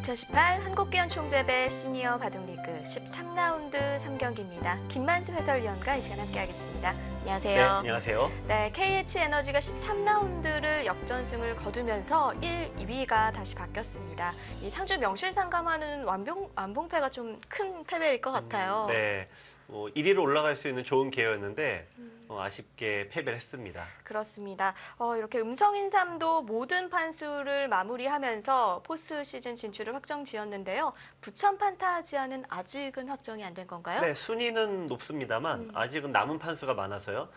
2018 한국기원총재배 시니어 바둑리그 13라운드 3경기입니다. 김만수 해설위원과 이 시간 함께하겠습니다. 안녕하세요. 네, 안녕하세요. 네, KH에너지가 13라운드를 역전승을 거두면서 1, 2위가 다시 바뀌었습니다. 이 상주 명실상감하는 완봉패가 좀 큰 패배일 것 같아요. 네, 1위로 올라갈 수 있는 좋은 기회였는데 아쉽게 패배를 했습니다. 그렇습니다. 이렇게 음성인삼도 모든 판수를 마무리하면서 포스트 시즌 진출을 확정지었는데요. 부천 판타지아는 아직은 확정이 안 된 건가요? 네, 순위는 높습니다만 아직은 남은 판수가 많아서요.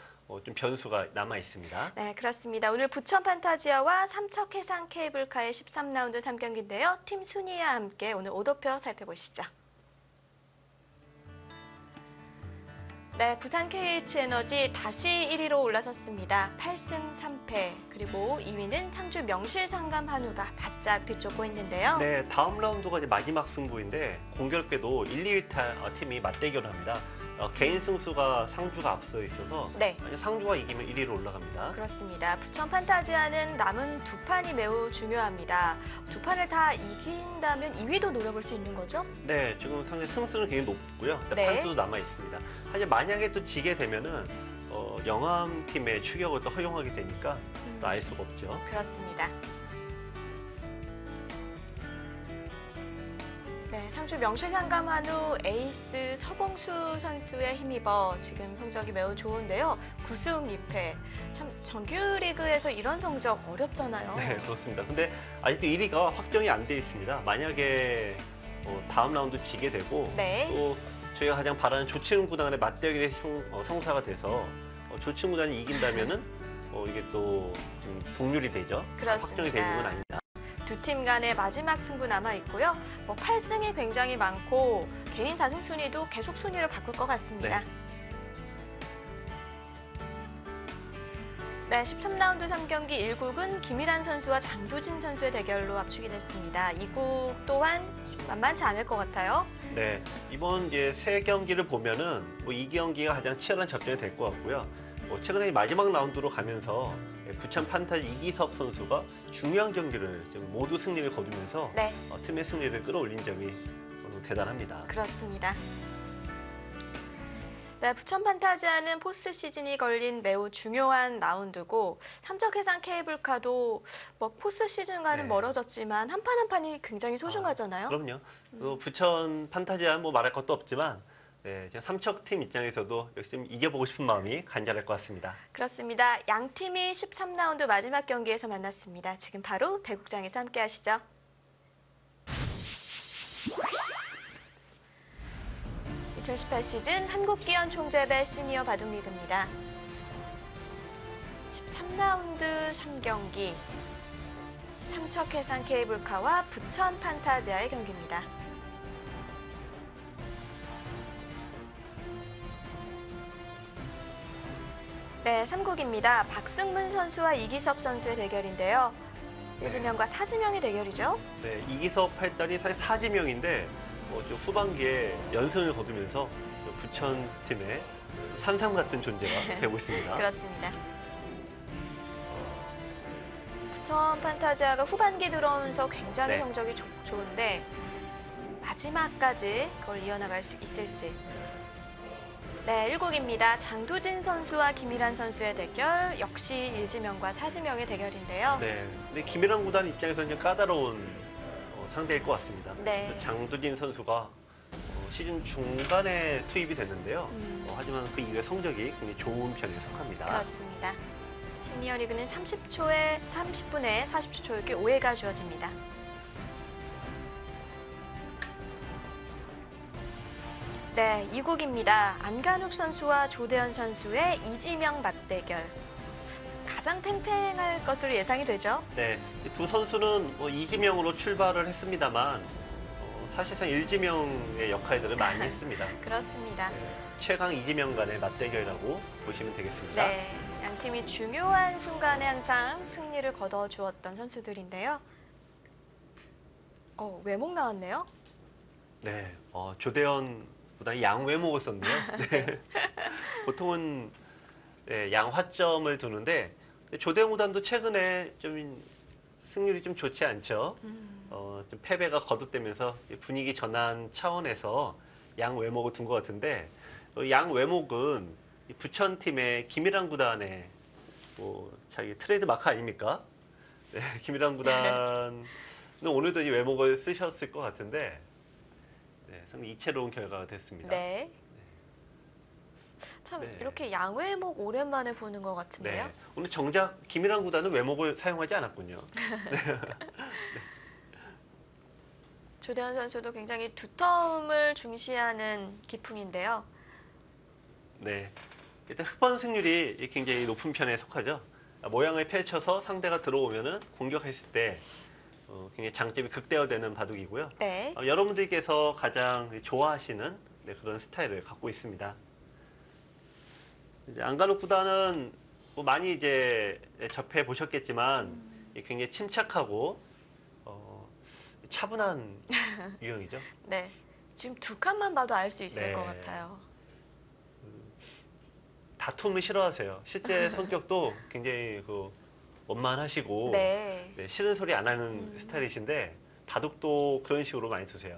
좀 변수가 남아 있습니다. 네, 그렇습니다. 오늘 부천 판타지아와 삼척 해상 케이블카의 13라운드 3경기인데요. 팀 순위와 함께 오늘 오더표 살펴보시죠. 네, 부산 KH에너지 다시 1위로 올라섰습니다. 8승 3패. 그리고 2위는 상주 명실상감 한우가 바짝 뒤쫓고 있는데요. 네, 다음 라운드가 이제 마지막 승부인데 공교롭게도 1, 2위 팀이 맞대결을 합니다. 개인 승수가 상주가 앞서 있어서 네. 상주가 이기면 1위로 올라갑니다. 그렇습니다. 부천 판타지아는 남은 두 판이 매우 중요합니다. 두 판을 다 이긴다면 2위도 노려볼 수 있는 거죠? 네, 지금 상당히 승수는 굉장히 높고요. 네. 판수도 남아 있습니다. 하지만 만약에 또 지게 되면은 영암팀의 추격을 또 허용하게 되니까 또 알 수가 없죠. 그렇습니다. 네, 상주 명실상감 한우 에이스 서봉수 선수의 힘입어 지금 성적이 매우 좋은데요. 9승 2패. 참 정규리그에서 이런 성적 어렵잖아요. 네, 그렇습니다. 근데 아직도 1위가 확정이 안 돼 있습니다. 만약에 다음 라운드 지게 되고 네. 또 저희가 가장 바라는 조치훈 구단의 맞대결의 성사가 돼서 조치훈 구단이 이긴다면은 이게 또 좀 동률이 되죠. 그렇습니다. 확정이 되는 건 아닙니다. 두 팀 간의 마지막 승부 남아 있고요. 8승이 굉장히 많고 개인 다승 순위도 계속 순위를 바꿀 것 같습니다. 네, 13라운드 3경기 1국은 김일환 선수와 장두진 선수의 대결로 압축이 됐습니다. 2국 또한 만만치 않을 것 같아요. 네, 이번 이제 세 경기를 보면은 이 경기가 가장 치열한 접전이 될 것 같고요. 최근에 마지막 라운드로 가면서 부천 판타지 이기섭 선수가 중요한 경기를 지금 모두 승리를 거두면서 네. 팀의 승리를 끌어올린 점이 대단합니다. 그렇습니다. 네, 부천 판타지아는 포스트 시즌이 걸린 매우 중요한 라운드고 삼척 해상 케이블카도 포스트 시즌과는 네. 멀어졌지만 한 판 한 판이 굉장히 소중하잖아요. 그럼요. 부천 판타지아 말할 것도 없지만 네, 삼척 팀 입장에서도 역시 좀 이겨보고 싶은 마음이 간절할 것 같습니다. 그렇습니다. 양 팀이 13라운드 마지막 경기에서 만났습니다. 지금 바로 대국장에서 함께 하시죠. (2018) 시즌 한국기원총재배 시니어 바둑리그입니다. 13라운드 3경기 삼척 해상 케이블카와 부천 판타지아의 경기입니다. 네, 3국입니다. 박승문 선수와 이기섭 선수의 대결인데요. 일지명과 사지명의 대결이죠. 네, 이기섭 팔단이 사실 사지명인데 좀 후반기에 연승을 거두면서 부천 팀의 산삼 같은 존재가 되고 있습니다. 그렇습니다. 부천 판타지아가 후반기 들어오면서 굉장히 네. 성적이 좋은데 마지막까지 그걸 이어나갈 수 있을지. 네, 1국입니다. 장두진 선수와 김일환 선수의 대결, 역시 일지명과 사지명의 대결인데요. 네, 근데 김일환 구단 입장에서는 좀 까다로운 상대일 것 같습니다. 네. 장두진 선수가 시즌 중간에 투입이 됐는데요. 하지만 그 이후에 성적이 굉장히 좋은 편에 속합니다. 그렇습니다. 시니어 리그는 30분에 40초였기 5회가 주어집니다. 네, 2국입니다. 안간욱 선수와 조대현 선수의 이지명 맞대결. 가장 팽팽할 것으로 예상이 되죠? 네, 이 두 선수는 이지명으로 출발을 했습니다만 사실상 일지명의 역할들을 많이 했습니다. 그렇습니다. 네, 최강 이지명 간의 맞대결이라고 보시면 되겠습니다. 네, 양 팀이 중요한 순간에 항상 승리를 거둬주었던 선수들인데요. 외목 나왔네요. 네, 조대현보다 양외목을 썼네요. 네. 보통은 양화점을 두는데 조대현 구단도 최근에 좀 승률이 좀 좋지 않죠. 좀 패배가 거듭되면서 분위기 전환 차원에서 양 외목을 둔 것 같은데 양 외목은 이 부천팀의 김일환 구단의 뭐 자기 트레이드 마크 아닙니까? 네, 김일환 구단은 오늘도 이 외목을 쓰셨을 것 같은데 네, 상당히 이채로운 결과가 됐습니다. 네. 참 네. 이렇게 양외목 오랜만에 보는 것 같은데요. 네, 오늘 정작 김일환 구단은 외목을 사용하지 않았군요. 조대현 선수도 굉장히 두터움을 중시하는 기풍인데요. 네, 일단 흑번 승률이 굉장히 높은 편에 속하죠. 모양을 펼쳐서 상대가 들어오면은 공격했을 때 굉장히 장점이 극대화되는 바둑이고요. 네. 여러분들께서 가장 좋아하시는 네, 그런 스타일을 갖고 있습니다. 이제 안간혹 구단은 뭐 많이 이제 접해 보셨겠지만 굉장히 침착하고 차분한 유형이죠. 네. 지금 두 칸만 봐도 알 수 있을 네. 것 같아요. 다툼을 싫어하세요. 실제 성격도 굉장히 원만하시고 네. 네, 싫은 소리 안 하는 스타일이신데 바둑도 그런 식으로 많이 두세요.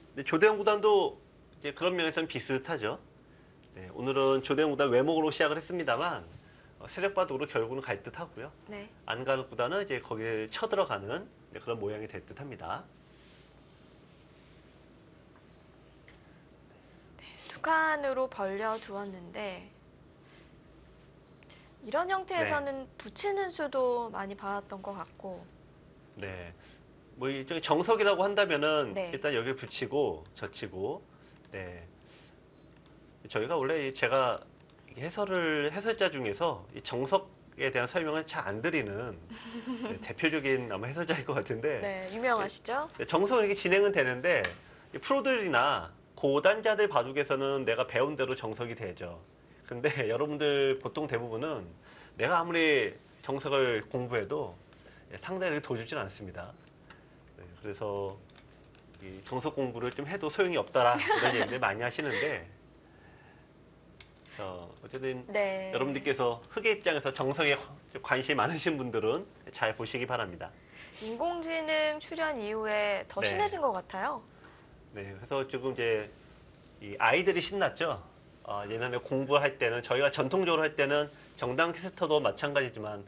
근데 조대현 구단도 이제 그런 면에서는 비슷하죠. 네, 오늘은 조대현 구단 외목으로 시작을 했습니다만 세력 바둑으로 결국은 갈 듯하고요. 네. 안간혹 구단은 이제 거기에 쳐들어가는 네, 그런 모양이 될 듯합니다. 두 칸으로 벌려 두었는데 이런 형태에서는 붙이는 수도 많이 봐왔던 것 같고. 네. 뭐 일종의 정석이라고 한다면은 네. 일단 여기를 붙이고 젖히고 네. 저희가 원래 제가 해설자 중에서 이 정석에 대한 설명을 잘 안 드리는 네, 대표적인 아마 해설자일 것 같은데 네, 유명하시죠? 네, 정석은 이렇게 진행은 되는데 이 프로들이나 고단자들 바둑에서는 내가 배운 대로 정석이 되죠. 근데 여러분들 보통 대부분은 내가 아무리 정석을 공부해도 상대를 도와주진 않습니다. 네, 그래서 이 정석 공부를 좀 해도 소용이 없다라 이런 얘기를 많이 하시는데 어쨌든 네. 여러분들께서 흑의 입장에서 정석에 관심이 많으신 분들은 잘 보시기 바랍니다. 인공지능 출현 이후에 더 네. 심해진 것 같아요. 네, 그래서 지금 이제 이 아이들이 신났죠. 예전에 공부할 때는 저희가 전통적으로 할 때는 정당 퀘스터도 마찬가지지만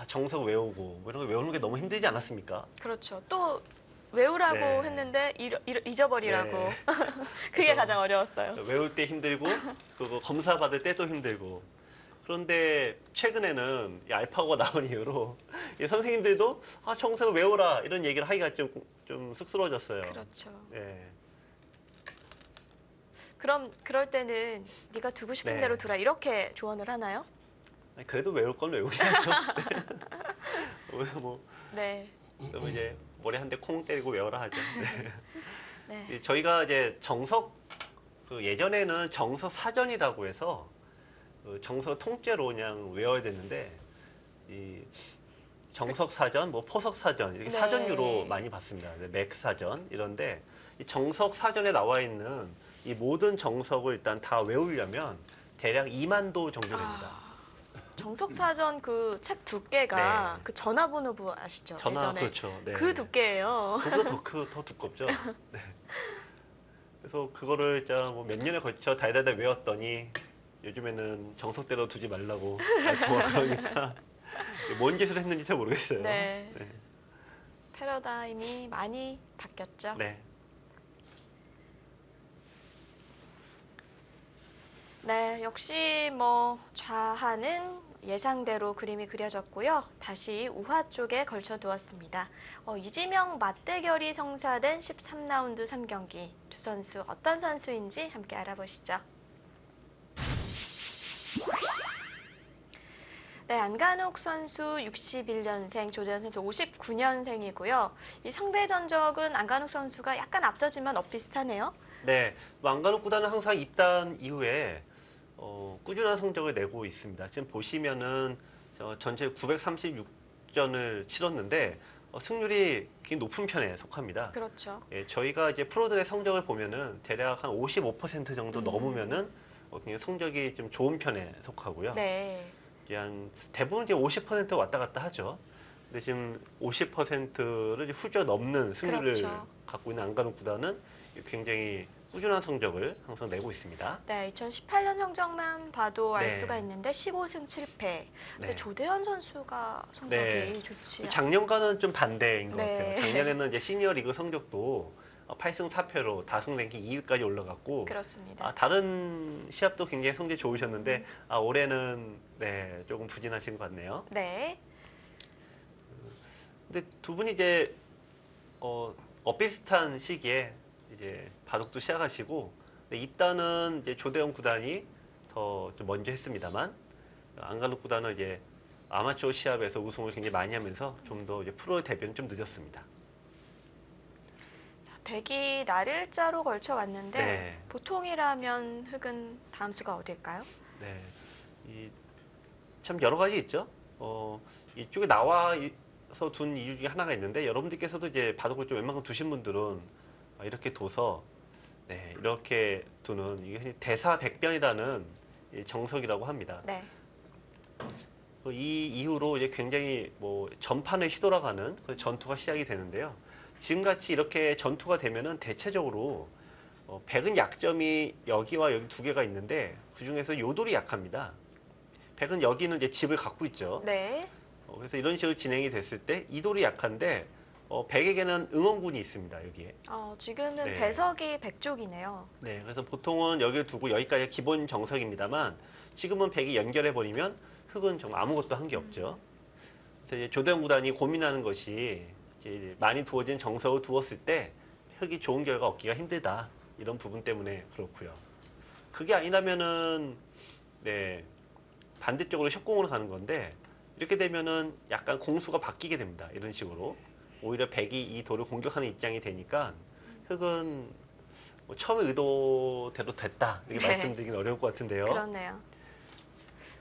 정석 외우고 뭐 이런 거 외우는 게 너무 힘들지 않았습니까? 그렇죠. 또 외우라고 네. 했는데 잊어버리라고. 네. 그게 그래서 가장 어려웠어요. 외울 때 힘들고 그거 검사 받을 때도 힘들고 그런데 최근에는 이 알파고가 나온 이후로 이 선생님들도 정석을 외워라 이런 얘기를 하기가 좀 쑥스러워졌어요. 그렇죠. 네. 그럼 그럴 때는 네가 두고 싶은 네. 대로 두라 이렇게 조언을 하나요? 아니, 그래도 외울 건 외우게 하죠. 뭐 네. 그러면 이제 머리 한 대 콩 때리고 외워라 하죠. 네. 네. 저희가 이제 정석 예전에는 정석 사전이라고 해서 정석 통째로 그냥 외워야 됐는데 이 정석 사전, 뭐 포석 사전 이렇게 네. 사전류로 많이 봤습니다. 맥 사전 이런데 이 정석 사전에 나와 있는 이 모든 정석을 일단 다 외우려면 대략 2만 도 정도 됩니다. 정석사전 그 책 두께가 네. 그 전화번호부 아시죠? 전화 예전에 그렇죠. 네. 그 두께예요. 그보다 더 두껍죠. 네. 그래서 그거를 진짜 뭐 몇 년에 걸쳐 달달달 외웠더니 요즘에는 정석대로 두지 말라고 알고가 그러니까 뭔 짓을 했는지 잘 모르겠어요. 네. 네. 패러다임이 많이 바뀌었죠. 네. 네, 역시 뭐 좌하는 예상대로 그림이 그려졌고요. 다시 우하 쪽에 걸쳐두었습니다. 이지명 맞대결이 성사된 13라운드 3경기. 두 선수 어떤 선수인지 함께 알아보시죠. 네, 안간혹 선수 61년생, 조대현 선수 59년생이고요. 이 상대 전적은 안간혹 선수가 약간 앞서지만 엇비슷하네요. 네. 안간혹 구단은 항상 입단 이후에 꾸준한 성적을 내고 있습니다. 지금 보시면은 전체 936전을 치렀는데 승률이 굉장히 높은 편에 속합니다. 그렇죠. 예, 저희가 이제 프로들의 성적을 보면은 대략 한 55% 정도 넘으면은 굉장히 성적이 좀 좋은 편에 속하고요. 네. 이제 한 대부분 이제 50% 왔다 갔다 하죠. 근데 지금 50%를 후져 넘는 승률을 그렇죠. 갖고 있는 안간혹 구단은 굉장히 꾸준한 성적을 항상 내고 있습니다. 네, 2018년 성적만 봐도 알 네. 수가 있는데 15승 7패. 근데 네. 조대현 선수가 성적이 네. 좋지 작년과는 좀 반대인 것 네. 같아요. 작년에는 이제 시니어 리그 성적도 8승 4패로 다승 랭킹 2위까지 올라갔고, 그렇습니다. 다른 시합도 굉장히 성적이 좋으셨는데 올해는 네, 조금 부진하신 것 같네요. 네, 근데 두 분이 이제 비슷한 시기에 이제 바둑도 시작하시고, 근데 입단은 이제 조대현 구단이 더 좀 먼저 했습니다만, 안간혹 구단은 이제 아마추어 시합에서 우승을 굉장히 많이 하면서 좀 더 이제 프로 데뷔는 좀 늦었습니다. 자, 100이 날일자로 걸쳐 왔는데 네. 보통이라면 흑은 다음 수가 어딜까요? 네, 참 여러 가지 있죠. 이쪽에 나와서 둔 이유 중에 하나가 있는데, 여러분들께서도 이제 바둑을 좀 웬만큼 두신 분들은 이렇게 둬서 네, 이렇게 두는 이게 대사백변이라는 정석이라고 합니다. 네, 이 이후로 이제 굉장히 뭐 전판을 휘돌아가는 그 전투가 시작이 되는데요. 지금같이 이렇게 전투가 되면은 대체적으로 백은 약점이 여기와 여기 두 개가 있는데 그 중에서 요돌이 약합니다. 백은 여기는 이제 집을 갖고 있죠. 네, 그래서 이런 식으로 진행이 됐을 때 이돌이 약한데 백에게는 응원군이 있습니다. 여기에. 지금은 네. 배석이 백쪽이네요. 네, 그래서 보통은 여기를 두고 여기까지 기본 정석입니다만 지금은 백이 연결해 버리면 흑은 정말 아무것도 한 게 없죠. 그래서 이제 조대현 구단이 고민하는 것이 이제 많이 두어진 정석을 두었을 때 흑이 좋은 결과 얻기가 힘들다 이런 부분 때문에 그렇고요. 그게 아니라면은 네 반대쪽으로 협공으로 가는 건데 이렇게 되면은 약간 공수가 바뀌게 됩니다. 이런 식으로 오히려 백이 이 돌을 공격하는 입장이 되니까 흑은 뭐 처음에 의도대로 됐다 이렇게 네. 말씀드리긴 어려울 것 같은데요. 그렇네요.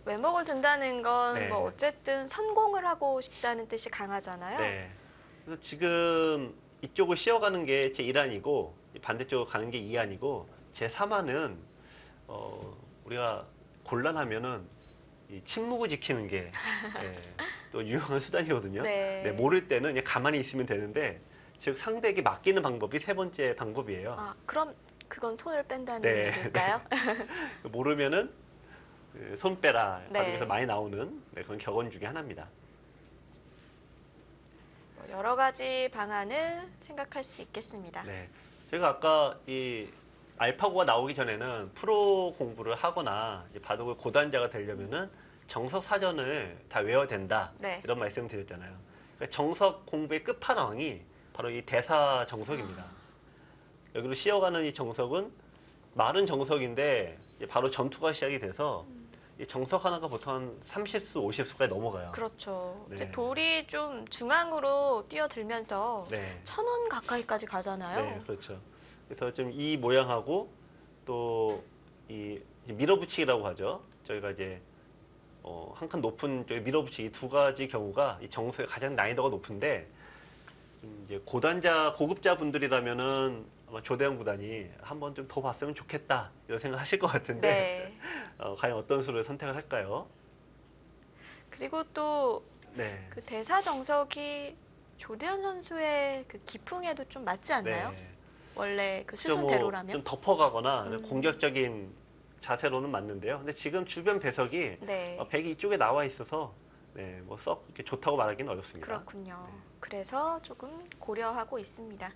외목을 둔다는 건 네. 뭐 어쨌든 선공을 하고 싶다는 뜻이 강하잖아요. 네. 그래서 지금 이쪽을 씌어가는 게 제 1안이고 반대쪽으로 가는 게 2안이고 제 3안은 우리가 곤란하면은 이 침묵을 지키는 게 또 유용한 수단이거든요. 네. 네, 모를 때는 그냥 가만히 있으면 되는데 즉 상대에게 맡기는 방법이 세 번째 방법이에요. 그럼 그건 손을 뺀다는 네, 얘기일까요? 모르면은 손 빼라 네. 바둑에서 많이 나오는 그런 격언 중에 하나입니다. 여러 가지 방안을 생각할 수 있겠습니다. 네, 제가 아까 이 알파고가 나오기 전에는 프로 공부를 하거나 이제 바둑을 고단자가 되려면은 정석 사전을 다 외워야 된다 네. 이런 말씀을 드렸잖아요. 그러니까 정석 공부의 끝판왕이 바로 이 대사 정석입니다. 여기로 씌어가는 이 정석은 마른 정석인데 이제 바로 전투가 시작이 돼서 이 정석 하나가 보통 한 30수, 50수까지 넘어가요. 그렇죠. 네. 이제 돌이 좀 중앙으로 뛰어들면서 네. 1000원 가까이까지 가잖아요. 네, 그렇죠. 그래서 좀 이 모양하고 또 이 밀어붙이기라고 하죠. 저희가 이제 한 칸 높은 저기 밀어붙이기 두 가지 경우가 이 정석의 가장 난이도가 높은데 이제 고단자 고급자 분들이라면은 아마 조대현 구단이 한번 좀 더 봤으면 좋겠다 이런 생각 하실 것 같은데 네. 과연 어떤 수를 선택을 할까요? 그리고 또 네. 그 대사 정석이 조대현 선수의 그 기풍에도 좀 맞지 않나요? 네. 원래 그 좀 수순대로라면? 좀 덮어가거나 공격적인 자세로는 맞는데요. 근데 지금 주변 배석이 네. 백이 이쪽에 나와 있어서 네, 뭐 썩 이렇게 좋다고 말하기는 어렵습니다. 그렇군요. 네. 그래서 조금 고려하고 있습니다.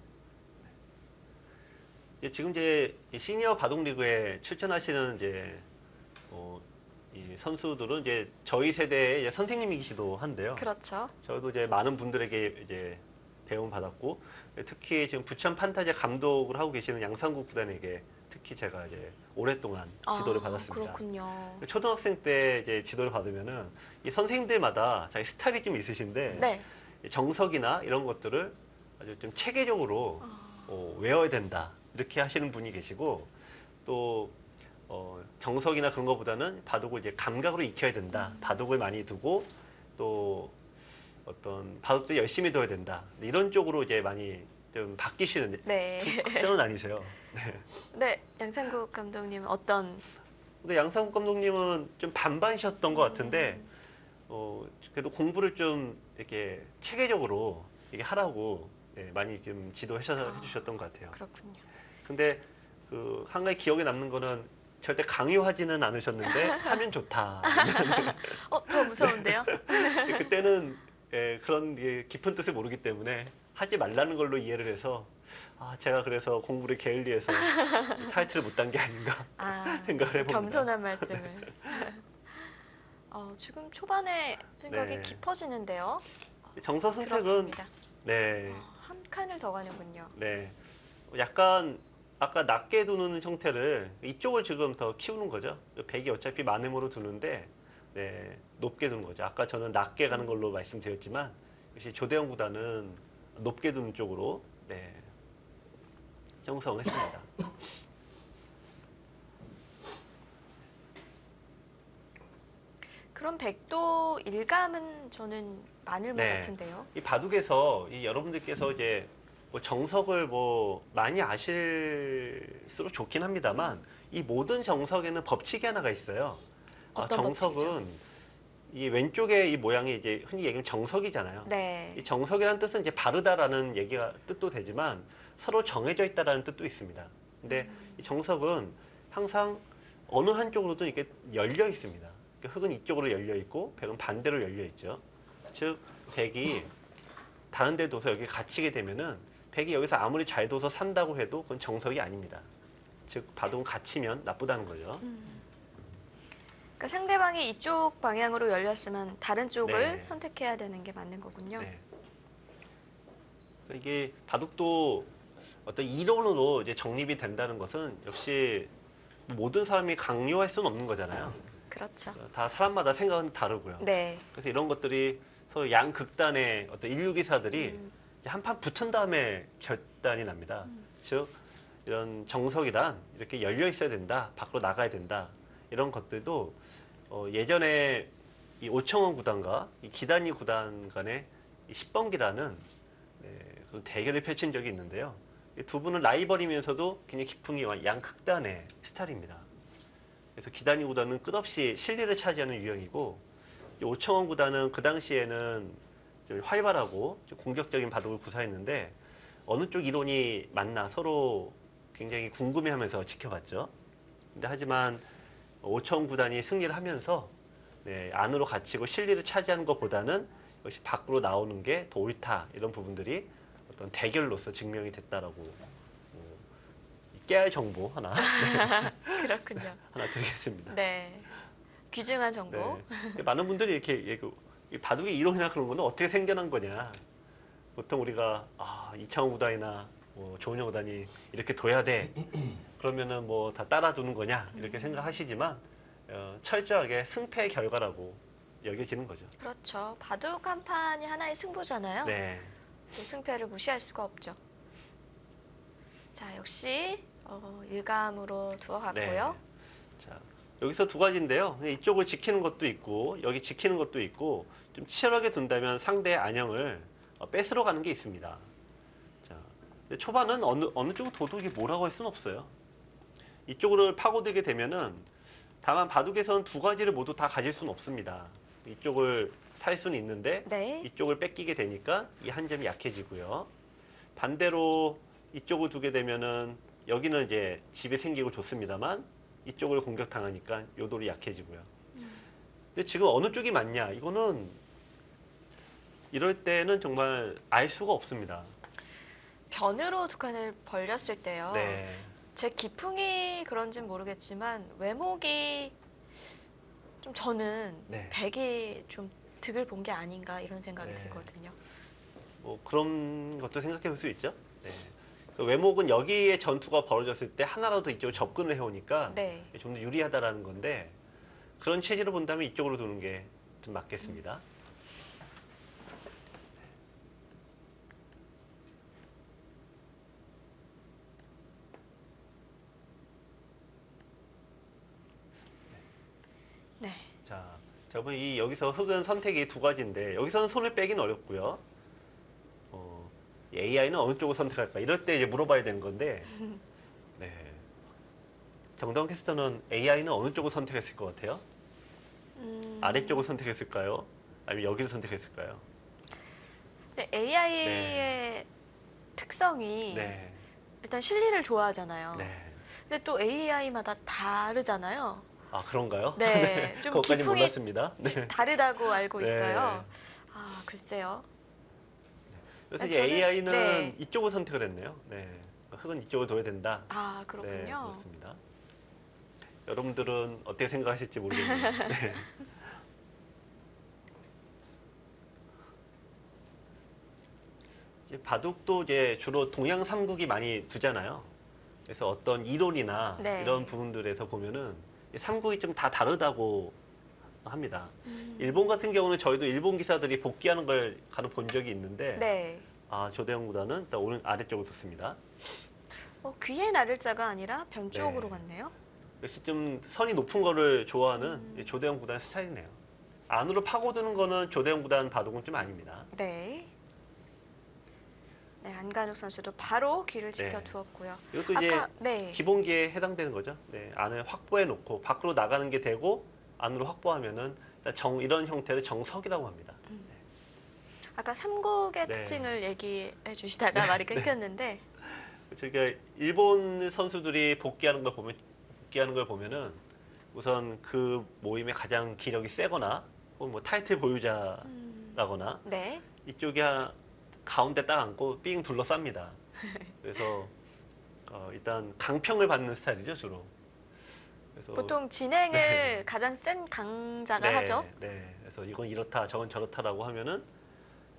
지금 이제 이 시니어 바둑 리그에 출전하시는 이제 이 선수들은 이제 저희 세대의 이제 선생님이시기도 한데요. 그렇죠. 저도 이제 많은 분들에게 이제 배움 받았고 특히 지금 부천 판타지 감독을 하고 계시는 양상국 구단에게 특히 제가 이제 오랫동안 지도를 받았습니다. 그렇군요. 초등학생 때 이제 지도를 받으면은 이 선생님들마다 자기 스타일이 좀 있으신데 네. 정석이나 이런 것들을 아주 좀 체계적으로 외워야 된다 이렇게 하시는 분이 계시고 또 정석이나 그런 것보다는 바둑을 이제 감각으로 익혀야 된다. 바둑을 많이 두고 또 어떤 바둑도 열심히 둬야 된다. 이런 쪽으로 이제 많이 좀 바뀌시는 네. 두 극단은 아니세요. 네. 네, 양상국 감독님 어떤? 근데 양상국 감독님은 좀 반반이셨던 것 같은데 그래도 공부를 좀 이렇게 체계적으로 이게 하라고 많이 좀 해주셨던 것 같아요. 그렇군요. 근데 그 한 가지 기억에 남는 거는 절대 강요하지는 않으셨는데 하면 좋다. 더 무서운데요? 그때는 그런 깊은 뜻을 모르기 때문에 하지 말라는 걸로 이해를 해서 제가 그래서 공부를 게을리해서 타이틀을 못 딴 게 아닌가 생각을 해봅니다. 겸손한 말씀을. 지금 초반에 생각이 네. 깊어지는데요. 정서 선택은 들었습니다. 네, 한 칸을 더 가는군요. 네, 약간 아까 낮게 두는 형태를 이쪽을 지금 더 키우는 거죠. 백이 어차피 만음으로 두는데 네, 높게 두는 거죠. 아까 저는 낮게 가는 걸로 말씀드렸지만 역시 조대영 구단은 높게 두는 쪽으로 네, 형성을 했습니다. 그럼 백도 일감은 저는 많을 것 같은데요. 이 바둑에서 여러분들께서 이제 뭐 정석을 뭐 많이 아실수록 좋긴 합니다만 이 모든 정석에는 법칙이 하나가 있어요. 어떤 정석은 법칙이죠? 이 왼쪽에 이 모양이 이제 흔히 얘기하면 정석이잖아요. 네. 이 정석이라는 뜻은 이제 바르다라는 얘기가 뜻도 되지만 서로 정해져 있다라는 뜻도 있습니다. 근데 이 정석은 항상 어느 한쪽으로든 이렇게 열려 있습니다. 그러니까 흙은 이쪽으로 열려 있고 백은 반대로 열려 있죠. 즉 백이 다른 데 둬서 여기 갇히게 되면은 백이 여기서 아무리 잘 둬서 산다고 해도 그건 정석이 아닙니다. 즉 바둑은 갇히면 나쁘다는 거죠. 그러니까 상대방이 이쪽 방향으로 열렸으면 다른 쪽을 네. 선택해야 되는 게 맞는 거군요. 네. 이게 바둑도 어떤 이론으로 이제 정립이 된다는 것은 역시 모든 사람이 강요할 수는 없는 거잖아요. 그렇죠. 다 사람마다 생각은 다르고요. 네. 그래서 이런 것들이 서로 양극단의 어떤 인류기사들이 이제 한판 붙은 다음에 결단이 납니다. 즉 이런 정석이란 이렇게 열려 있어야 된다, 밖으로 나가야 된다 이런 것들도 예전에 이 오청원 구단과 이 기단이 구단 간의 이 10번기라는 그 대결을 펼친 적이 있는데요. 이 두 분은 라이벌이면서도 굉장히 기풍이 양극단의 스타일입니다. 그래서 기단이 구단은 끝없이 실리를 차지하는 유형이고 이 오청원 구단은 그 당시에는 좀 활발하고 좀 공격적인 바둑을 구사했는데 어느 쪽 이론이 맞나 서로 굉장히 궁금해하면서 지켜봤죠. 근데 하지만 오청원 구단이 승리를 하면서 안으로 gat히고 실리를 차지하는 것보다는 역시 밖으로 나오는 게 더 옳다 이런 부분들이 어떤 대결로서 증명이 됐다라고 깨알 정보 하나 그렇군요. 하나 드리겠습니다. 네. 귀중한 정보. 네. 많은 분들이 이렇게 이 바둑의 이론이나 그런 거는 어떻게 생겨난 거냐. 보통 우리가 이창호 구단이나 뭐 조은영 구단이 이렇게 둬야 돼. 그러면은 뭐 다 따라두는 거냐 이렇게 생각하시지만 철저하게 승패의 결과라고 여겨지는 거죠. 그렇죠. 바둑 한 판이 하나의 승부잖아요. 네. 또 승패를 무시할 수가 없죠. 자, 역시 일감으로 두어갔고요. 네. 자, 여기서 두 가지인데요. 이쪽을 지키는 것도 있고 여기 지키는 것도 있고 좀 치열하게 둔다면 상대의 안형을 뺏으러 가는 게 있습니다. 자, 근데 초반은 어느 쪽을 도둑이 뭐라고 할 수는 없어요. 이쪽으로 파고들게 되면은 다만 바둑에서는 두 가지를 모두 다 가질 수는 없습니다. 이쪽을 살 수는 있는데 네. 이쪽을 뺏기게 되니까 이 한 점이 약해지고요. 반대로 이쪽을 두게 되면은 여기는 이제 집이 생기고 좋습니다만 이쪽을 공격당하니까 요 돌이 약해지고요. 근데 지금 어느 쪽이 맞냐? 이거는 이럴 때는 정말 알 수가 없습니다. 변으로 두 칸을 벌렸을 때요. 네. 제 기풍이 그런지는 모르겠지만 외목이 좀 저는 네. 백이 좀 득을 본 게 아닌가 이런 생각이 네. 들거든요. 뭐 그런 것도 생각해 볼 수 있죠. 네. 그 외목은 여기에 전투가 벌어졌을 때 하나라도 이쪽으로 접근을 해오니까 네. 좀 더 유리하다라는 건데 그런 체질로 본다면 이쪽으로 두는 게 좀 맞겠습니다. 네. 자, 저번 여기서 흙은 선택이 두 가지인데 여기서는 손을 빼기는 어렵고요. AI는 어느 쪽을 선택할까? 이럴 때 이제 물어봐야 되는 건데, 네. 정다운 캐스터는 AI는 어느 쪽을 선택했을 것 같아요? 아래쪽을 선택했을까요? 아니면 여기를 선택했을까요? 근데 AI의 특성이 네. 일단 실리를 좋아하잖아요. 네. 근데 또 AI마다 다르잖아요. 아, 그런가요? 네, 좀 그것까지 기풍이 몰랐습니다. 네. 다르다고 알고 네. 있어요. 아, 글쎄요. 그래서 아, 이제 저는- AI는 네. 이쪽을 선택을 했네요. 네. 흙은 이쪽을 둬야 된다. 아, 네, 그렇군요. 그렇습니다. 여러분들은 어떻게 생각하실지 모르겠네요. 네. 이제 바둑도 이제 주로 동양 삼국이 많이 두잖아요. 그래서 어떤 이론이나 네. 이런 부분들에서 보면은 이 삼국이 좀 다 다르다고 합니다. 일본 같은 경우는 저희도 일본 기사들이 복귀하는 걸 간혹 본 적이 있는데 네. 아, 조대영 구단은 일단 오른 아래쪽으로 뒀습니다. 귀에 나를 자가 아니라 변 쪽으로 네. 갔네요. 역시 좀 선이 높은 거를 좋아하는 이 조대영 구단 스타일이네요. 안으로 파고드는 거는 조대영 구단 바둑은 좀 아닙니다. 네. 네, 안간욱 선수도 바로 귀를 네. 지켜두었고요. 이것도 이제 아까 네. 기본기에 해당되는 거죠. 네, 안을 확보해 놓고 밖으로 나가는 게 되고 안으로 확보하면은 일단 이런 형태를 정석이라고 합니다. 아까 삼국의 네. 특징을 얘기해 주시다가 말이 끊겼는데 그러니까 일본 선수들이 복귀하는 걸 보면은 우선 그 모임의 가장 기력이 세거나 혹은 뭐 타이틀 보유자라거나 네. 이쪽에 가운데 딱 앉고 삥 둘러쌉니다. 그래서 일단 강평을 받는 스타일이죠 주로. 그래서 보통 진행을 네. 가장 센 강자가 네, 하죠. 네. 그래서 이건 이렇다, 저건 저렇다라고 하면은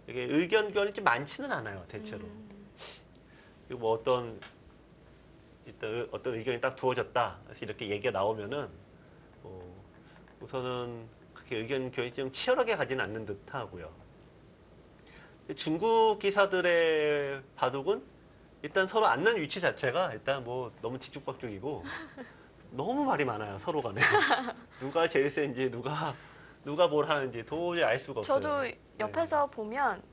이게 의견 교환이 좀 많지는 않아요 대체로. 그리고 뭐 어떤 의견이 딱 두어졌다. 그래서 이렇게 얘기가 나오면은 우선은 그렇게 의견 교환이 좀 치열하게 가지는 않는 듯하고요. 중국 기사들의 바둑은 일단 서로 앉는 위치 자체가 일단 뭐 너무 뒤죽박죽이고 너무 말이 많아요 서로 간에. 누가 제일 센지 누가 뭘 하는지 도저히 알 수가 없어요. 저도 옆에서 보면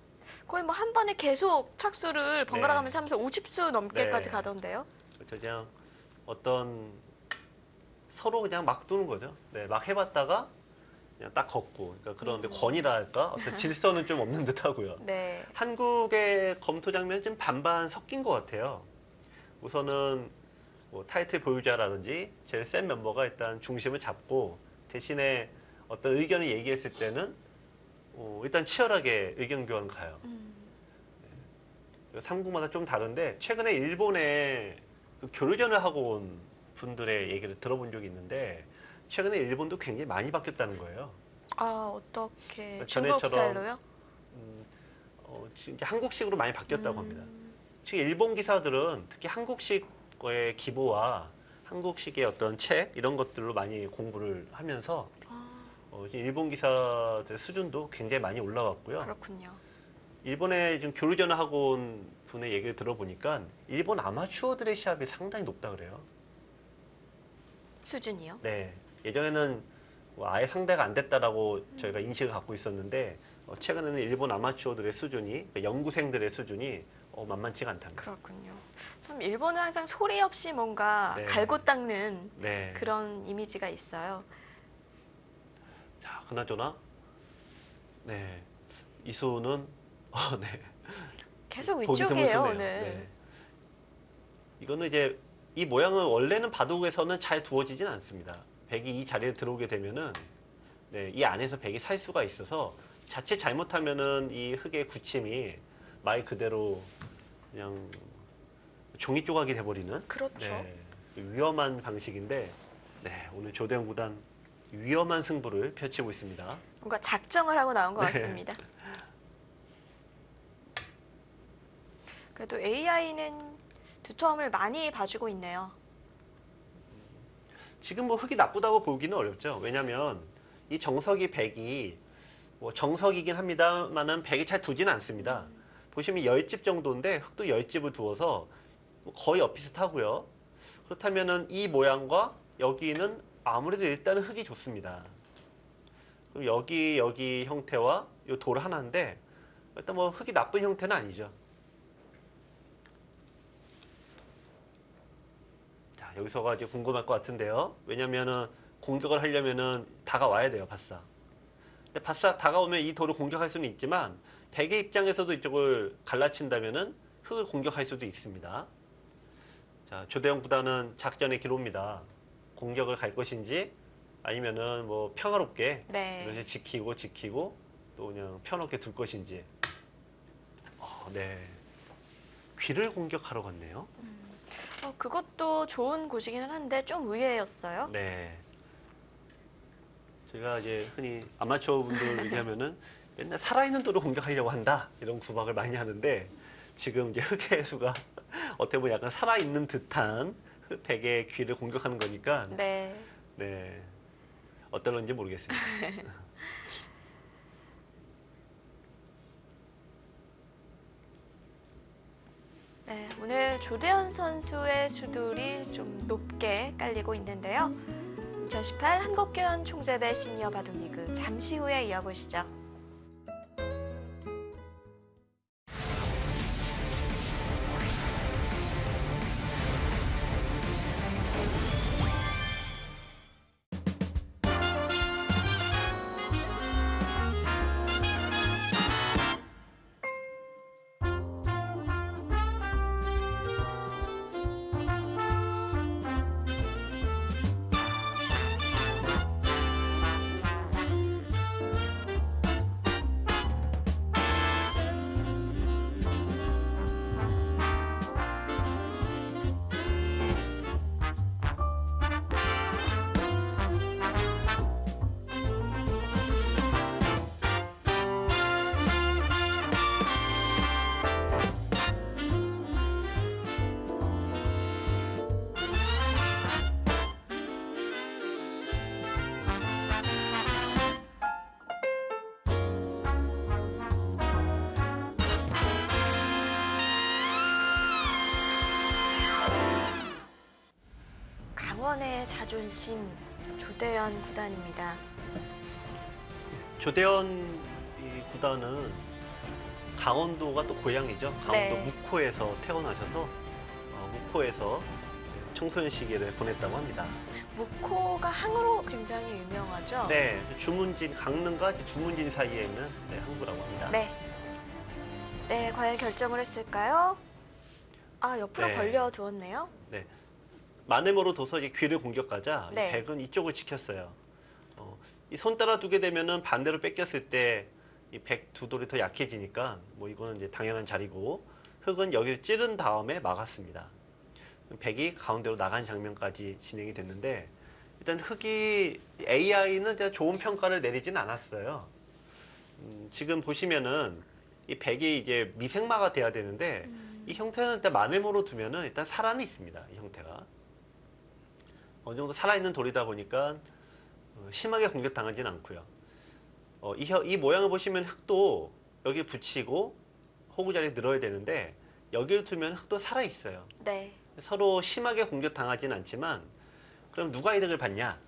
거의 뭐 한 번에 계속 착수를 번갈아 가면서 하면서 50수 넘게까지 네. 가던데요. 그렇죠. 그냥 어떤 서로 그냥 막 두는 거죠. 네, 막 해봤다가 그냥 딱 걷고. 그러니까 그런데 권위라 할까? 어떤 질서는 좀 없는 듯하고요. 네. 한국의 검토 장면 좀 반반 섞인 것 같아요. 우선은 뭐 타이틀 보유자라든지 제일 센 멤버가 일단 중심을 잡고 대신에 어떤 의견을 얘기했을 때는 일단 치열하게 의견 교환 가요. 삼국마다 좀 다른데 최근에 일본에 그 교류전을 하고 온 분들의 얘기를 들어본 적이 있는데 최근에 일본도 굉장히 많이 바뀌었다는 거예요. 아, 어떻게 전에처럼 중국 스타일로요? 진짜 한국식으로 많이 바뀌었다고 합니다. 지금 일본 기사들은 특히 한국식의 기보와 한국식의 어떤 책 이런 것들로 많이 공부를 하면서 일본 기사들 수준도 굉장히 많이 올라왔고요. 그렇군요. 일본에 지금 교류전을 하고 온 분의 얘기를 들어보니까 일본 아마추어들의 시합이 상당히 높다 그래요. 수준이요? 네, 예전에는 뭐 아예 상대가 안 됐다라고 저희가 인식을 갖고 있었는데 최근에는 일본 아마추어들의 수준이 그러니까 연구생들의 수준이 만만치가 않답니다. 그렇군요. 참 일본은 항상 소리 없이 뭔가 네. 갈고 닦는 네. 그런 이미지가 있어요. 자, 그나저나 네, 이수는 네. 계속 보기 위쪽이에요, 드물으네요. 오늘. 네. 이거는 이제 이 모양은 원래는 바둑에서는 잘 두어지진 않습니다. 백이 이 자리에 들어오게 되면은 네, 이 안에서 백이 살 수가 있어서 자칫 잘못하면은 이 흙의 굳힘이 말 그대로 그냥 종이 조각이 돼버리는 그렇죠. 네, 위험한 방식인데 네, 오늘 조대영 구단 위험한 승부를 펼치고 있습니다. 뭔가 작정을 하고 나온 것 네. 같습니다. 그래도 AI는 두텀을 많이 봐주고 있네요. 지금 뭐 흙이 나쁘다고 보기는 어렵죠. 왜냐하면 이 정석이 백이 뭐 정석이긴 합니다만은 백이 잘 두지는 않습니다. 보시면 10집 정도인데 흙도 10집을 두어서 거의 엇비슷하고요. 그렇다면은 이 모양과 여기는 아무래도 일단은 흙이 좋습니다. 그럼 여기 형태와 이 돌 하나인데 일단 뭐 흙이 나쁜 형태는 아니죠. 자, 여기서가 이제 궁금할 것 같은데요. 왜냐면은 공격을 하려면은 다가와야 돼요, 바싹. 근데 바싹 다가오면 이 돌을 공격할 수는 있지만 백의 입장에서도 이쪽을 갈라친다면은 흙을 공격할 수도 있습니다. 자, 조대영 구단은 작전의 기로입니다. 공격을 갈 것인지 아니면은 뭐 평화롭게 네. 이렇게 지키고 또 그냥 편하게 둘 것인지. 네. 귀를 공격하러 갔네요. 그것도 좋은 곳이기는 한데 좀 의외였어요. 네. 제가 이제 흔히 아마추어 분들 얘기하면은 맨날 살아있는 돌을 공격하려고 한다 이런 구박을 많이 하는데 지금 이제 흑의 수가 어떻게 보면 약간 살아있는 듯한 백의 귀를 공격하는 거니까 네. 네. 어떨런지 모르겠습니다. 네, 오늘 조대현 선수의 수들이 좀 높게 깔리고 있는데요. 2018 한국견 총재배 시니어 바둑리그 잠시 후에 이어보시죠. 강원의 자존심 조대현 구단입니다. 조대현 이 구단은 강원도가 또 고향이죠. 강원도 네. 묵호에서 태어나셔서 묵호에서 청소년 시기를 보냈다고 합니다. 묵호가 항으로 굉장히 유명하죠? 네, 주문진 강릉과 주문진 사이에 있는 네, 항구라고 합니다. 네. 네, 과연 결정을 했을까요? 옆으로 네. 벌려두었네요. 네. 마네모로 둬서 이제 귀를 공격하자 네. 이 백은 이쪽을 지켰어요. 이 손 따라 두게 되면은 반대로 뺏겼을 때 이 백 두 돌이 더 약해지니까 뭐 이거는 이제 당연한 자리고 흑은 여기를 찌른 다음에 막았습니다. 백이 가운데로 나간 장면까지 진행이 됐는데 일단 흑이 AI는 좋은 평가를 내리진 않았어요. 지금 보시면은 이 백이 이제 미생마가 돼야 되는데 이 형태는 일단 마네모로 두면은 일단 살아는 있습니다. 이 형태가. 어느 정도 살아있는 돌이다 보니까 심하게 공격당하지는 않고요. 이 모양을 보시면 흙도 여기 붙이고 호구 자리에 늘어야 되는데 여기를 두면 흙도 살아있어요. 네. 서로 심하게 공격당하지는 않지만 그럼 누가 이득을 받냐?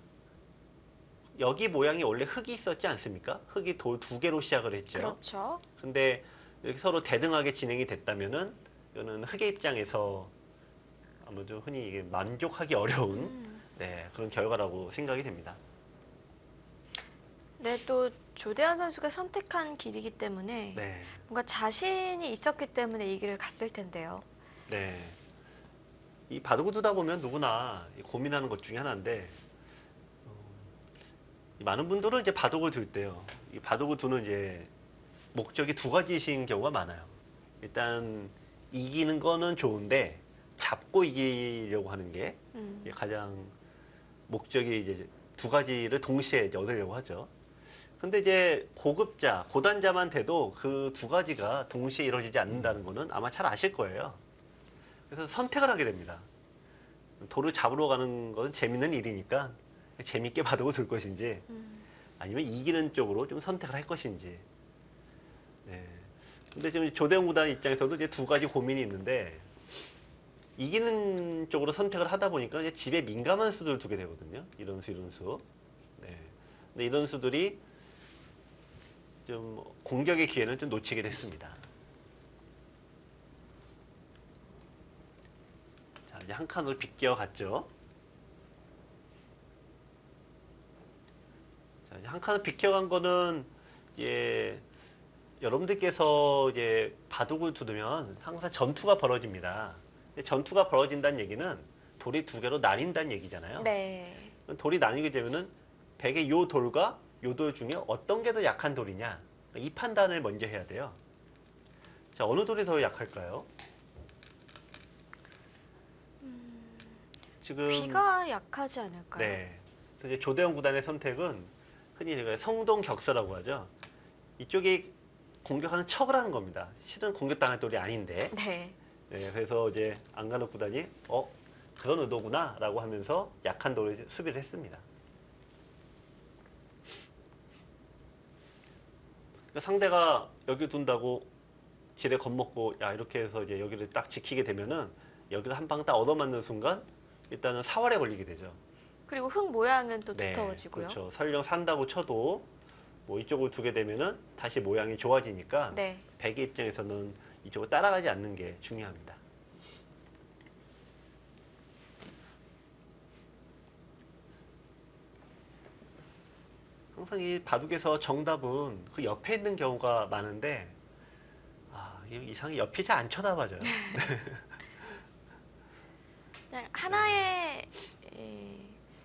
여기 모양이 원래 흙이 있었지 않습니까? 흙이 돌 두 개로 시작을 했죠. 그렇죠. 근데 이렇게 서로 대등하게 진행이 됐다면은 이거는 흑의 입장에서 아무래도 흔히 이게 만족하기 어려운 네, 그런 결과라고 생각이 됩니다. 네, 또 조대현 선수가 선택한 길이기 때문에 네, 뭔가 자신이 있었기 때문에 이 길을 갔을 텐데요. 네. 이 바둑을 두다 보면 누구나 고민하는 것 중에 하나인데 많은 분들은 이제 바둑을 둘 때요. 이 바둑을 두는 이제 목적이 두 가지신 경우가 많아요. 일단 이기는 거는 좋은데 잡고 이기려고 하는 게 가장 목적이 이제 두 가지를 동시에 이제 얻으려고 하죠. 근데 이제 고급자, 고단자만 돼도 그 두 가지가 동시에 이루어지지 않는다는 거는 아마 잘 아실 거예요. 그래서 선택을 하게 됩니다. 돌을 잡으러 가는 건 재밌는 일이니까 재밌게 바둑을 둘 것인지 아니면 이기는 쪽으로 좀 선택을 할 것인지. 네. 근데 지금 조대웅 구단 입장에서도 이제 두 가지 고민이 있는데 이기는 쪽으로 선택을 하다 보니까 이제 집에 민감한 수들을 두게 되거든요. 이런 수, 이런 수. 네. 근데 이런 수들이 좀 공격의 기회는 좀 놓치게 됐습니다. 자, 이제 한 칸으로 비껴 갔죠. 자, 이제 한 칸을 비껴간 거는 예, 여러분들께서 이제 바둑을 두면 항상 전투가 벌어집니다. 전투가 벌어진다는 얘기는 돌이 두 개로 나뉜다는 얘기잖아요. 네. 돌이 나뉘게 되면은 백의 요 돌과 요 돌 중에 어떤 게 더 약한 돌이냐, 이 판단을 먼저 해야 돼요. 자, 어느 돌이 더 약할까요? 지금 귀가 약하지 않을까요? 네. 그래서 이제 조대원 구단의 선택은 흔히 저희가 성동격서라고 하죠. 이쪽이 공격하는 척을 하는 겁니다. 실은 공격당할 돌이 아닌데. 네. 네, 그래서 이제 안간호 구단이 그런 의도구나라고 하면서 약한 돌을 수비를 했습니다. 그러니까 상대가 여기 둔다고 지레 겁먹고 야 이렇게 해서 이제 여기를 딱 지키게 되면은 여기를 한 방 딱 얻어맞는 순간 일단은 사활에 걸리게 되죠. 그리고 흙 모양은 또 네, 두터워지고요. 그렇죠. 설령 산다고 쳐도 뭐 이쪽을 두게 되면은 다시 모양이 좋아지니까 네. 백의 입장에서는 이쪽을 따라가지 않는 게 중요합니다. 항상 이 바둑에서 정답은 그 옆에 있는 경우가 많은데 이상하게 옆이 잘 안 쳐다봐져요. 그냥 하나의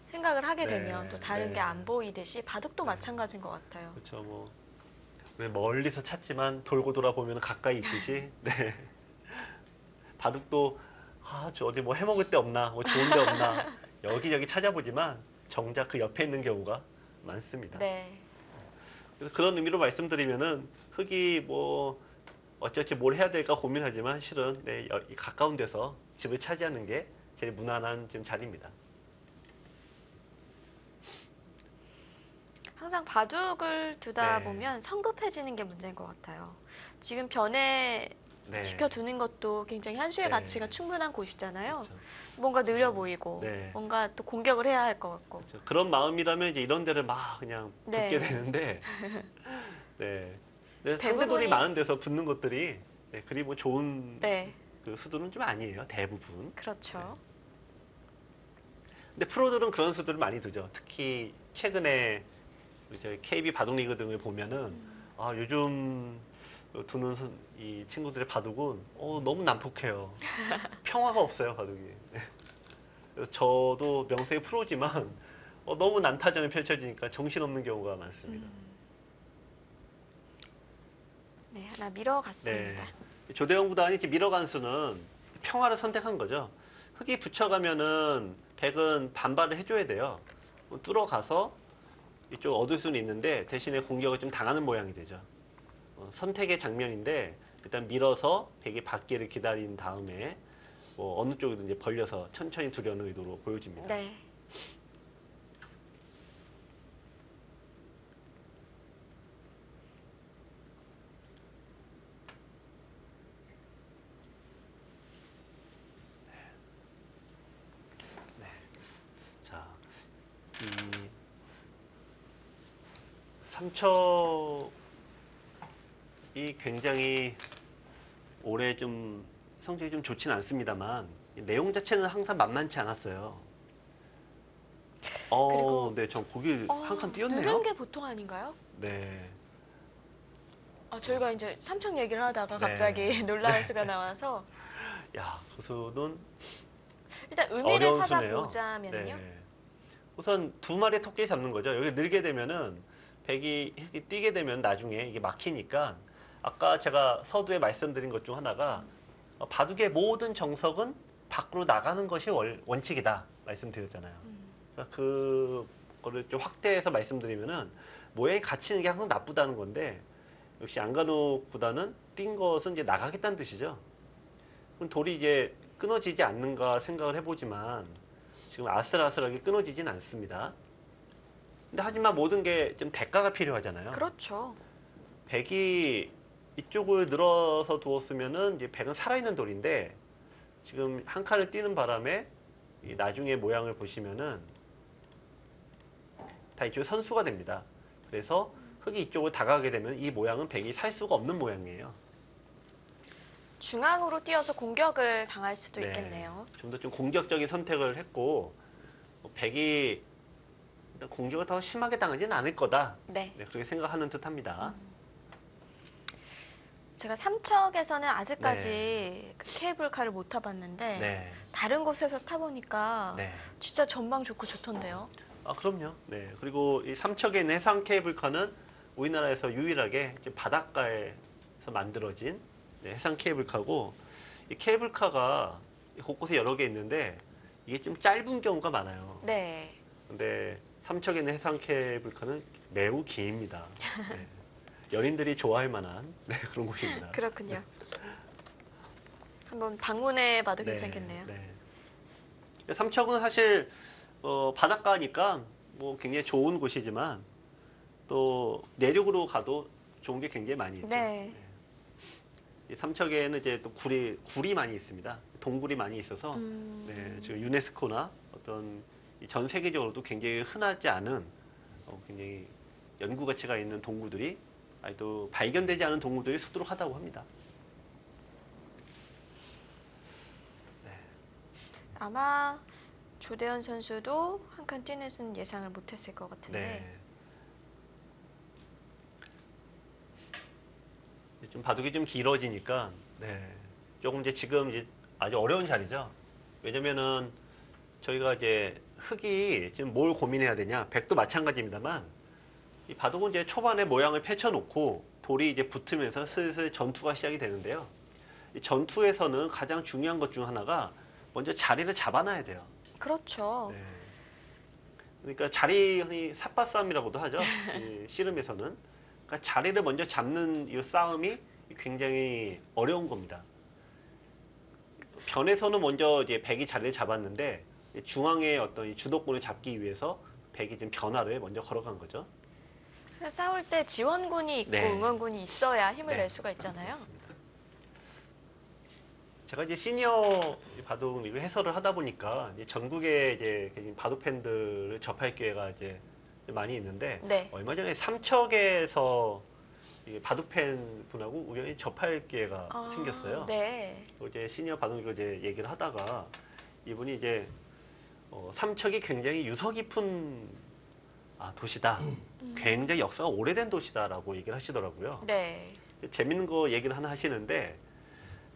생각을 하게 네, 되면 또 다른 네. 게 안 보이듯이 바둑도 네. 마찬가지인 것 같아요. 그렇죠. 뭐 왜 멀리서 찾지만 돌고 돌아보면 가까이 있듯이 네. 바둑도 저 어디 뭐 해먹을 데 없나, 뭐 좋은 데 없나 여기저기 찾아보지만 정작 그 옆에 있는 경우가 많습니다. 네. 그래서 그런 의미로 말씀드리면은 흙이 뭐 어찌어찌 뭘 해야 될까 고민하지만 실은 네, 이 가까운 데서 집을 차지하는 게 제일 무난한 지금 자리입니다. 항상 바둑을 두다 네. 보면 성급해지는 게 문제인 것 같아요. 지금 변에 네. 지켜두는 것도 굉장히 한수의 네. 가치가 충분한 곳이잖아요. 그렇죠. 뭔가 느려 보이고 네. 뭔가 또 공격을 해야 할 것 같고. 그렇죠. 그런 마음이라면 이제 이런 데를 막 그냥 네. 붙게 되는데, 네. 네, 대부분이- 상대돌이 많은 데서 붙는 것들이 네, 그리 뭐 좋은 네, 그 수들은 좀 아니에요. 대부분. 그렇죠. 근데 프로들은 그런 수들을 많이 두죠. 특히 최근에 우리 저희 KB 바둑리그 등을 보면은 요즘 두는 이 친구들의 바둑은 너무 난폭해요. 평화가 없어요, 바둑이. 네. 그래서 저도 명색의 프로지만 너무 난타전이 펼쳐지니까 정신없는 경우가 많습니다. 네, 하나 밀어갔습니다. 네. 조대원 구단이 이렇게 밀어간 수는 평화를 선택한 거죠. 흙이 붙여가면은 백은 반발을 해줘야 돼요. 뚫어가서 이쪽 얻을 수는 있는데 대신에 공격을 좀 당하는 모양이 되죠. 선택의 장면인데 일단 밀어서 백이 받기를 기다린 다음에 뭐 어느 쪽이든지 벌려서 천천히 두려는 의도로 보여집니다. 네. 자, 이 삼척이 굉장히 올해 좀 성적이 좀 좋지는 않습니다만 이 내용 자체는 항상 만만치 않았어요. 그리고- 네, 전 보기 한 칸 띄었네요. 느는 게 보통 아닌가요? 네, 저희가 이제 삼척 얘기를 하다가 네. 갑자기 놀라운 수가 나와서 야, 그 수는 일단 의미를 어려운 수네요. 찾아보자면요. 네. 우선 두 마리의 토끼 잡는 거죠. 여기 늘게 되면은 백이 이렇게 뛰게 되면 나중에 이게 막히니까 아까 제가 서두에 말씀드린 것 중 하나가 바둑의 모든 정석은 밖으로 나가는 것이 원칙이다 말씀드렸잖아요. 그러니까 그거를 좀 확대해서 말씀드리면은 모양이 갇히는 게 항상 나쁘다는 건데 역시 안간호 구단은 뛴 것은 이제 나가겠다는 뜻이죠. 그럼 돌이 이제 끊어지지 않는가 생각을 해보지만 지금 아슬아슬하게 끊어지진 않습니다. 근데 하지만 모든 게 좀 대가가 필요하잖아요. 그렇죠. 백이 이쪽을 늘어서 두었으면은 이제 백은 살아있는 돌인데 지금 한 칸을 뛰는 바람에 이 나중에 모양을 보시면은 다 이쪽에 선수가 됩니다. 그래서 흙이 이쪽을 다가가게 되면 이 모양은 백이 살 수가 없는 모양이에요. 중앙으로 뛰어서 공격을 당할 수도 네. 있겠네요. 좀 더 좀 공격적인 선택을 했고 백이 공격을 더 심하게 당하지는 않을 거다. 네. 네, 그렇게 생각하는 듯합니다. 제가 삼척에서는 아직까지 네. 그 케이블카를 못 타봤는데 네. 다른 곳에서 타보니까 네. 진짜 전망 좋고 좋던데요. 아, 그럼요. 네. 그리고 이 삼척에 있는 해상 케이블카는 우리나라에서 유일하게 이제 바닷가에서 만들어진 네, 해상 케이블카고, 이 케이블카가 곳곳에 여러 개 있는데 이게 좀 짧은 경우가 많아요. 네. 근데 삼척에 있는 해상 케이블카는 매우 깁니다. 네. 연인들이 좋아할 만한 네, 그런 곳입니다. 그렇군요. 한번 방문해 봐도 괜찮겠네요. 네. 삼척은 사실 바닷가니까 뭐 굉장히 좋은 곳이지만 또 내륙으로 가도 좋은 게 굉장히 많이 있죠. 네. 이 삼척에는 이제 또 굴이 많이 있습니다. 동굴이 많이 있어서 네, 지금 유네스코나 어떤 전 세계적으로도 굉장히 흔하지 않은 굉장히 연구 가치가 있는 동굴들이 또 발견되지 않은 동굴들이 수두룩하다고 합니다. 네. 아마 조대현 선수도 한 칸 뛰는 수는 예상을 못했을 것 같은데. 네. 좀 바둑이 좀 길어지니까 네. 조금 이제 지금 이제 아주 어려운 자리죠. 왜냐면은 저희가 이제 흙이 지금 뭘 고민해야 되냐. 백도 마찬가지입니다만 이 바둑은 이제 초반에 모양을 펼쳐놓고 돌이 이제 붙으면서 슬슬 전투가 시작이 되는데요. 이 전투에서는 가장 중요한 것 중 하나가 먼저 자리를 잡아놔야 돼요. 그렇죠. 네. 그러니까 자리 삿바싸움이라고도 하죠. 이 씨름에서는. 그러니까 자리를 먼저 잡는 이 싸움이 굉장히 어려운 겁니다. 변에서는 먼저 이제 백이 자리를 잡았는데 중앙의 어떤 이 주도권을 잡기 위해서 백이 지금 변화를 먼저 걸어간 거죠. 싸울 때 지원군이 있고 네. 응원군이 있어야 힘을 네. 낼 수가 있잖아요. 그렇습니다. 제가 이제 시니어 바둑 해설을 하다 보니까 이제 전국에 이제 바둑 팬들을 접할 기회가 이제 많이 있는데 네. 얼마 전에 삼척에서 이 바둑 팬 분하고 우연히 접할 기회가 생겼어요. 네. 이제 시니어 바둑 이제 얘기를 하다가 이분이 이제 삼척이 굉장히 유서 깊은 도시다. 굉장히 역사가 오래된 도시다라고 얘기를 하시더라고요. 네. 재밌는 거 얘기를 하나 하시는데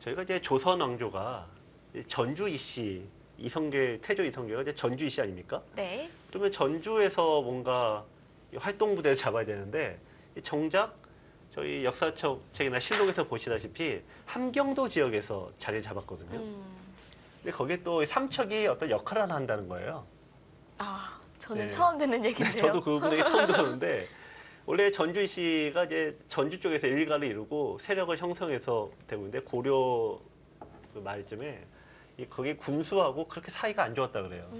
저희가 이제 조선 왕조가 전주 이씨 이성계 태조 이성계가 이제 전주 이씨 아닙니까? 네. 그러면 전주에서 뭔가 활동 부대를 잡아야 되는데 정작 저희 역사책이나 실록에서 보시다시피 함경도 지역에서 자리를 잡았거든요. 근데 거기에 또 삼척이 어떤 역할을 하나 한다는 거예요. 저는 네. 처음 듣는 얘기인데요. 저도 그분에게 처음 들었는데 원래 전주 씨가 이제 전주 쪽에서 일가를 이루고 세력을 형성해서 되고 있는데 고려 그 말쯤에 거기 군수하고 그렇게 사이가 안 좋았다 그래요.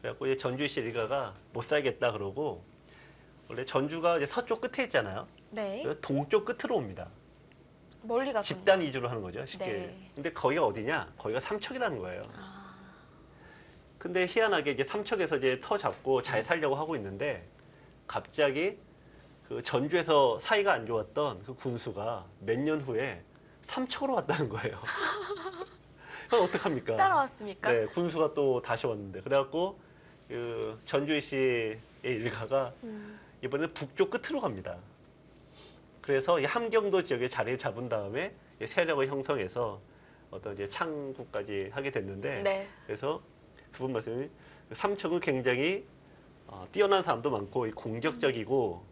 그래갖고 이제 전주 씨 일가가 못 살겠다 그러고 원래 전주가 이제 서쪽 끝에 있잖아요. 네. 그래서 동쪽 끝으로 옵니다. 멀리 갔군요. 집단 이주로 하는 거죠, 쉽게. 네. 근데 거기가 어디냐? 거기가 삼척이라는 거예요. 근데 희한하게 이제 삼척에서 이제 터 잡고 잘 살려고 하고 있는데 갑자기 그 전주에서 사이가 안 좋았던 그 군수가 몇 년 후에 삼척으로 왔다는 거예요. 그럼 어떡합니까? 따라왔습니까? 네, 군수가 또 다시 왔는데. 그래갖고 그 전주희 씨의 일가가 이번에는 북쪽 끝으로 갑니다. 그래서 이 함경도 지역에 자리를 잡은 다음에 세력을 형성해서 어떤 이제 창국까지 하게 됐는데 네. 그래서 그분 말씀이 삼척은 굉장히 뛰어난 사람도 많고 공격적이고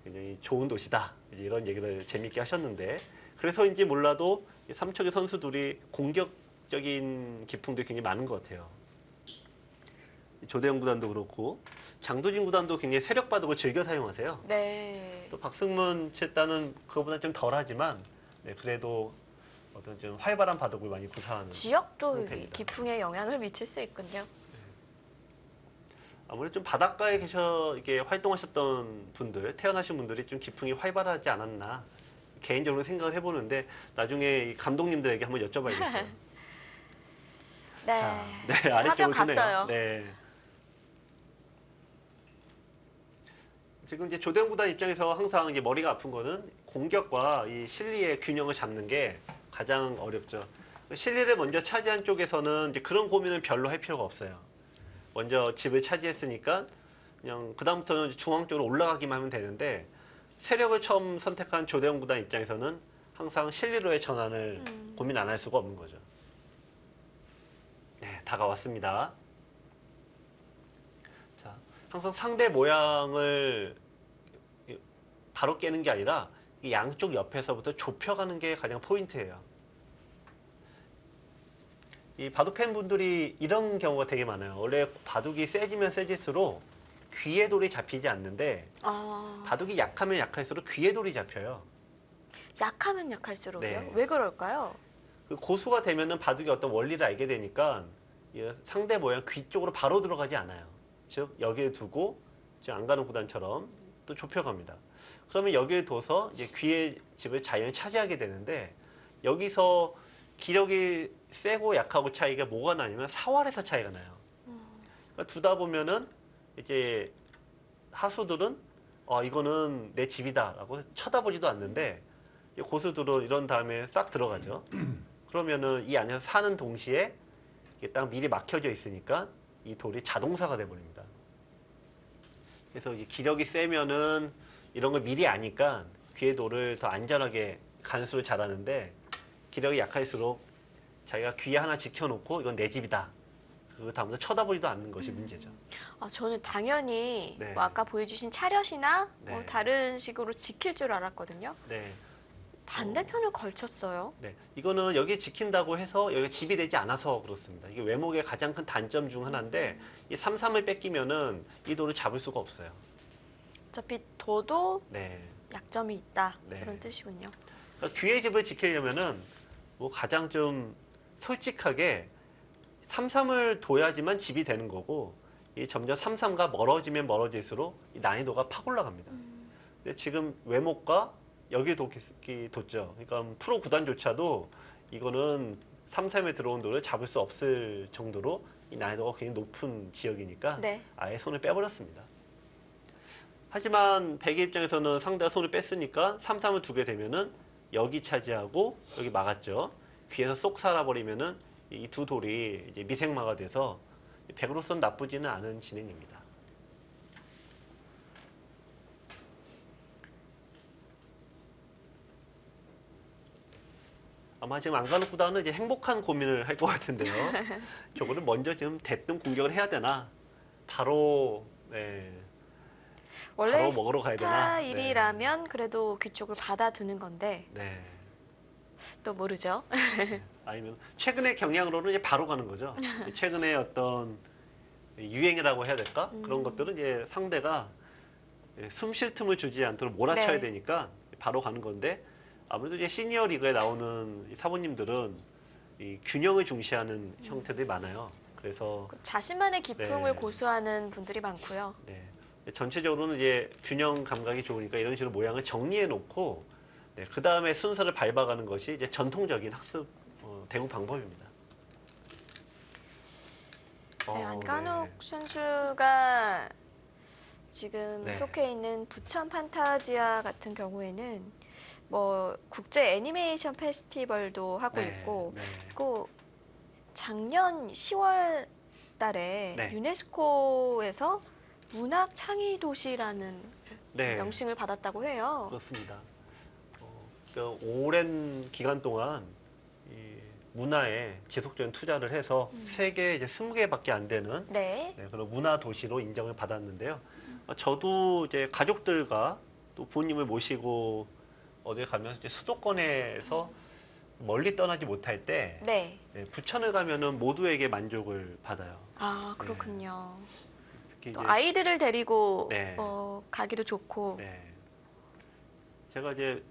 굉장히 좋은 도시다 이런 얘기를 재밌게 하셨는데 그래서인지 몰라도 이 삼척의 선수들이 공격적인 기풍도 굉장히 많은 것 같아요. 조대영 구단도 그렇고 장도진 구단도 굉장히 세력 바둑을 즐겨 사용하세요. 네. 또 박승문 채단은 그거보다 좀 덜하지만 네, 그래도 어떤 좀 활발한 바둑을 많이 구사하는 지역도 형태입니다. 기풍에 영향을 미칠 수 있군요. 아무래도 좀 바닷가에 이렇게 활동하셨던 분들, 태어나신 분들이 좀 기풍이 활발하지 않았나 개인적으로 생각을 해보는데 나중에 이 감독님들에게 한번 여쭤봐야겠어요. 네. 자, 네, 저 아래쪽으로 화병 주네요. 갔어요. 네. 지금 이제 조대영 구단 입장에서 항상 이제 머리가 아픈 거는 공격과 이 실리의 균형을 잡는 게 가장 어렵죠. 실리를 먼저 차지한 쪽에서는 이제 그런 고민은 별로 할 필요가 없어요. 먼저 집을 차지했으니까 그냥 그다음부터는 중앙 쪽으로 올라가기만 하면 되는데 세력을 처음 선택한 조대웅 구단 입장에서는 항상 실리로의 전환을 고민 안 할 수가 없는 거죠. 네, 다가왔습니다. 자, 항상 상대 모양을 바로 깨는 게 아니라 이 양쪽 옆에서부터 좁혀가는 게 가장 포인트예요. 이 바둑 팬분들이 이런 경우가 되게 많아요. 원래 바둑이 세지면 세질수록 귀에 돌이 잡히지 않는데 바둑이 약하면 약할수록 귀에 돌이 잡혀요. 약하면 약할수록요? 네. 왜 그럴까요? 그 고수가 되면은 바둑의 어떤 원리를 알게 되니까 이 상대 모양 귀 쪽으로 바로 들어가지 않아요. 즉 여기에 두고 지금 안 가는 구단처럼 또 좁혀갑니다. 그러면 여기에 둬서 이제 귀의 집을 자연히 차지하게 되는데 여기서 기력이 세고 약하고 차이가 뭐가 나냐면 사활에서 차이가 나요. 그러니까 두다 보면은 이제 하수들은 이거는 내 집이다라고 쳐다보지도 않는데 고수들은 이런 다음에 싹 들어가죠. 그러면은 이 안에서 사는 동시에 이게 딱 미리 막혀져 있으니까 이 돌이 자동사가 돼버립니다. 그래서 이 기력이 세면은 이런 걸 미리 아니까 귀의 돌을 더 안전하게 간수를 잘하는데 기력이 약할수록 자기가 귀에 하나 지켜놓고 이건 내 집이다. 그 다음부터 쳐다보지도 않는 것이 문제죠. 저는 당연히 네. 뭐 아까 보여주신 차렷이나 뭐 네. 다른 식으로 지킬 줄 알았거든요. 네. 반대편을 걸쳤어요. 네. 이거는 여기 지킨다고 해서 여기가 집이 되지 않아서 그렇습니다. 이게 외목의 가장 큰 단점 중 하나인데 이 3-3을 뺏기면은 이 돌을 잡을 수가 없어요. 어차피 둬도 네. 약점이 있다. 네. 그런 뜻이군요. 그러니까 귀의 집을 지키려면은 뭐 가장 좀 솔직하게 3-3을 둬야지만 집이 되는 거고 이 점점 3-3가 멀어지면 멀어질수록 이 난이도가 팍 올라갑니다. 근데 지금 외목과 여기에 뒀죠. 그러니까 프로 구단조차도 이거는 3-3에 들어온 돌을 잡을 수 없을 정도로 이 난이도가 굉장히 높은 지역이니까 네. 아예 손을 빼버렸습니다. 하지만 백의 입장에서는 상대가 손을 뺐으니까 3-3을 두게 되면은 여기 차지하고 여기 막았죠. 귀에서 쏙 살아버리면은 이 두 돌이 이제 미생마가 돼서 백으로서는 나쁘지는 않은 진행입니다. 아마 지금 안가는 구단은 이제 행복한 고민을 할 것 같은데요. 저거는 먼저 지금 대뜸 공격을 해야 되나? 바로 원래 바로 먹으러 가야 되나? 스타일이라면 그래도 귀 쪽을 받아두는 건데 네. 또 모르죠. 아니면 최근의 경향으로는 이제 바로 가는 거죠. 최근에 어떤 유행이라고 해야 될까? 그런 것들은 이제 상대가 숨 쉴 틈을 주지 않도록 몰아쳐야 네. 되니까 바로 가는 건데 아무래도 이제 시니어 리그에 나오는 이 사모님들은 이 균형을 중시하는 형태들이 많아요. 그래서 자신만의 기풍을 네. 고수하는 분들이 많고요. 네. 전체적으로는 이제 균형 감각이 좋으니까 이런 식으로 모양을 정리해 놓고 그 다음에 순서를 밟아가는 것이 이제 전통적인 학습 대구 방법입니다. 네, 안간혹 선수가 지금 네. 속해 있는 부천 판타지아 같은 경우에는 뭐 국제 애니메이션 페스티벌도 하고 네, 있고 네. 또 작년 10월 달에 네. 유네스코에서 문학 창의 도시라는 네. 명칭을 받았다고 해요. 그렇습니다. 그러니까 오랜 기간 동안 이 문화에 지속적인 투자를 해서 세계 이제 20개밖에 안 되는 네. 그런 문화 도시로 인정을 받았는데요. 저도 이제 가족들과 또 부모님을 모시고 어디 가면 이제 수도권에서 멀리 떠나지 못할 때 네. 부천을 가면은 모두에게 만족을 받아요. 아, 그렇군요. 특히 또 이제 아이들을 데리고 네. 가기도 좋고. 네. 제가 이제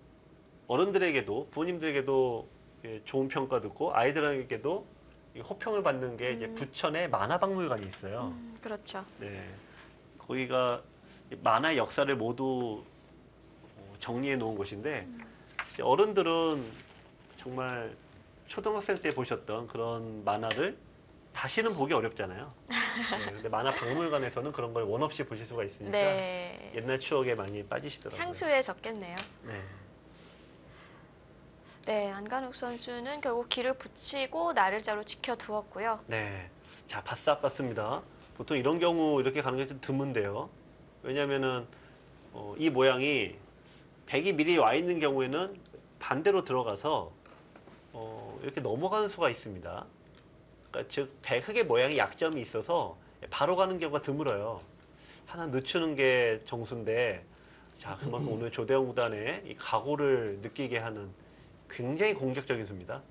어른들에게도 부모님들에게도 좋은 평가 듣고 아이들에게도 호평을 받는 게 이제 부천에 만화박물관이 있어요. 그렇죠. 네. 거기가 만화의 역사를 모두 정리해 놓은 곳인데 이제 어른들은 정말 초등학생 때 보셨던 그런 만화를 다시는 보기 어렵잖아요. 네, 근데 만화 박물관에서는 그런 걸 원 없이 보실 수가 있으니까 네. 옛날 추억에 많이 빠지시더라고요. 향수에 적겠네요. 네. 네, 안간욱 선수는 결국 기를 붙이고 나를자로 지켜두었고요. 네. 자, 바싹 봤습니다. 보통 이런 경우 이렇게 가는 게 좀 드문데요. 왜냐하면은 이 모양이 백이 미리 와 있는 경우에는 반대로 들어가서 이렇게 넘어가는 수가 있습니다. 그러니까 즉 흑의 모양이 약점이 있어서 바로 가는 경우가 드물어요. 하나 늦추는 게 정수인데, 자, 그만큼 오늘 조대영 구단의 이 각오를 느끼게 하는 굉장히 공격적인 수입니다.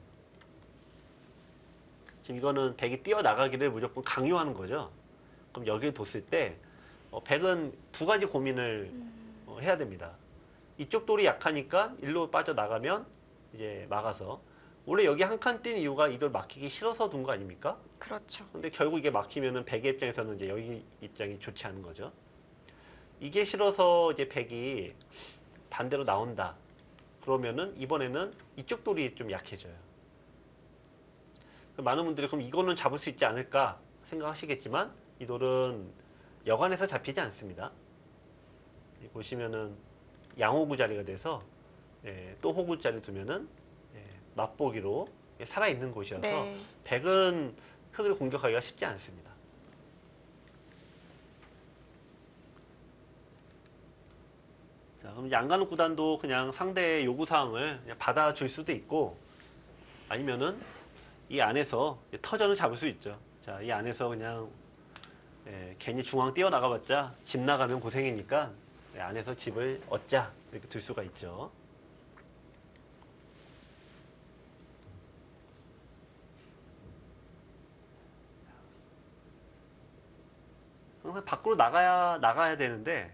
지금 이거는 백이 뛰어나가기를 무조건 강요하는 거죠. 그럼 여기를 뒀을 때 백은 두 가지 고민을 해야 됩니다. 이쪽 돌이 약하니까 일로 빠져나가면 이제 막아서, 원래 여기 한 칸 뛴 이유가 이 돌 막히기 싫어서 둔 거 아닙니까? 그렇죠. 근데 결국 이게 막히면은 백의 입장에서는 이제 여기 입장이 좋지 않은 거죠. 이게 싫어서 이제 백이 반대로 나온다. 그러면은 이번에는 이쪽 돌이 좀 약해져요. 많은 분들이 그럼 이거는 잡을 수 있지 않을까 생각하시겠지만, 이 돌은 여간에서 잡히지 않습니다. 보시면은 양호구 자리가 돼서 또 호구 자리 두면은 맛보기로 살아있는 곳이어서 네. 백은 흑을 공격하기가 쉽지 않습니다. 자, 그럼 양간욱 구단도 그냥 상대의 요구사항을 그냥 받아줄 수도 있고, 아니면은 이 안에서 터전을 잡을 수 있죠. 자, 이 안에서 그냥 괜히 중앙 뛰어나가봤자 집 나가면 고생이니까 안에서 집을 얻자, 이렇게 둘 수가 있죠. 항상 밖으로 나가야 되는데,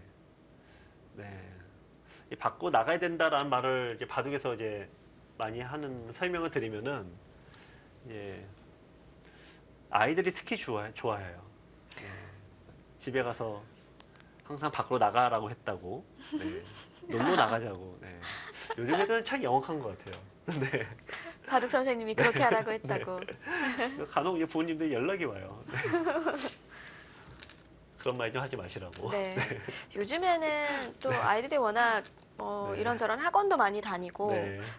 이 밖으로 나가야 된다라는 말을 이제 바둑에서 이제 많이 하는 설명을 드리면은, 아이들이 특히 좋아해요. 집에 가서 항상 밖으로 나가라고 했다고, 놀러 나가자고. 요즘 애들은 참 영악한 것 같아요. 네. 바둑 선생님이 그렇게 하라고 했다고. 간혹 이제 부모님들이 연락이 와요. 그런 말 좀 하지 마시라고. 네. 요즘에는 또 아이들이 워낙 이런저런 학원도 많이 다니고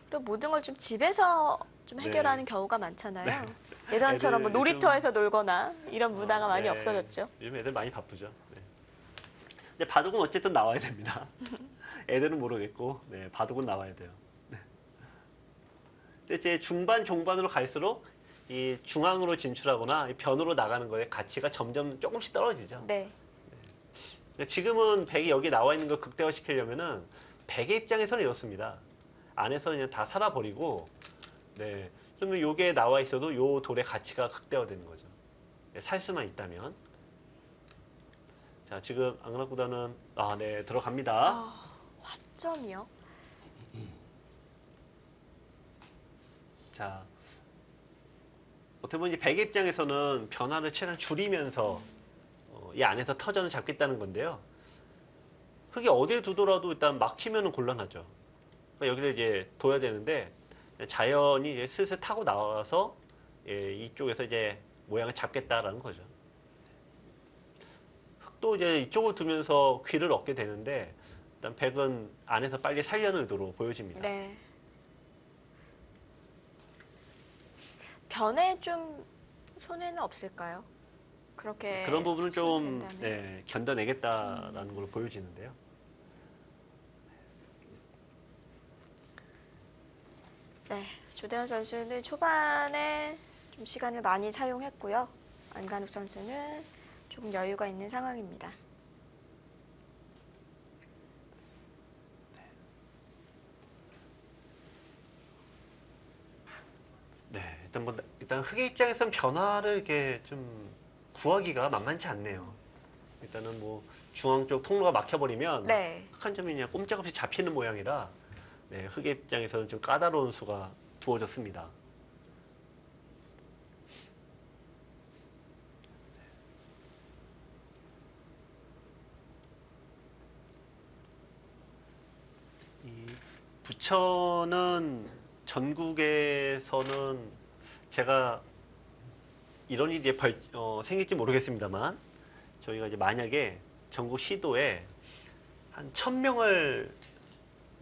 또 모든 걸 좀 집에서 좀 해결하는 경우가 많잖아요. 예전처럼 뭐 놀이터에서 놀거나 이런 문화가 많이 없어졌죠. 요즘 애들 많이 바쁘죠. 근데 바둑은 어쨌든 나와야 됩니다. 애들은 모르겠고, 바둑은 나와야 돼요. 근데 이제 중반, 종반으로 갈수록 이 중앙으로 진출하거나 이 변으로 나가는 거에 가치가 점점 조금씩 떨어지죠. 네. 지금은 백이 여기 나와 있는 걸 극대화시키려면은 백의 입장에서는 이렇습니다. 안에서 그냥 다 살아버리고, 좀 요게 나와 있어도 요 돌의 가치가 극대화되는 거죠. 살 수만 있다면. 자, 지금 앙락 구단은 들어갑니다. 화점이요? 자, 어떻게 보면 이제 백의 입장에서는 변화를 최대한 줄이면서 이 안에서 터전을 잡겠다는 건데요. 흑이 어디에 두더라도 일단 막히면 곤란하죠. 그러니까 여기를 이제 둬야 되는데, 자연이 이제 슬슬 타고 나와서 이쪽에서 이제 모양을 잡겠다라는 거죠. 흑도 이제 이쪽을 두면서 귀를 얻게 되는데, 일단 백은 안에서 빨리 살려는 의도로 보여집니다. 네. 변에 좀 손해는 없을까요? 그렇게 그런 부분을 좀 된다면. 견뎌내겠다라는 걸로 보여지는데요. 네, 조대현 선수는 초반에 좀 시간을 많이 사용했고요. 안간욱 선수는 조금 여유가 있는 상황입니다. 일단 흑의 입장에서는 변화를 이렇게 좀 구하기가 만만치 않네요. 일단은 뭐 중앙 쪽 통로가 막혀버리면 흑 한 점이 그냥 꼼짝없이 잡히는 모양이라 흑의 입장에서는 좀 까다로운 수가 두어졌습니다. 이 부천은 전국에서는 제가 이런 일이 생길지 모르겠습니다만, 저희가 이제 만약에 전국 시도에 한 1000명을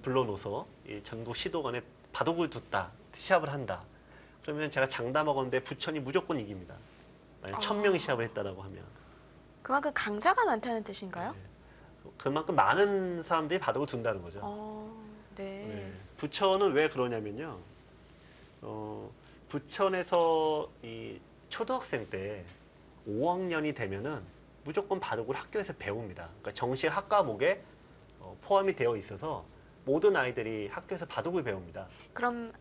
불러놓아서 이 전국 시도 간에 바둑을 뒀다, 시합을 한다. 그러면 제가 장담하건대 부천이 무조건 이깁니다. 만약 1000명이 시합을 했다라고 하면. 그만큼 강자가 많다는 뜻인가요? 그만큼 많은 사람들이 바둑을 둔다는 거죠. 네. 네. 부천은 왜 그러냐면요. 부천에서 이 초등학생 때 5학년이 되면은 무조건 바둑을 학교에서 배웁니다. 그러니까 정식 학과목에 포함이 되어 있어서 모든 아이들이 학교에서 바둑을 배웁니다. 그럼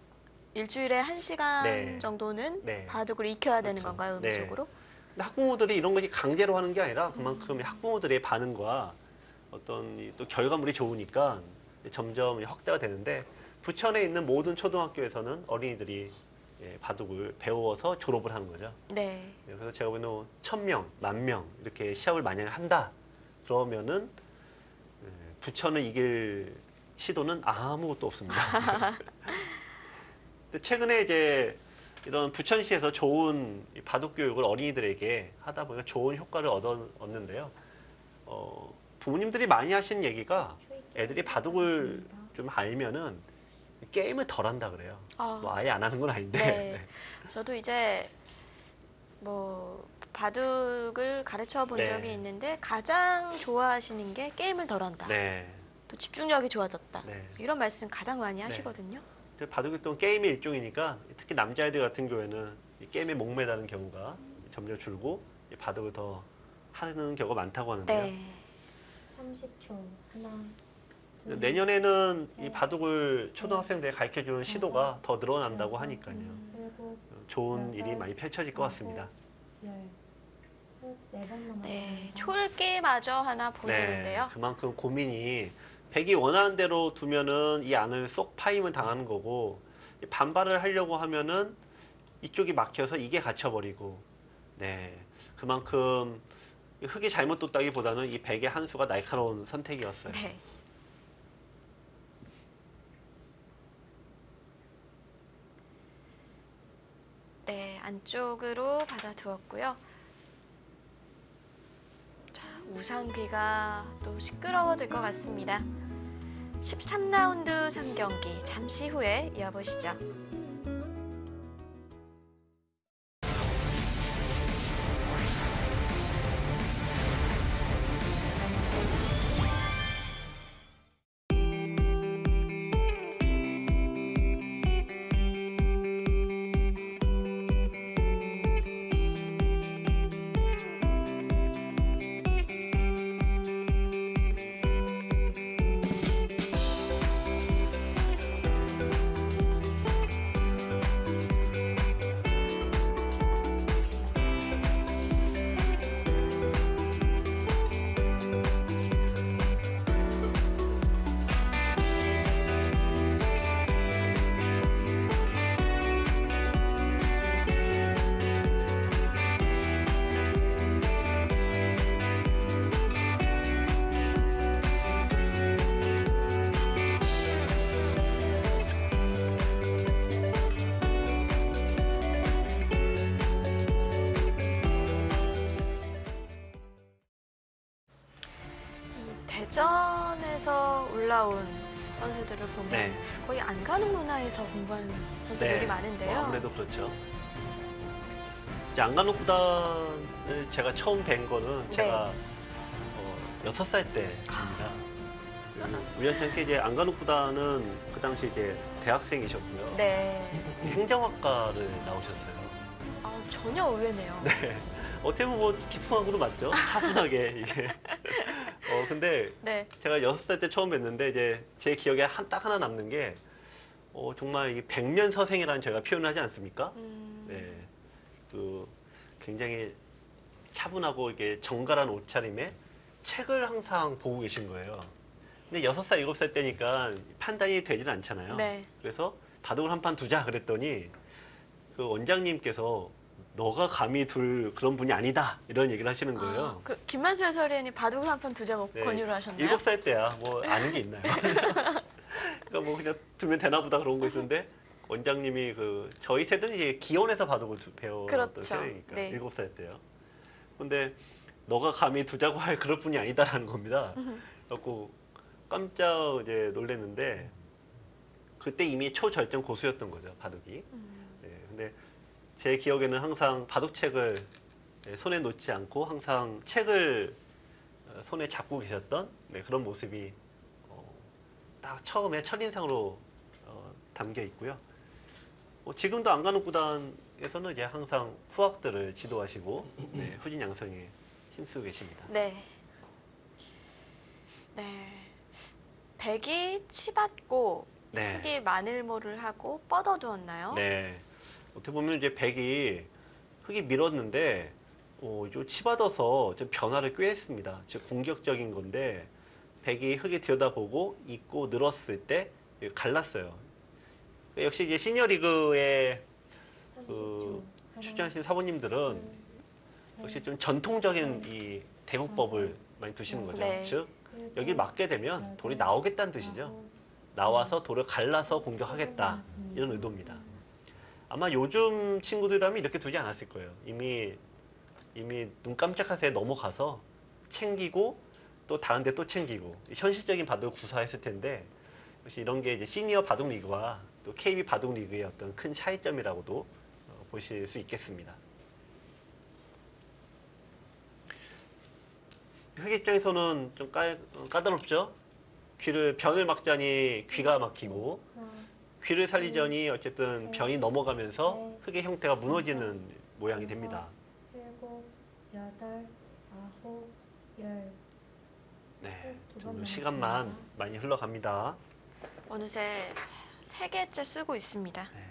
일주일에 1시간 네. 정도는 네. 바둑을 익혀야 되는 그렇죠. 건가요, 의무적으로? 근데 학부모들이 이런 것이 강제로 하는 게 아니라 그만큼 학부모들의 반응과 어떤 또 결과물이 좋으니까 점점 확대가 되는데 부천에 있는 모든 초등학교에서는 어린이들이 바둑을 배워서 졸업을 하는 거죠. 네. 그래서 제가 보기에는 1000명, 10,000명 이렇게 시합을 만약에 한다. 그러면은 부천을 이길 시도는 아무것도 없습니다. 근데 최근에 이제 이런 부천시에서 좋은 이 바둑 교육을 어린이들에게 하다 보니까 좋은 효과를 얻는데요. 부모님들이 많이 하시는 얘기가 애들이 바둑을 좀 알면은 게임을 덜 한다 그래요. 뭐 아예 안 하는 건 아닌데. 네. 저도 이제 뭐 바둑을 가르쳐 본 네. 적이 있는데 가장 좋아하시는 게 게임을 덜 한다. 네. 또 집중력이 좋아졌다. 네. 이런 말씀 가장 많이 하시거든요. 바둑이 또 게임의 일종이니까 특히 남자애들 같은 경우에는 이 게임에 목매다는 경우가 점점 줄고 바둑을 더 하는 경우가 많다고 하는데요. 네. 30초. 하나. 내년에는 이 바둑을 초등학생들에 가르쳐주는 시도가 더 늘어난다고 하니까요. 일곱, 좋은 일이 많이 펼쳐질 것 같습니다. 열. 네 번 남았습니다. 네. 초읽기마저 하나 보이는데요. 그만큼 고민이 백이 원하는 대로 두면은 이 안을 쏙 파임을 당하는 거고 반발을 하려고 하면은 이쪽이 막혀서 이게 갇혀버리고 그만큼 흙이 잘못 뒀다기보다는 이 백의 한 수가 날카로운 선택이었어요. 네. 네, 안쪽으로 받아두었고요. 자, 우상귀가 또 시끄러워질 것 같습니다. 13라운드 3경기 잠시 후에 이어보시죠. 대전에서 올라온 선수들을 보면 거의 안가는 문화에서 공부한 선수들이 많은데요. 아무래도 그렇죠. 이제 안간호 구단을 제가 처음 뵌 거는 제가 6살 때입니다. 우연찮게 이제 안간호 구단은 그 당시 이제 대학생이셨고요. 네. 행정학과를 나오셨어요. 전혀 의외네요. 네. 어떻게 보면 뭐 기풍하고도 맞죠? 차분하게 이게. 근데 제가 6살 때 처음 뵀는데 이제 제 기억에 딱 하나 남는 게 정말 이 백면서생이라는 저희가 표현하지 않습니까? 네. 그 굉장히 차분하고 이게 정갈한 옷차림에 책을 항상 보고 계신 거예요. 근데 6살, 7살 때니까 판단이 되질 않잖아요. 네. 그래서 바둑을 한 판 두자 그랬더니 그 원장님께서 너가 감히 둘 그런 분이 아니다 이런 얘기를 하시는 거예요. 김만수 해설위원이 바둑을 한 판 두자 권유를 하셨나요? 7살 때야 뭐 아는 게 있나요? 그러니까 뭐 그냥 두면 되나 보다 그런 거 있었는데 원장님이 저희 세대는 이제 기원에서 바둑을 배웠던 세대니까 7살 때요. 근데 너가 감히 두자고 할 그럴 분이 아니다라는 겁니다. 그래갖고 깜짝 이제 놀랐는데 그때 이미 초절정 고수였던 거죠 바둑이. 근데 제 기억에는 항상 바둑책을 손에 놓지 않고 항상 책을 손에 잡고 계셨던 그런 모습이 딱 처음에 첫인상으로 담겨 있고요. 지금도 안간혹 구단에서는 이제 항상 후학들을 지도하시고 후진 양성에 힘쓰고 계십니다. 네. 네. 백이 치받고 흙이 마늘모를 하고 뻗어두었나요? 네. 어떻게 보면 이제 백이 흙이 밀었는데 좀 치받아서 좀 변화를 꾀했습니다. 즉 공격적인 건데 백이 흙에 들여다보고 있고 늘었을 때 갈랐어요. 역시 이제 시니어리그에 30초. 출전하신 사모님들은 역시 좀 전통적인 이 대국법을 많이 두시는 거죠. 네. 즉 여기 맞게 되면 돌이 나오겠다는 뜻이죠. 나와서 돌을 갈라서 공격하겠다 이런 의도입니다. 아마 요즘 친구들이라면 이렇게 두지 않았을 거예요. 이미 눈 깜짝할 새에 넘어가서 챙기고 또 다른 데 또 챙기고 현실적인 바둑을 구사했을 텐데 역시 이런 게 이제 시니어 바둑 리그와 또 KB 바둑 리그의 어떤 큰 차이점이라고도 보실 수 있겠습니다. 흑 입장에서는 좀 까다롭죠. 변을 막자니 귀가 막히고 귀를 살리자니 어쨌든 변이 넘어가면서 흑의 형태가 무너지는 모양이 됩니다. 7, 8, 9, 10. 네, 좀 시간만 많이 흘러갑니다. 어느새 3개째 쓰고 있습니다. 네.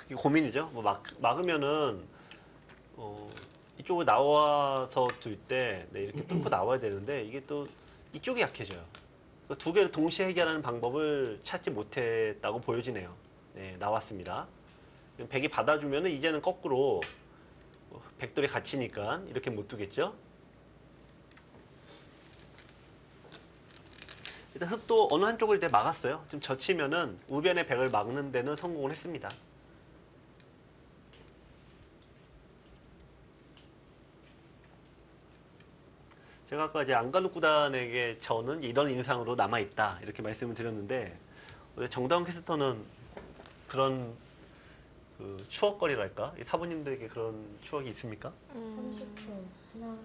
이게 고민이죠. 뭐 막으면은 이쪽을 나와서 둘 때 이렇게 뚫고 나와야 되는데 이게 또 이쪽이 약해져요. 두 개를 동시에 해결하는 방법을 찾지 못했다고 보여지네요. 네, 나왔습니다. 백이 받아주면은 이제는 거꾸로 백돌이 갇히니까 이렇게 못 두겠죠. 일단 흑도 어느 한쪽을 이제 막았어요. 좀 젖히면은 우변의 백을 막는 데는 성공을 했습니다. 제가 아까 이제 안간혹 구단에게 저는 이런 인상으로 남아있다 이렇게 말씀을 드렸는데 정다운 캐스터는 그런 그 추억거리랄까? 사부님들에게 그런 추억이 있습니까? 30초. 하나,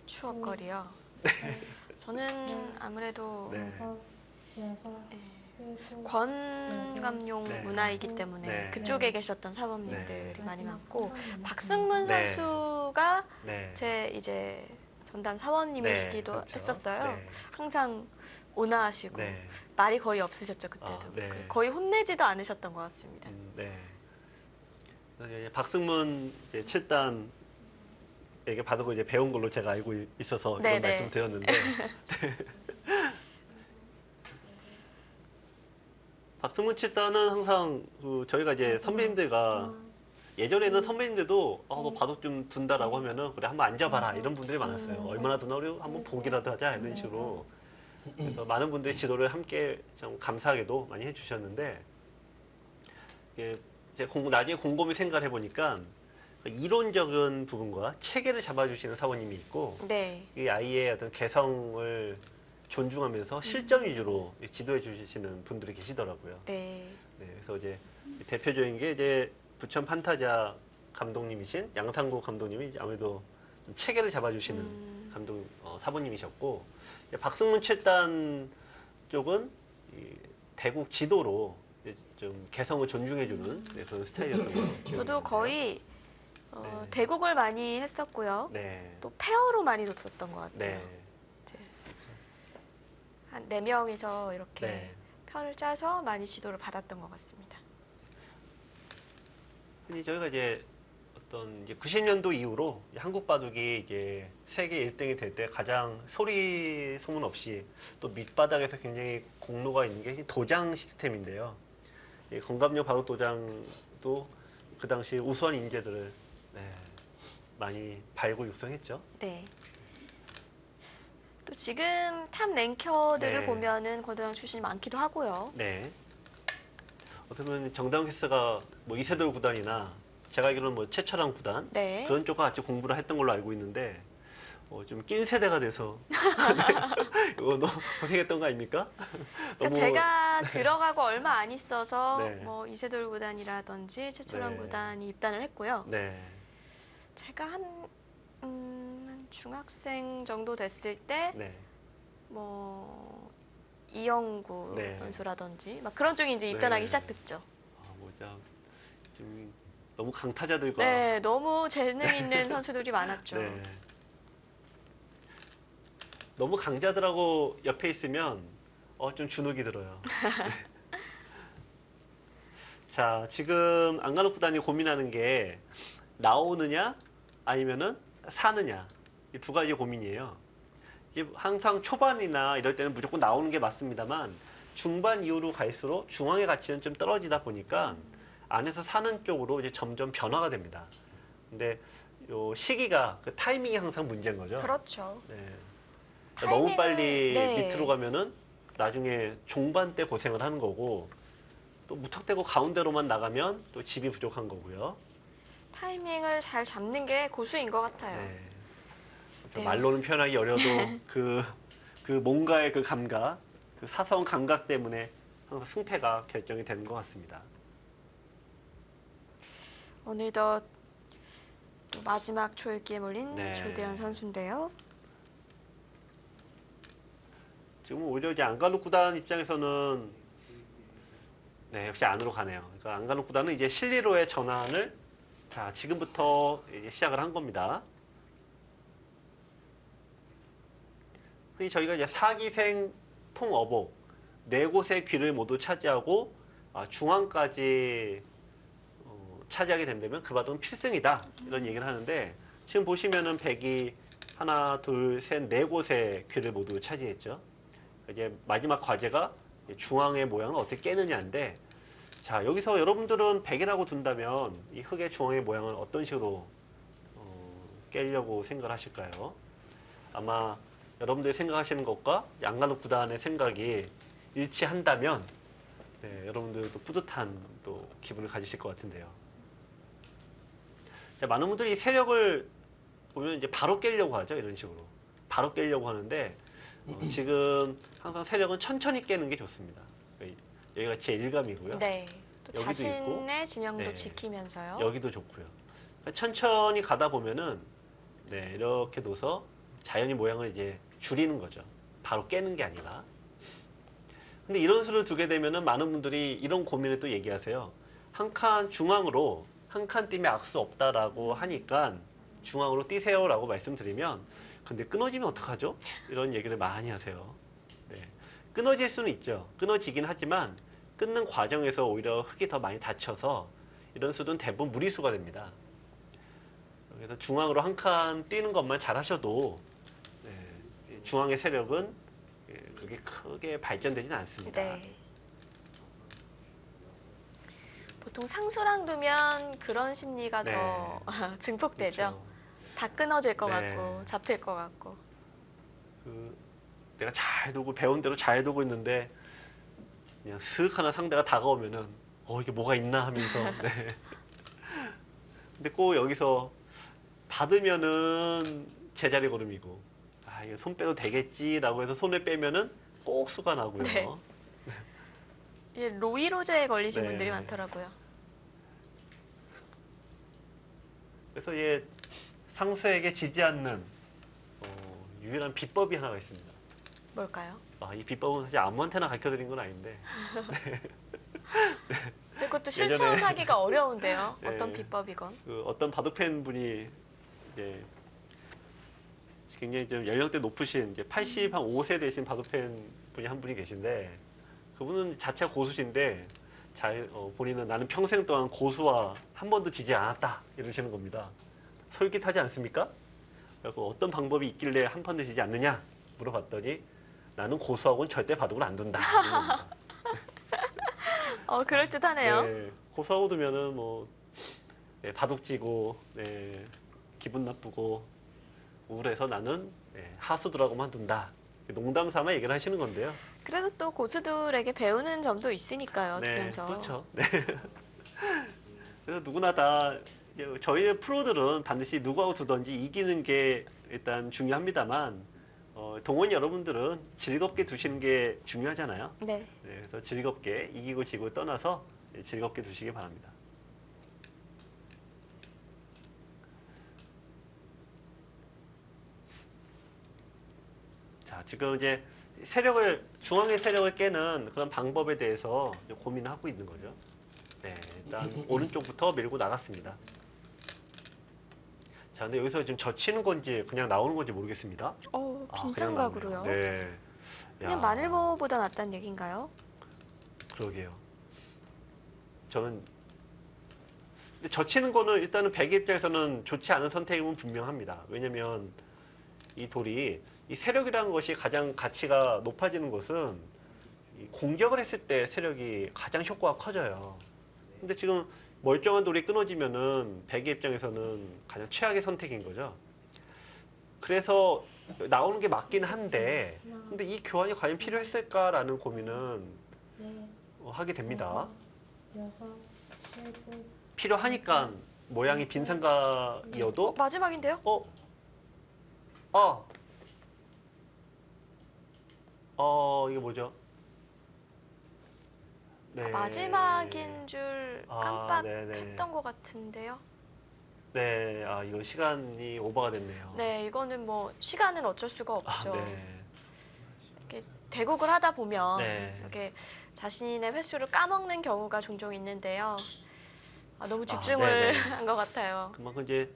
추억거리요. 저는 아무래도 네. 6, 예, 7, 권감용 네. 문화이기 때문에 네. 그쪽에 계셨던 사범님들이 네. 많이 많고 마지막 박승문 네. 선수가 네. 제 이제 전담 사원님이시기도 그렇죠. 했었어요. 네. 항상 온화하시고 네. 말이 거의 없으셨죠 그때도. 아, 네. 거의 혼내지도 않으셨던 것 같습니다. 네. 박승문 7단에게 바둑을 이제 배운 걸로 제가 알고 있어서 네, 이런 네. 말씀 드렸는데 박승문 7단은 항상 저희가 이제 선배님들과 예전에는 선배님들도 너 바둑 좀 둔다라고 하면은 그래 한번 앉아봐라 이런 분들이 많았어요. 얼마나 두나 우리 한번 보기라도 하자 이런 식으로. 그래서 많은 분들이 지도를 함께 좀 감사하게도 많이 해주셨는데 이게 이제 나중에 곰곰이 생각을 해보니까 이론적인 부분과 체계를 잡아주시는 사모님이 있고 네. 이 아이의 어떤 개성을 존중하면서 실전 위주로 지도해 주시는 분들이 계시더라고요. 네. 네, 그래서 이제 대표적인 게 이제 부천 판타자 감독님이신 양상구 감독님이 아무래도 좀 체계를 잡아주시는 감독 사부님이셨고 박승문 7단 쪽은 이 대국 지도로 좀 개성을 존중해주는 그런 스타일이었던 것 같아요. 저도 거의 네. 대국을 많이 했었고요. 네, 또 페어로 많이 뒀었던 것 같아요. 네, 이제 한 4명이서 이렇게 네. 편을 짜서 많이 지도를 받았던 것 같습니다. 흔히 저희가 이제 어떤 이제 90년도 이후로 한국 바둑이 이제 세계 1등이 될 때 가장 소리 소문 없이 또 밑바닥에서 굉장히 공로가 있는 게 도장 시스템인데요. 이 건감용 바둑 도장도 그 당시 우수한 인재들을 많이 발굴 육성했죠. 네. 또 지금 탑 랭커들을 네. 보면은 고등학 출신이 많기도 하고요. 네. 어떻게 보면 정다운 캐스가 뭐 이세돌 구단이나 제가 알기로는 뭐 최철환 구단 네. 그런 쪽과 같이 공부를 했던 걸로 알고 있는데 좀 낀 세대가 돼서 이거 너무 고생했던 거 아닙니까? 그러니까 제가 들어가고 얼마 안 있어서 네. 뭐 이세돌 구단이라든지 최철원 네. 구단이 입단을 했고요. 네. 제가 한 중학생 정도 됐을 때 네. 뭐 이영구 네. 선수라든지 막 그런 쪽이 이제 입단하기 네. 시작됐죠. 뭐자 좀 너무 강타자들과 네, 너무 재능 있는 선수들이 많았죠. 네. 너무 강자들하고 옆에 있으면 좀 주눅이 들어요. 네. 자, 지금 안간혹 구단이 고민하는 게 나오느냐 아니면은 사느냐 이 두 가지 고민이에요. 이게 항상 초반이나 이럴 때는 무조건 나오는 게 맞습니다만 중반 이후로 갈수록 중앙의 가치는 좀 떨어지다 보니까 안에서 사는 쪽으로 이제 점점 변화가 됩니다. 근데 요 시기가 그 타이밍이 항상 문제인 거죠. 그렇죠. 네. 그러니까 너무 타이밍을- 빨리 네. 밑으로 가면은 나중에 종반 때 고생을 하는 거고 또 무턱대고 가운데로만 나가면 또 집이 부족한 거고요. 타이밍을 잘 잡는 게 고수인 것 같아요. 네. 네. 말로는 표현하기 어려도 그 뭔가의 그 감각, 그 사소한 감각 때문에 항상 승패가 결정이 되는 것 같습니다. 어느덧 또 마지막 초읽기에 몰린 네. 조대현 선수인데요. 지금 오히려 이제 안간혹 구단 입장에서는 네, 역시 안으로 가네요. 그러니까 안간혹 구단은 이제 실리로의 전환을 자, 지금부터 이제 시작을 한 겁니다. 흔히 저희가 이제 사기생 통어복 네 곳의 귀를 모두 차지하고 중앙까지 차지하게 된다면 그 바둑은 필승이다 이런 얘기를 하는데 지금 보시면은 백이 하나, 둘, 셋, 네 곳의 귀를 모두 차지했죠. 이제 마지막 과제가 중앙의 모양을 어떻게 깨느냐인데 자 여기서 여러분들은 백이라고 둔다면 이 흙의 중앙의 모양을 어떤 식으로 깨려고 생각을 하실까요? 아마 여러분들이 생각하시는 것과 안간혹 구단의 생각이 일치한다면 네, 여러분들도 뿌듯한 또 기분을 가지실 것 같은데요. 자, 많은 분들이 이 세력을 보면 이제 바로 깨려고 하죠. 이런 식으로. 바로 깨려고 하는데 지금 항상 세력은 천천히 깨는 게 좋습니다. 여기가 제1감이고요. 네. 또 여기도 자신의 있고, 진영도 네. 지키면서요. 여기도 좋고요. 그러니까 천천히 가다 보면은 네, 이렇게 둬서 자연히 모양을 이제 줄이는 거죠. 바로 깨는 게 아니라. 근데 이런 수를 두게 되면은 많은 분들이 이런 고민을 또 얘기하세요. 한 칸 중앙으로 한 칸 뛰면 악수 없다라고 하니까 중앙으로 뛰세요라고 말씀드리면 근데 끊어지면 어떡하죠? 이런 얘기를 많이 하세요. 네. 끊어질 수는 있죠. 끊어지긴 하지만 끊는 과정에서 오히려 흙이 더 많이 다쳐서 이런 수는 대부분 무리수가 됩니다. 그래서 중앙으로 한 칸 뛰는 것만 잘 하셔도 네, 중앙의 세력은 그렇게 크게 발전되지는 않습니다. 네. 보통 상수랑 두면 그런 심리가 네. 더 증폭되죠. 그렇죠. 다 끊어질 것 네. 같고 잡힐 것 같고. 내가 잘 두고 배운 대로 잘 두고 있는데 그냥 슥 하나 상대가 다가오면은 이게 뭐가 있나 하면서 네. 근데 꼭 여기서 받으면은 제자리 걸음이고 이거 손 빼도 되겠지라고 해서 손을 빼면은 꼭 수가 나고요. 네. 예, 로이로제에 걸리신 네. 분들이 많더라고요. 그래서 상수에게 지지 않는 유일한 비법이 하나가 있습니다. 뭘까요? 이 비법은 사실 아무한테나 가르쳐드린 건 아닌데 근데 그것도 예전에- 실천하기가 어려운데요. 네. 어떤 비법이건. 어떤 바둑팬 분이 굉장히 좀 연령대 높으신 이제 85세 되신 바둑팬 분이 한 분이 계신데 그분은 자체가 고수신데 본인은 나는 평생 동안 고수와 한 번도 지지 않았다 이러시는 겁니다. 솔깃하지 않습니까? 그리고 어떤 방법이 있길래 한 판도 지지 않느냐 물어봤더니 나는 고수하고는 절대 바둑을 안 둔다. 이런 겁니다. 그럴듯하네요. 네, 고수하고 두면은 바둑지고 기분 나쁘고 우울해서 나는 하수들하고만 둔다. 농담 삼아 얘기를 하시는 건데요. 그래도 또 고수들에게 배우는 점도 있으니까요. 네, 두면서. 그렇죠. 네. 그래서 누구나 다 이제 저희 프로들은 반드시 누구하고 두든지 이기는 게 일단 중요합니다만 동원 여러분들은 즐겁게 두시는 게 중요하잖아요. 네. 네, 그래서 즐겁게 이기고 지고 떠나서 즐겁게 두시기 바랍니다. 자, 지금 이제 중앙의 세력을 깨는 그런 방법에 대해서 고민을 하고 있는 거죠. 네, 일단 오른쪽부터 밀고 나갔습니다. 자, 근데 여기서 지금 젖히는 건지 그냥 나오는 건지 모르겠습니다. 그냥 빈삼각으로요. 나오네요. 네. 그냥 야, 마늘보보다 낫다는 얘기인가요? 그러게요. 저는 근데 젖히는 거는 일단은 백의 입장에서는 좋지 않은 선택임은 분명합니다. 왜냐면 이 돌이 이 세력이라는 것이 가장 가치가 높아지는 것은 이 공격을 했을 때 세력이 가장 효과가 커져요. 근데 지금 멀쩡한 돌이 끊어지면은 백의 입장에서는 가장 최악의 선택인 거죠. 그래서 나오는 게 맞긴 한데, 근데 이 교환이 과연 필요했을까라는 고민은 네, 하게 됩니다. 여섯, 일곱, 필요하니까 모양이 빈상각이어도 마지막인데요? 이게 뭐죠? 네. 마지막인 줄 네네. 깜빡했던 것 같은데요. 네, 이거 시간이 오버가 됐네요. 네, 이거는 뭐 시간은 어쩔 수가 없죠. 네. 이렇게 대국을 하다 보면 네. 이렇게 자신의 횟수를 까먹는 경우가 종종 있는데요. 너무 집중을 네네. 한 것 같아요. 그만큼 이제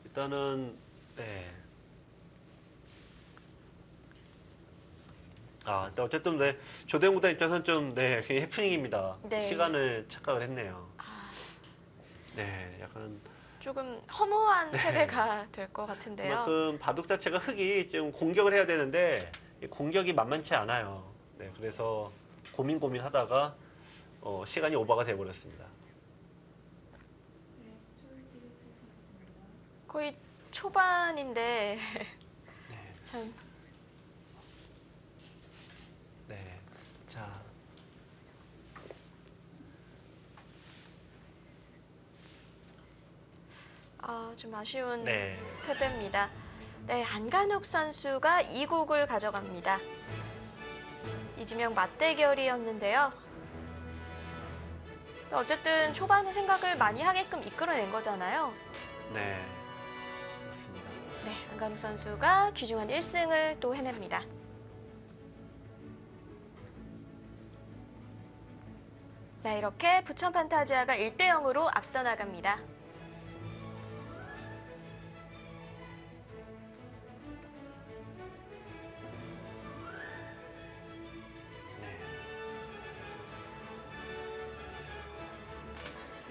일단은 네. 일단 어쨌든 네, 조대웅 구단 입장에서는 좀 굉장히 해프닝입니다. 네. 시간을 착각을 했네요. 아, 네, 약간 조금 허무한 패배가 될 것 같은데요. 그만큼 바둑 자체가 흙이 좀 공격을 해야 되는데 이 공격이 만만치 않아요. 네, 그래서 고민하다가 시간이 오버가 돼버렸습니다. 거의 초반인데 네, 참 네, 자, 좀 아쉬운 네, 패배입니다. 네, 안간욱 선수가 2국을 가져갑니다. 이지명 맞대결이었는데요. 어쨌든 초반에 생각을 많이 하게끔 이끌어낸 거잖아요. 네, 그렇습니다. 네, 안간욱 선수가 귀중한 1승을 또 해냅니다. 네, 이렇게 부천 판타지아가 1대0으로 앞서 나갑니다.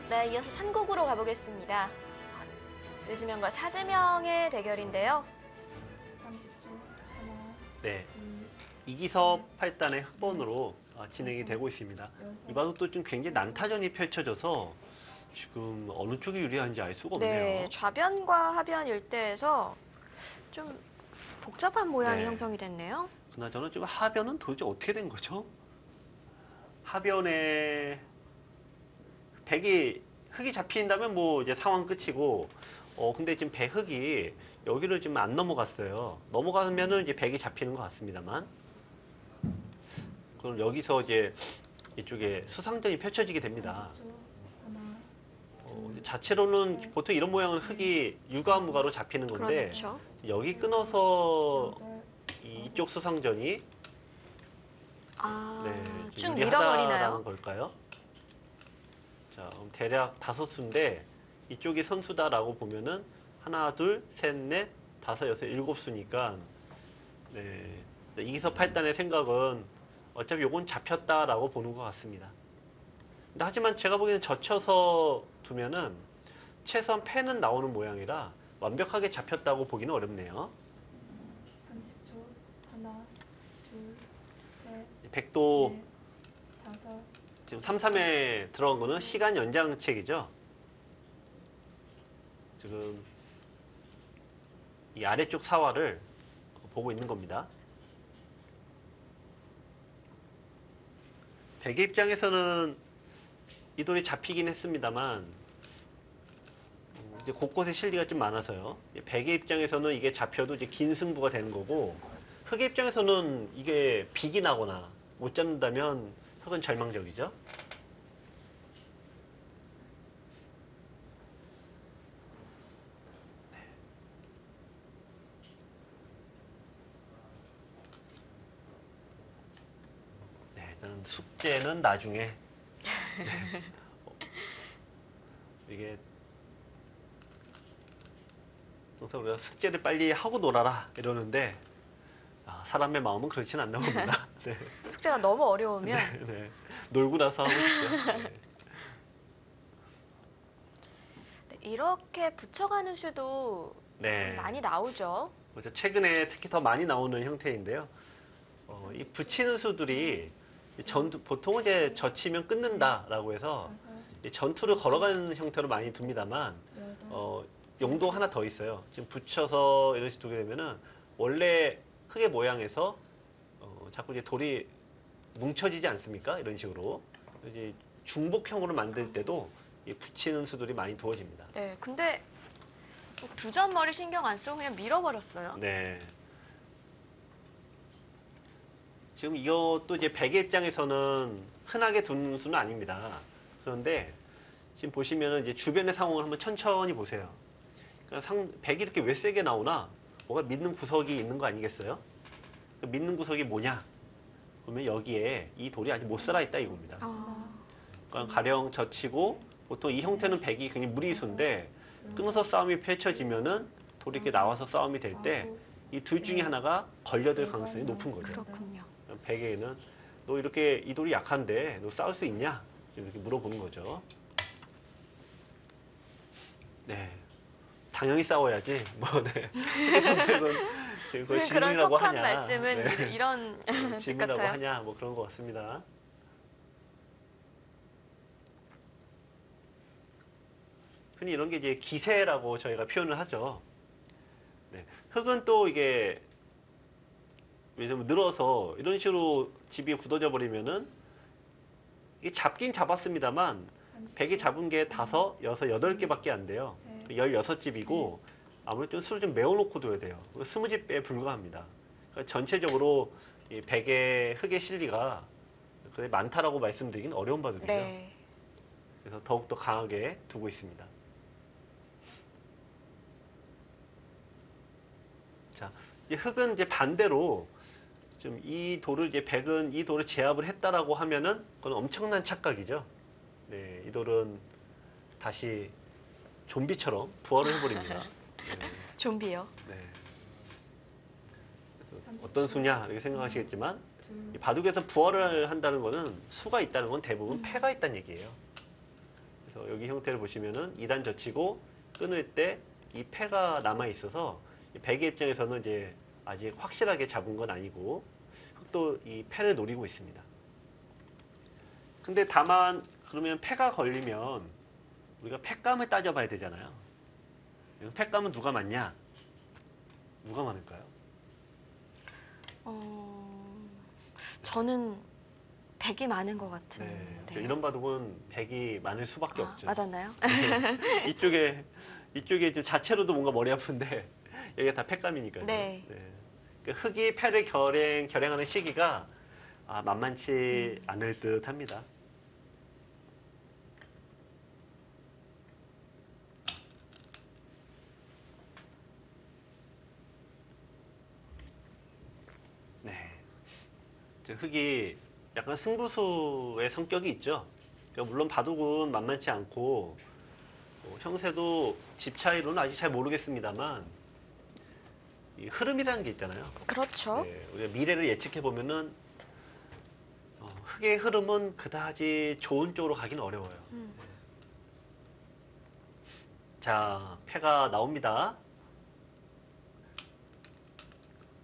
네, 이어서 3국으로 가보겠습니다. 류지명과 사지명의 대결인데요. 30초, 하나, 네, 둘, 이기섭 8단의 흑번으로 진행이 되고 있습니다. 여섯, 이 바둑도 좀 굉장히 난타전이 펼쳐져서 지금 어느 쪽이 유리한지 알 수가 없네요. 네, 좌변과 하변 일대에서 좀 복잡한 모양이 네. 형성이 됐네요. 그나저나 지금 하변은 도대체 어떻게 된 거죠? 하변에 흙이 잡힌다면 뭐 이제 상황 끝이고, 근데 지금 흙이 여기를 지금 안 넘어갔어요. 넘어가면은 이제 백이 잡히는 것 같습니다만. 그럼 여기서 이제 이쪽에 수상전이 펼쳐지게 됩니다. 30초, 하나, 이제 자체로는 보통 이런 모양은 흙이 유가무가로 잡히는 건데, 그렇죠. 여기 끊어서 여덟, 이쪽 수상전이 쭉 좀 밀어버리나요? 유리하다라는 걸까요? 자, 그럼 대략 5수인데 이쪽이 선수다라고 보면은 하나, 둘, 셋, 넷, 다섯, 여섯, 7수니까 네, 이기섭 8단의 생각은 어차피 요건 잡혔다라고 보는 것 같습니다. 근데 하지만 제가 보기에는 젖혀서 두면은 최소한 패는 나오는 모양이라 완벽하게 잡혔다고 보기는 어렵네요. 30초, 하나, 둘, 셋, 백도 넷, 다섯, 지금 3-3에 들어간 거는 시간 연장책이죠. 지금 이 아래쪽 사화를 보고 있는 겁니다. 백의 입장에서는 이 돌이 잡히긴 했습니다만 이제 곳곳에 실리가 좀 많아서요. 백의 입장에서는 이게 잡혀도 이제 긴 승부가 되는 거고, 흑의 입장에서는 이게 빅이 나거나 못 잡는다면 흑은 절망적이죠. 네, 일단 숙제는 나중에. 네. 이게 항상 우리가 숙제를 빨리 하고 놀아라 이러는데 사람의 마음은 그렇진 않나 봅니다. 네. 숙제가 너무 어려우면 네, 네. 놀고 나서 하고 싶죠. 네. 네, 이렇게 붙여가는 수도 네. 많이 나오죠. 그렇죠. 최근에 특히 더 많이 나오는 형태인데요. 이 붙이는 수들이 보통은 이제 젖히면 끊는다라고 해서 다섯, 이 전투를 걸어가는 형태로 많이 둡니다만 여덟, 용도 하나 더 있어요. 지금 붙여서 이런 식으로 두게 되면은 원래 흙의 모양에서 자꾸 이제 돌이 뭉쳐지지 않습니까? 이런 식으로 이제 중복형으로 만들 때도 이 붙이는 수들이 많이 두어집니다. 네, 근데 두 점 머리 신경 안 쓰고 그냥 밀어버렸어요. 네. 지금 이것도 이제 백의 입장에서는 흔하게 두는 수는 아닙니다. 그런데 지금 보시면은 이제 주변의 상황을 한번 천천히 보세요. 그러니까 백이 이렇게 왜 세게 나오나? 뭐가 믿는 구석이 있는 거 아니겠어요? 그 믿는 구석이 뭐냐? 그러면 여기에 이 돌이 아직 못 살아있다 이겁니다. 그러니까 가령 젖히고 보통 이 형태는 백이 굉장히 무리수인데 끊어서 싸움이 펼쳐지면은 돌이 이렇게 나와서 싸움이 될 때 이 둘 중에 하나가 걸려들 가능성이 높은 거죠. 그렇군요. 백에는 너 이렇게 이 돌이 약한데 너 싸울 수 있냐? 이렇게 물어보는 거죠. 네, 당연히 싸워야지. 뭐 네. 선택은 그걸 그런 질문이라고 속한 하냐? 말씀은 네. 이런 뜻 질문이라고 같아요. 하냐? 뭐 그런 것 같습니다. 흔히 이런 게 이제 기세라고 저희가 표현을 하죠. 네. 흙은 또 이게 왜냐면 늘어서 이런 식으로 집이 굳어져 버리면은 이게 잡긴 잡았습니다만 백이 잡은 게 5, 6, 8개밖에 안 돼요. 16집이고 아무래도 좀 술을 좀 메워놓고 둬야 돼요. 20집에 불과합니다. 그러니까 전체적으로 이 백의 흙의 실리가 많다라고 말씀드리긴 어려운 바들이죠. 네. 그래서 더욱더 강하게 두고 있습니다. 자, 이 흙은 이제 반대로 좀 이 돌을 이제 백은 이 돌을 제압을 했다라고 하면은 그건 엄청난 착각이죠. 네, 이 돌은 다시 좀비처럼 부활을 해버립니다. 네, 좀비요. 네. 그래서 어떤 수냐 이렇게 생각하시겠지만 둘, 이 바둑에서 부활을 한다는 거는 수가 있다는 건 대부분 패가 있다는 얘기예요. 그래서 여기 형태를 보시면은 2단 젖히고 끊을 때 이 패가 남아 있어서 백의 입장에서는 이제 아직 확실하게 잡은 건 아니고 또 이 패를 노리고 있습니다. 근데 다만 그러면 패가 걸리면 우리가 패감을 따져봐야 되잖아요. 패감은 누가 많냐? 누가 많을까요? 저는 백이 많은 것 같은. 네, 네. 이런 바둑은 백이 많을 수밖에 없죠. 맞았나요? 이쪽에 좀 자체로도 뭔가 머리 아픈데 여기가 다 패감이니까요. 네. 그러니까 흙이 패를 결행하는 시기가 만만치 않을 듯합니다. 네, 흙이 약간 승부수의 성격이 있죠. 그러니까 물론 바둑은 만만치 않고 형세도 집 차이로는 아직 잘 모르겠습니다만 이 흐름이라는 게 있잖아요. 그렇죠. 네, 우리가 미래를 예측해 보면은 흙의 흐름은 그다지 좋은 쪽으로 가긴 어려워요. 네. 자, 패가 나옵니다.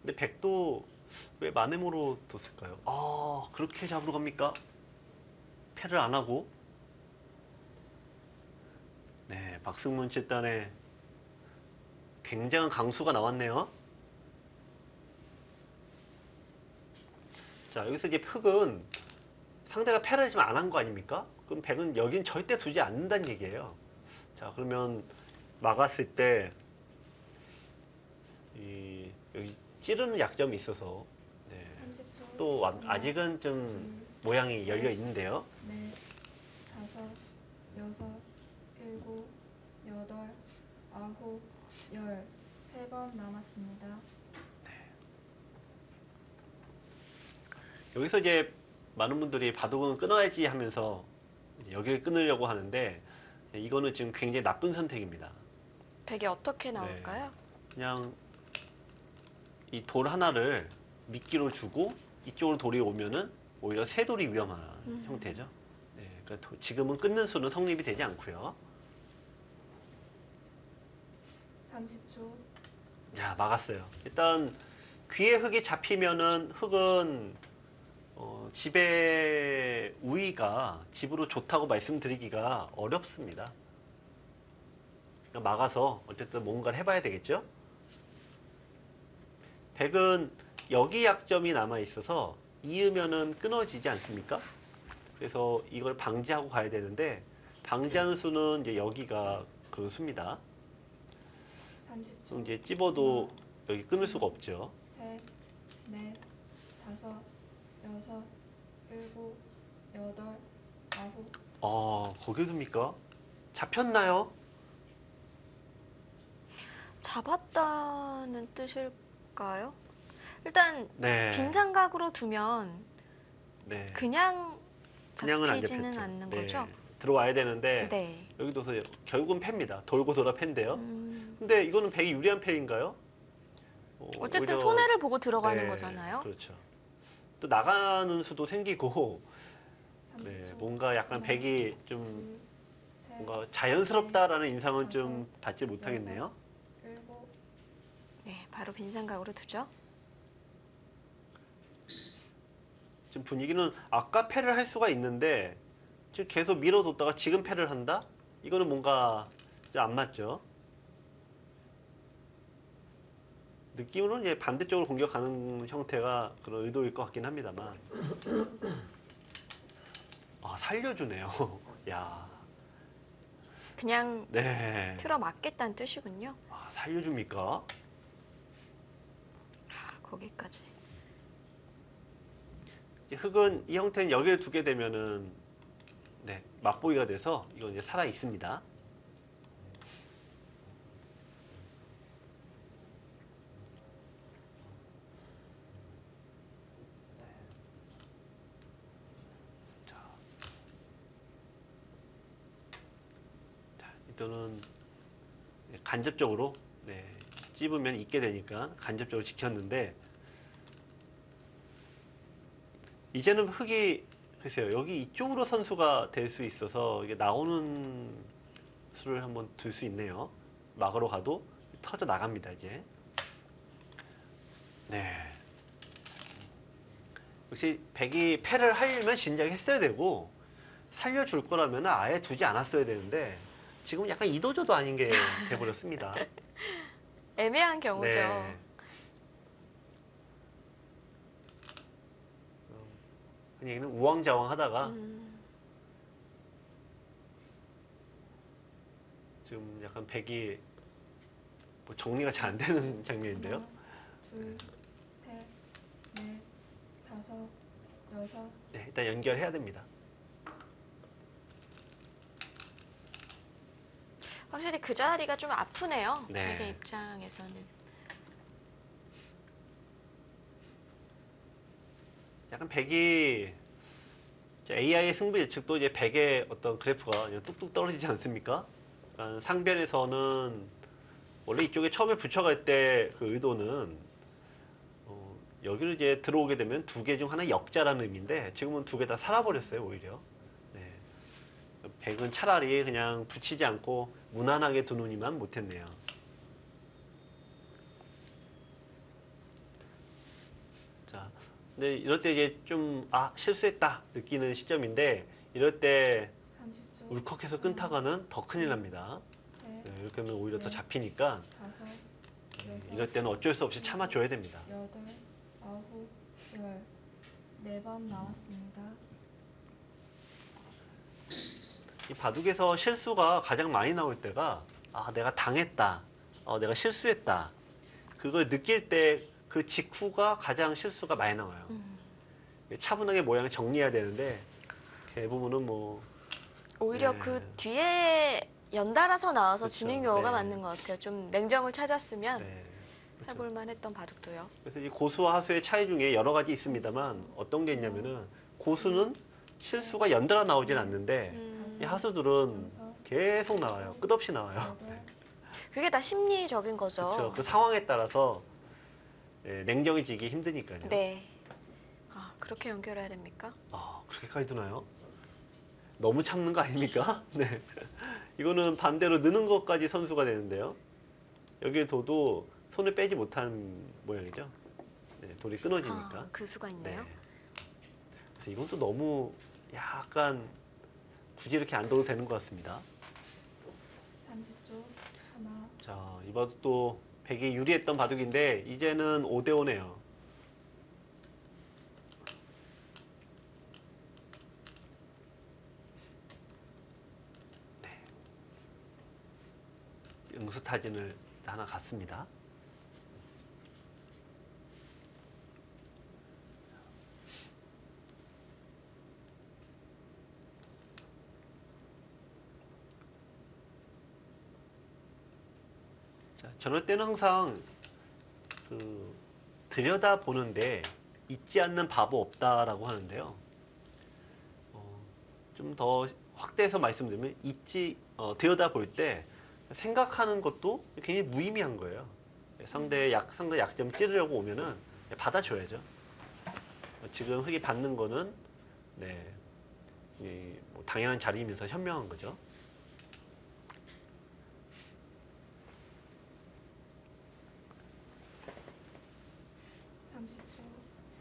근데 백도 왜 마네모로 뒀을까요? 그렇게 잡으러 갑니까? 패를 안 하고. 네, 박승문 칠단에 굉장한 강수가 나왔네요. 자, 여기서 이제 흙은 상대가 패를 지금 안 한 거 아닙니까? 그럼 백은 여긴 절대 두지 않는다는 얘기예요. 자, 그러면 막았을 때 여기 찌르는 약점이 있어서 네. 30초. 또 하나, 아직은 좀 둘, 모양이 셋, 열려 있는데요. 넷, 다섯, 여섯, 일곱, 여덟, 아홉, 열. 3번 남았습니다. 여기서 이제 많은 분들이 바둑은 끊어야지 하면서 이제 여기를 끊으려고 하는데 이거는 지금 굉장히 나쁜 선택입니다. 백이 어떻게 나올까요? 그냥 이 돌 하나를 미끼로 주고 이쪽으로 돌이 오면은 오히려 새 돌이 위험한 형태죠. 네, 그러니까 지금은 끊는 수는 성립이 되지 않고요. 30초. 자, 막았어요. 일단 귀에 흙이 잡히면은 흙은 집의 우위가 집으로 좋다고 말씀드리기가 어렵습니다. 그러니까 막아서 어쨌든 뭔가를 해봐야 되겠죠. 백은 여기 약점이 남아 있어서 이으면은 끊어지지 않습니까? 그래서 이걸 방지하고 가야 되는데 방지하는 수는 이제 여기가 그 수입니다. 30초. 그럼 이제 찝어도 여기 끊을 수가 없죠. 셋, 넷, 다섯, 여섯, 일곱, 여덟, 아홉. 거기 둡니까? 잡혔나요? 잡았다는 뜻일까요? 일단 네. 빈 삼각으로 두면 네. 그냥 그냥은 안 잡히지는 잡혔죠. 않는 네. 거죠? 들어와야 되는데 네. 여기 둬서 결국은 패입니다. 돌고 돌아 패인데요. 음, 근데 이거는 백이 유리한 패인가요? 어쨌든 오히려- 손해를 보고 들어가는 네, 거잖아요. 그렇죠. 또 나가는 수도 생기고 30초. 네, 뭔가 약간 하나, 백이 좀 둘, 셋, 뭔가 자연스럽다라는 인상은 좀 받지 못하겠네요. 일곱. 네, 바로 빈 삼각으로 두죠. 지금 분위기는 아까 패를 할 수가 있는데 지금 계속 밀어뒀다가 지금 패를 한다? 이거는 뭔가 좀 안 맞죠. 느낌으로는 이제 반대쪽으로 공격하는 형태가 그런 의도일 것 같긴 합니다만. 살려주네요. 야, 그냥 네. 틀어 막겠다는 뜻이군요. 살려줍니까? 거기까지. 이제 흙은 이 형태는 여기를 두게 되면은 네, 맛보기가 돼서 이건 이제 살아 있습니다. 일단은 간접적으로 찝으면 있게 되니까 간접적으로 지켰는데 이제는 흙이 글쎄요 여기 이쪽으로 선수가 될 수 있어서 이게 나오는 수를 한번 둘 수 있네요. 막으로 가도 터져 나갑니다 이제. 네. 역시 백이 패를 하려면 진작에 했어야 되고 살려줄 거라면 아예 두지 않았어야 되는데 지금 약간 이도저도 아닌 게 돼버렸습니다. 애매한 경우죠. 네. 그 얘기는 우왕좌왕하다가 지금 약간 백이 뭐 정리가 잘 안 되는 장면인데요. 하나, 둘, 셋, 넷, 다섯, 여섯. 네, 일단 연결해야 됩니다. 확실히 그 자리가 좀 아프네요. 네. 백의 입장에서는. 약간 백이 AI의 승부 예측도 이제 백의 어떤 그래프가 그냥 뚝뚝 떨어지지 않습니까? 그러니까 상변에서는 원래 이쪽에 처음에 붙여갈 때 그 의도는 여기를 이제 들어오게 되면 두 개 중 하나 역자라는 의미인데 지금은 두 개 다 살아버렸어요 오히려. 네. 백은 차라리 그냥 붙이지 않고 무난하게 두느니만 못했네요. 자, 근데 이럴 때 이제 좀 실수했다 느끼는 시점인데 이럴 때 30초. 울컥해서 끊다가는 더 큰일 납니다. 셋, 네, 이렇게 하면 오히려 더 잡히니까 다섯, 여섯, 이럴 때는 어쩔 수 없이 참아줘야 됩니다. 여덟, 아홉, 열. 4번 나왔습니다. 이 바둑에서 실수가 가장 많이 나올 때가 내가 당했다, 내가 실수했다. 그걸 느낄 때 그 직후가 가장 실수가 많이 나와요. 차분하게 모양을 정리해야 되는데 대부분은 뭐 오히려 네. 그 뒤에 연달아서 나와서 그렇죠. 지는 경우가 네. 맞는 것 같아요. 좀 냉정을 찾았으면 네. 그렇죠. 해볼 만했던 바둑도요. 그래서 이 고수와 하수의 차이 중에 여러 가지 있습니다만 어떤 게 있냐면은 고수는 실수가 연달아 나오진 않는데 이 하수들은 계속 나와요. 끝없이 나와요. 그게 다 심리적인 거죠. 그렇죠. 그 상황에 따라서 냉정해지기 힘드니까요. 네. 그렇게 연결해야 됩니까? 그렇게까지 두나요? 너무 참는 거 아닙니까? 네. 이거는 반대로 느는 것까지 선수가 되는데요. 여기에 둬도 손을 빼지 못한 모양이죠. 네, 돌이 끊어지니까. 그 수가 있네요. 네. 그래서 이건 또 너무 약간 굳이 이렇게 안 둬도 되는 것 같습니다. 30초. 하나, 자, 이 바둑도 백이 유리했던 바둑인데 이제는 5대5네요. 응수타진을 하나 갔습니다. 자, 저럴 때는 항상 들여다 보는데 잊지 않는 바보 없다라고 하는데요. 좀 더 확대해서 말씀드리면 들여다 볼 때 생각하는 것도 굉장히 무의미한 거예요. 상대 약점 찌르려고 오면은 받아줘야죠. 지금 흙이 받는 거는 뭐 당연한 자리이면서 현명한 거죠.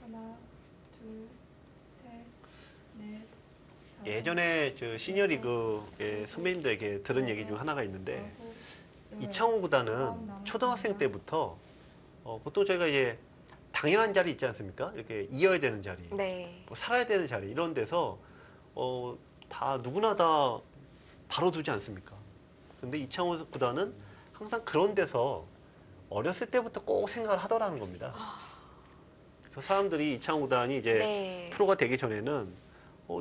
하나, 둘, 셋, 넷, 다섯, 예전에 저 시니어리그의 선배님들에게 들은 얘기 중 하나가 있는데 이창호 구단은 초등학생 때부터 보통 저희가 이제 당연한 자리 있지 않습니까? 이렇게 이어야 되는 자리, 네. 뭐 살아야 되는 자리 이런 데서 다 누구나 다 바로 두지 않습니까? 근데 이창호 구단은 항상 그런 데서 어렸을 때부터 꼭 생각을 하더라는 겁니다. 그래서 사람들이 이창호 구단이 이제 네. 프로가 되기 전에는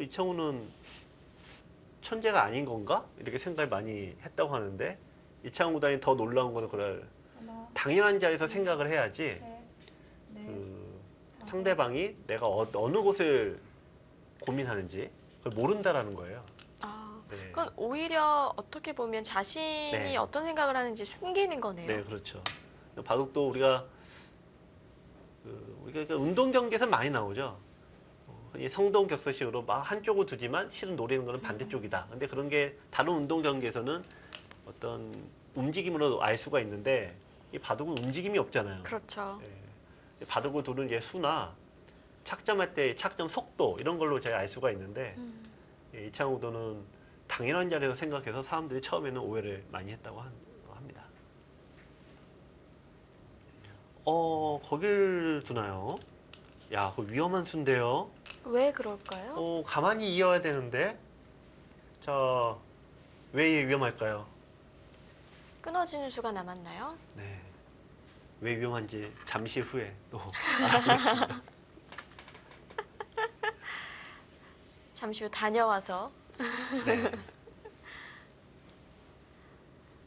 이창호는 천재가 아닌 건가? 이렇게 생각을 많이 했다고 하는데 이창호 구단이 더 놀라운 거는 그걸 하나, 당연한 자리에서 생각을 해야지 셋, 넷, 다섯, 상대방이 내가 어느 곳을 고민하는지 그걸 모른다라는 거예요. 네. 그건 오히려 어떻게 보면 자신이 네. 어떤 생각을 하는지 숨기는 거네요. 네, 그렇죠. 바둑도 우리가 운동 경기에서 많이 나오죠. 이 성동격서식으로 막 한쪽을 두지만 실은 노리는 거는 반대쪽이다. 근데 그런 게 다른 운동 경기에서는 어떤 움직임으로 알 수가 있는데 이 바둑은 움직임이 없잖아요. 그렇죠. 네. 바둑을 두는 게 수나 착점할 때 착점 속도 이런 걸로 제가 알 수가 있는데 이창호 구도는 당연한 자리에서 생각해서 사람들이 처음에는 오해를 많이 했다고 합니다. 거길 두나요? 야, 그거 위험한 수인데요. 왜 그럴까요? 가만히 이어야 되는데. 자, 왜 위험할까요? 끊어지는 수가 남았나요? 네. 왜 위험한지 잠시 후에 또 알아보겠습니다. 잠시 후 다녀와서. 네.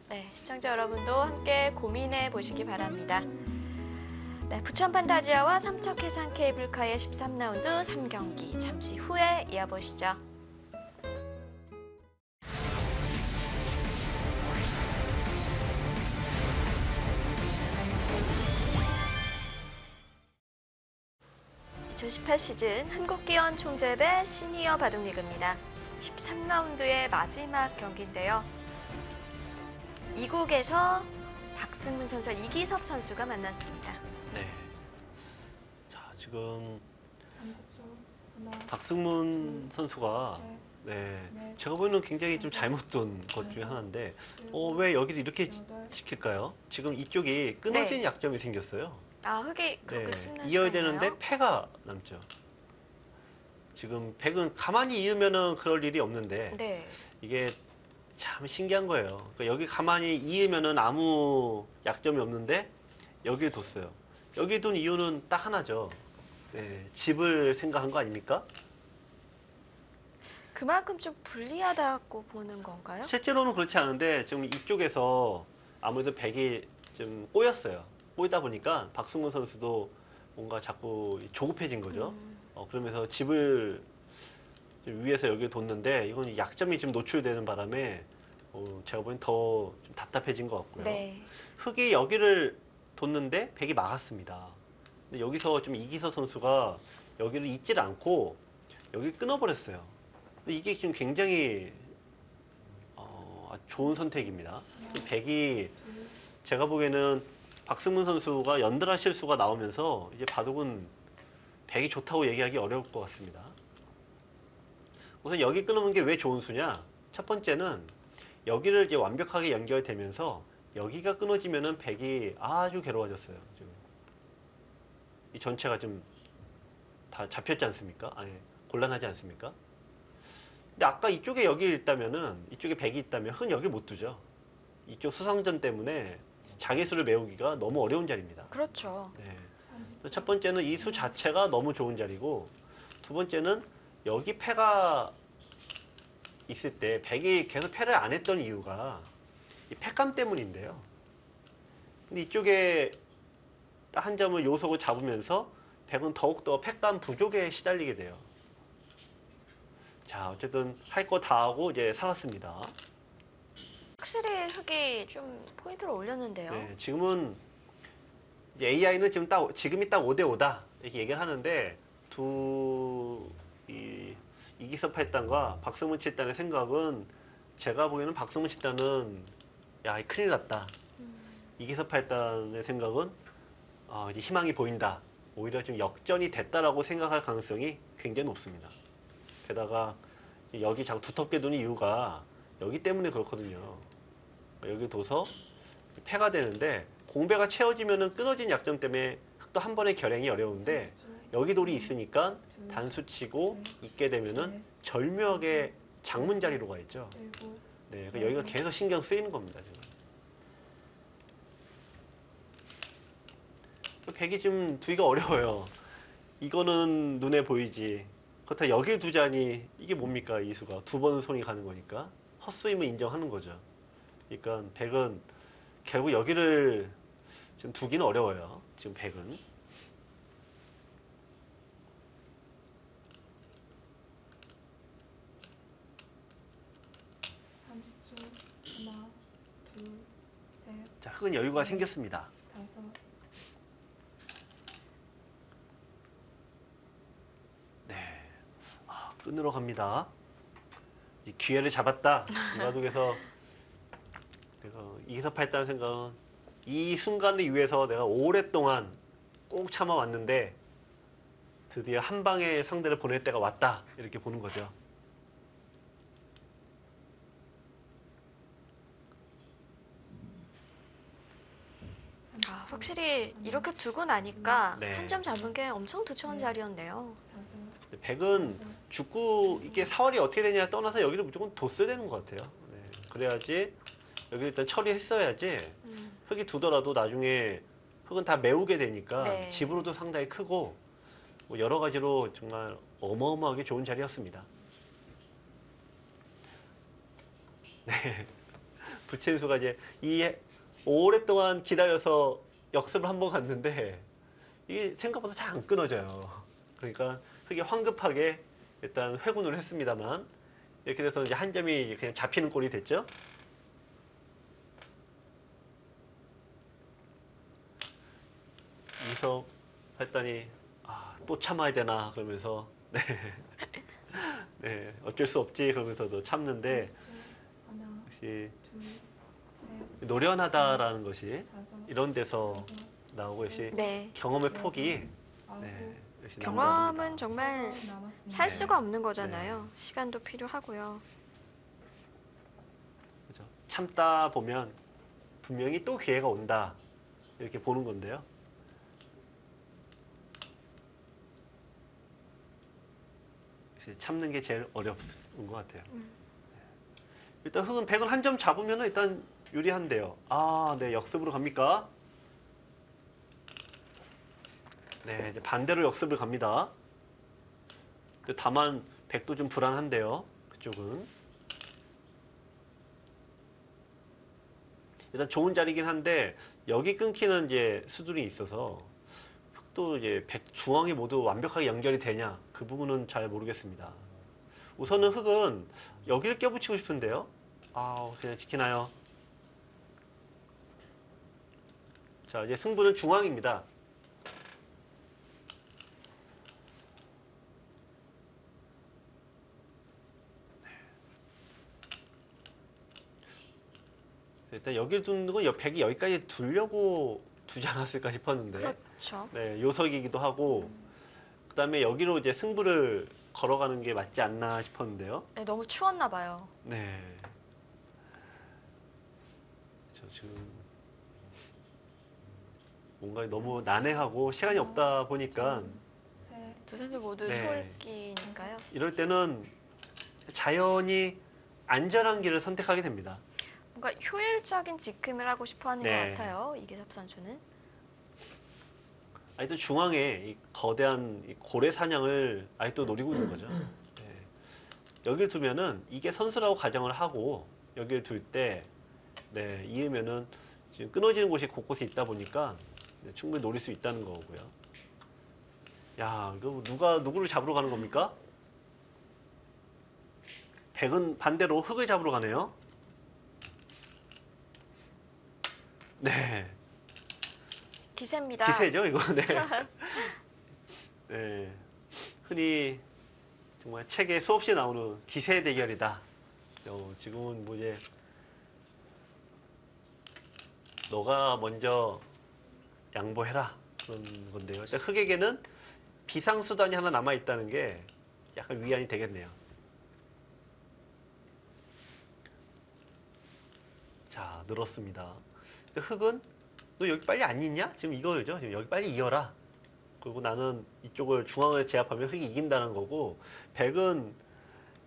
네, 시청자 여러분도 함께 고민해 보시기 바랍니다. 네, 부천 판타지아와 삼척 해상 케이블카의 13라운드 3경기 잠시 후에 이어보시죠. (2018) 시즌 한국기원 총재배 시니어 바둑리그입니다. 13라운드의 마지막 경기인데요. 이국에서 박승문 선수와 이기섭 선수가 만났습니다. 네. 자, 지금 30초. 하나, 박승문 선수가 제가 보기에는 굉장히 좀 잘못 둔 것 중에 하나인데 왜 여기를 이렇게 시킬까요? 지금 이쪽이 끊어진 네. 약점이 생겼어요. 흙이 그렇게 침나시나요? 이어야 되는데 패가 남죠. 지금 백은 가만히 이으면은 그럴 일이 없는데 네. 이게 참 신기한 거예요. 그러니까 여기 가만히 이으면은 아무 약점이 없는데 여기에 뒀어요. 여기 둔 이유는 딱 하나죠. 네, 집을 생각한 거 아닙니까? 그만큼 좀 불리하다고 보는 건가요? 실제로는 그렇지 않은데 지금 이쪽에서 아무래도 백이 좀 꼬였어요. 꼬이다 보니까 박승문 선수도 뭔가 자꾸 조급해진 거죠. 그러면서 집을 좀 위에서 여기 뒀는데 이건 약점이 좀 노출되는 바람에 제가 보기엔 더 좀 답답해진 것 같고요. 네. 흑이 여기를 뒀는데 백이 막았습니다. 근데 여기서 좀 이기서 선수가 여기를 잇질 않고 여기 끊어버렸어요. 근데 이게 지금 굉장히 아주 좋은 선택입니다. 백이 제가 보기에는 박승문 선수가 연달아 실수가 나오면서 이제 바둑은 백이 좋다고 얘기하기 어려울 것 같습니다. 우선 여기 끊는 게 왜 좋은 수냐? 첫 번째는 여기를 이제 완벽하게 연결되면서 여기가 끊어지면은 백이 아주 괴로워졌어요. 지금 이 전체가 좀 다 잡혔지 않습니까? 아니, 곤란하지 않습니까? 근데 아까 이쪽에 여기 있다면은 이쪽에 백이 있다면 흑은 여기 못 두죠. 이쪽 수상전 때문에 장애수를 메우기가 너무 어려운 자리입니다. 그렇죠. 네. 첫 번째는 이 수 자체가 너무 좋은 자리고 두 번째는 여기 패가 있을 때 백이 계속 패를 안 했던 이유가 이 패감 때문인데요. 근데 이쪽에 딱 한 점을 요속을 잡으면서 백은 더욱더 패감 부족에 시달리게 돼요. 자, 어쨌든 할 거 다 하고 이제 살았습니다. 확실히 흑이 좀 포인트를 올렸는데요. 네, 지금은 AI는 지금이 딱 5대 5다 이렇게 얘기를 하는데 이기섭 8단과 박승문 7단의 생각은 제가 보기에는 박승문 7단은 야, 큰일 났다. 이기섭 8단의 생각은 이제 희망이 보인다. 오히려 좀 역전이 됐다라고 생각할 가능성이 굉장히 높습니다. 게다가 여기 자꾸 두텁게 두는 이유가 여기 때문에 그렇거든요. 여기 둬서 패가 되는데 공배가 채워지면은 끊어진 약점 때문에 흑도 한 번에 결행이 어려운데 여기 돌이 있으니까 단수치고 있게 되면은 절묘하게 장문 자리로 가 있죠. 네, 그러니까 여기가 계속 신경 쓰이는 겁니다. 지금. 백이 좀 두기가 어려워요. 이거는 눈에 보이지. 그렇다 여기 두자니 이게 뭡니까 이 수가 두 번 손이 가는 거니까 헛수임을 인정하는 거죠. 그러니까 백은 결국 여기를 좀 두기는 어려워요. 지금 백은. 하나, 둘, 셋, 자, 흑은 여유가 생겼습니다. 다섯. 네, 끊으러 갑니다. 이 기회를 잡았다. 이 바둑에서 내가 이기서 팔다는 생각은 이 순간을 위해서 내가 오랫동안 꼭 참아왔는데 드디어 한 방에 상대를 보낼 때가 왔다. 이렇게 보는 거죠. 확실히 이렇게 두고 나니까 네. 한 점 잡은 게 엄청 두꺼운 자리였네요. 다섯. 백은 죽고 이게 사활이 어떻게 되냐에 떠나서 여기를 무조건 뒀어야 되는 것 같아요. 네. 그래야지 여기를 일단 처리했어야지 흑이 두더라도 나중에 흑은 다 메우게 되니까 네. 집으로도 상당히 크고 뭐 여러 가지로 정말 어마어마하게 좋은 자리였습니다. 네. 부첸수가 이제 이 오랫동안 기다려서 역습을 한 번 갔는데 이게 생각보다 잘 안 끊어져요. 그러니까 흑이 황급하게 일단 회군을 했습니다만 이렇게 돼서 이제 한 점이 그냥 잡히는 꼴이 됐죠. 이석 했더니 또 참아야 되나 그러면서 네. 네, 어쩔 수 없지 그러면서도 참는데 하나, 역시 둘, 셋, 노련하다라는 것이 다섯, 이런 데서 여섯, 나오고 역시 네. 경험의 폭이 아홉. 네, 역시 경험은 남다릅니다. 정말 남았습니다. 살 수가 없는 거잖아요. 시간도 필요하고요. 그죠? 참다 보면 분명히 또 기회가 온다 이렇게 보는 건데요. 참는 게 제일 어려운 것 같아요. 일단 흑은 백을 한 점 잡으면 일단 유리한데요. 아, 네, 역습으로 갑니까? 네, 이제 반대로 역습을 갑니다. 다만 백도 좀 불안한데요. 그쪽은. 일단 좋은 자리긴 한데 여기 끊기는 이제 수준이 있어서 흑도 이제 백 중앙이 모두 완벽하게 연결이 되냐 그 부분은 잘 모르겠습니다. 우선은 흑은 여기를 껴붙이고 싶은데요. 아, 그냥 지키나요? 자, 이제 승부는 중앙입니다. 일단 여기를 두는 건 백이 여기까지 두려고 두지 않았을까 싶었는데. 그렇죠. 네, 요석이기도 하고 그다음에 여기로 이제 승부를 걸어가는 게 맞지 않나 싶었는데요. 네, 너무 추웠나 봐요. 네. 저 지금 뭔가 너무 난해하고 시간이 없다 보니까 셋, 두 선수 모두 네. 초읽기니까요. 이럴 때는 자연히 안전한 길을 선택하게 됩니다. 뭔가 효율적인 지킴을 하고 싶어하는 네. 것 같아요. 이기섭 선수는. 아직도 중앙에 이 거대한 이 고래 사냥을 아직도 노리고 있는 거죠. 네. 여기를 두면은 이게 선수라고 가정을 하고 여기를 둘 때 네, 이으면은 지금 끊어지는 곳이 곳곳에 있다 보니까 네, 충분히 노릴 수 있다는 거고요. 야, 이거 누구를 잡으러 가는 겁니까? 백은 반대로 흑을 잡으러 가네요. 네. 기세입니다. 기세죠, 이거. 네. 네. 흔히 정말 책에 수없이 나오는 기세 대결이다. 지금은 뭐 이제 너가 먼저 양보해라 그런 건데요. 일단 흑에게는 비상수단이 하나 남아 있다는 게 약간 위안이 되겠네요. 자, 늘었습니다. 흑은 너 여기 빨리 안 있냐? 지금 이거죠. 지금 여기 빨리 이어라. 그리고 나는 이쪽을 중앙을 제압하면 흑이 이긴다는 거고, 백은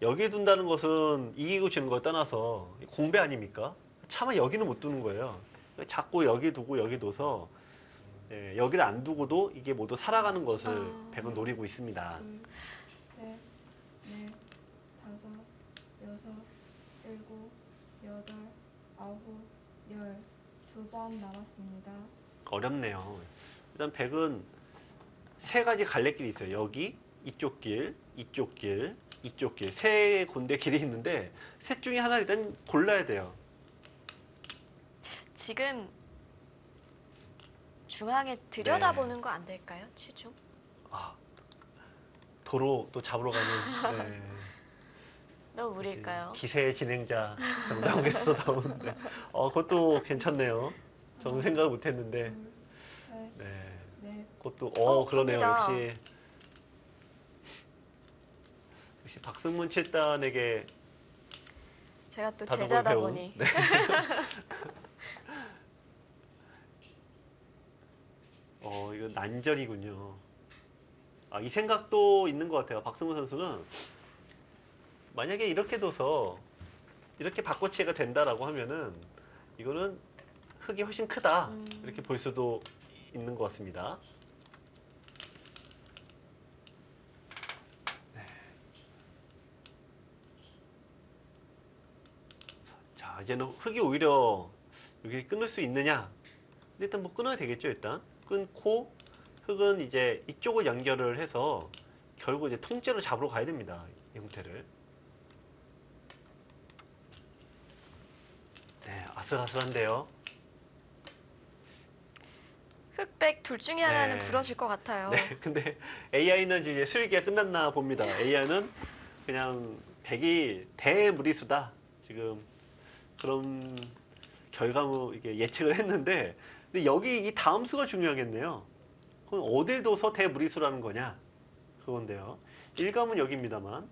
여기에 둔다는 것은 이기고 지는 걸 떠나서 공배 아닙니까? 차마 여기는 못 두는 거예요. 자꾸 여기 두고 여기 둬서 네, 여기를 안 두고도 이게 모두 살아가는 것을 백은 노리고 있습니다. 둘, 셋, 넷, 다섯, 여섯, 일곱, 여덟, 아홉, 열. 2번 남았습니다. 어렵네요. 일단 백은 세 가지 갈래길이 있어요. 여기, 이쪽 길, 이쪽 길, 이쪽 길. 세 군데 길이 있는데 셋 중에 하나를 일단 골라야 돼요. 지금 중앙에 들여다보는 거 안 될까요? 치중? 아, 도로 또 잡으러 가는 네, 너무 무리일까요? 기세 진행자 정다운께서 나오는데 그것도 괜찮네요. 저는 생각을 못했는데 둘, 셋, 네, 넷, 그것도 그러네요. 갑니다. 역시 박승문 7단에게 제가 또 다독을 제자다 배운, 보니. 네. 이거 난전이군요. 이 생각도 있는 것 같아요. 박승문 선수는 만약에 이렇게 둬서 이렇게 바꿔치기가 된다라고 하면은 이거는 흑이 훨씬 크다 이렇게 볼 수도 있는 것 같습니다. 네. 자, 이제는 흑이 오히려 여기 끊을 수 있느냐? 근데 일단 뭐 끊어야 되겠죠. 일단 끊고 흑은 이제 이쪽을 연결을 해서 결국 이제 통째로 잡으러 가야 됩니다. 이 형태를. 네, 아슬아슬한데요. 흑백 둘 중에 하나는 네. 부러질 것 같아요. 네, 근데 AI는 이제 수리기가 끝났나 봅니다. AI는 그냥 백이 대무리수다. 지금 그런 결과물 이게 예측을 했는데, 근데 여기 이 다음 수가 중요하겠네요. 그럼 어딜 둬서 대무리수라는 거냐? 그건데요. 일감은 여기입니다만.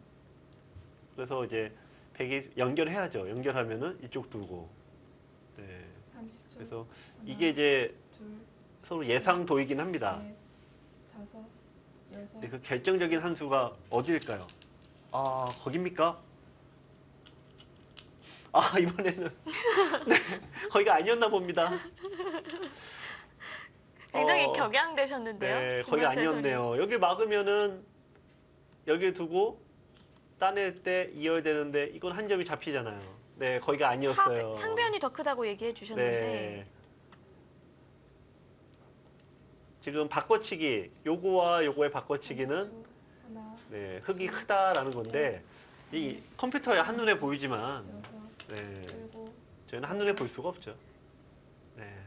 그래서 이제 백이 연결해야죠. 연결하면은 이쪽 두고. 네. 30초. 그래서 하나, 이게 이제 둘, 서로 예상도이긴 합니다. 넷, 다섯, 여섯, 근데 그 결정적인 한 수가 어디일까요? 아, 거깁니까? 아, 이번에는 네, 거기가 아니었나 봅니다. 굉장히 격양되셨는데요. 네, 거기가 김만수 해설위원. 아니었네요. 여기 막으면은 여기 두고 따낼 때 이어야 되는데 이건 한 점이 잡히잖아요. 네, 거기가 아니었어요. 상변이 더 크다고 얘기해 주셨는데 네. 지금 바꿔치기, 요거와 요거의 바꿔치기는 선수 하나, 네, 흙이 크다라는 건데 이 컴퓨터에 한눈에 보이지만 여섯, 네, 일곱, 저희는 한눈에 볼 수가 없죠. 네.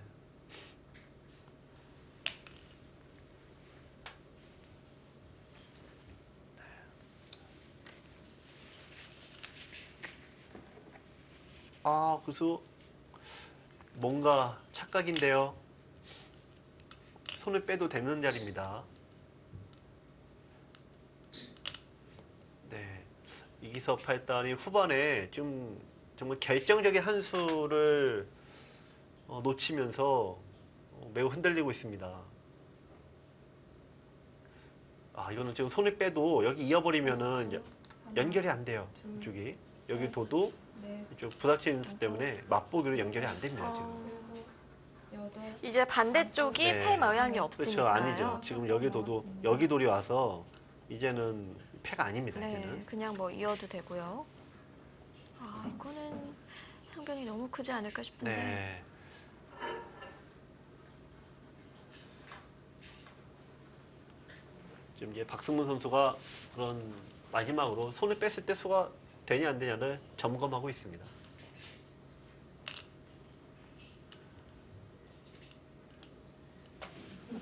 아, 그래서 뭔가 착각인데요. 손을 빼도 되는 자리입니다. 네. 이기섭 8단이 후반에 좀 정말 결정적인 한 수를 놓치면서 매우 흔들리고 있습니다. 아, 이거는 지금 손을 빼도 여기 이어버리면은 선수 하나, 연결이 안 돼요. 둘, 이쪽이. 셋, 여기 도도 넷, 이쪽 부닥치는 수 때문에 맛보기로 연결이 안 됩니다, 지금. 일곱, 여덟, 이제 반대쪽이 네. 패 모양이 그렇죠. 없으니까요. 아니죠. 지금 여기 도도, 여기 돌이 와서 이제는 패가 아닙니다, 네, 이제는. 그냥 뭐 이어도 되고요. 아, 이거는 상변이 너무 크지 않을까 싶은데. 네. 지금 이제 박승문 선수가 그런 마지막으로 손을 뺐을 때 수가 되냐 안 되냐를 점검하고 있습니다.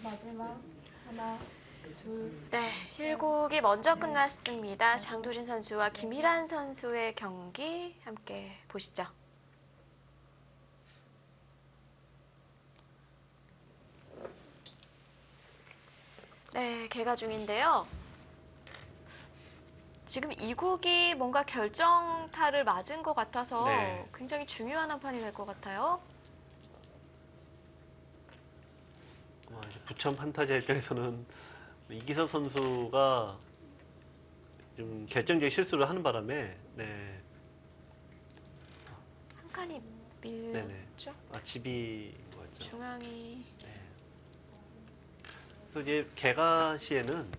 마지막 하나, 둘, 네, 1국이 먼저 끝났습니다. 장도진 선수와 김희란 선수의 경기 함께 보시죠. 네, 개가 중인데요. 지금 2국이 뭔가 결정타를 맞은 것 같아서 네. 굉장히 중요한 한 판이 될 것 같아요. 이제 부천 판타지 입장에서는 이기섭 선수가 좀 결정적인 실수를 하는 바람에 네. 한 칸이 네네. 밀렸죠? 집이 뭐였죠? 중앙이. 네. 그래서 이제 개가 시에는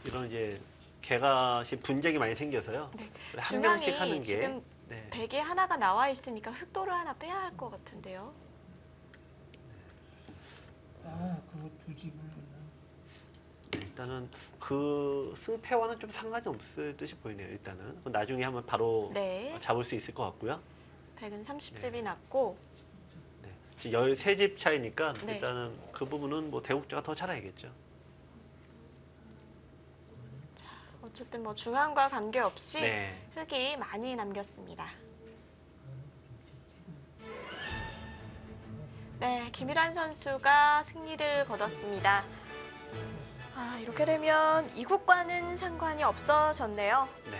이런 이제 개가 시 분쟁이 많이 생겨서요. 네. 한 명씩 중앙이 하는 게 지금 네. 베개 하나가 나와 있으니까 흑도를 하나 빼야 할 것 같은데요. 아, 그거 조직을 일단은 그 승패와는 좀 상관이 없을 듯이 보이네요. 일단은 나중에 한번 바로 네. 잡을 수 있을 것 같고요. 백은 30집이 났고 네. 지금 13집 차이니까 네. 일단은 그 부분은 뭐 대국자가 더 잘 알겠죠. 어쨌든 뭐 중앙과 관계없이 네. 흙이 많이 남겼습니다. 네, 김일환 선수가 승리를 거뒀습니다. 아, 이렇게 되면 이국과는 상관이 없어졌네요. 네.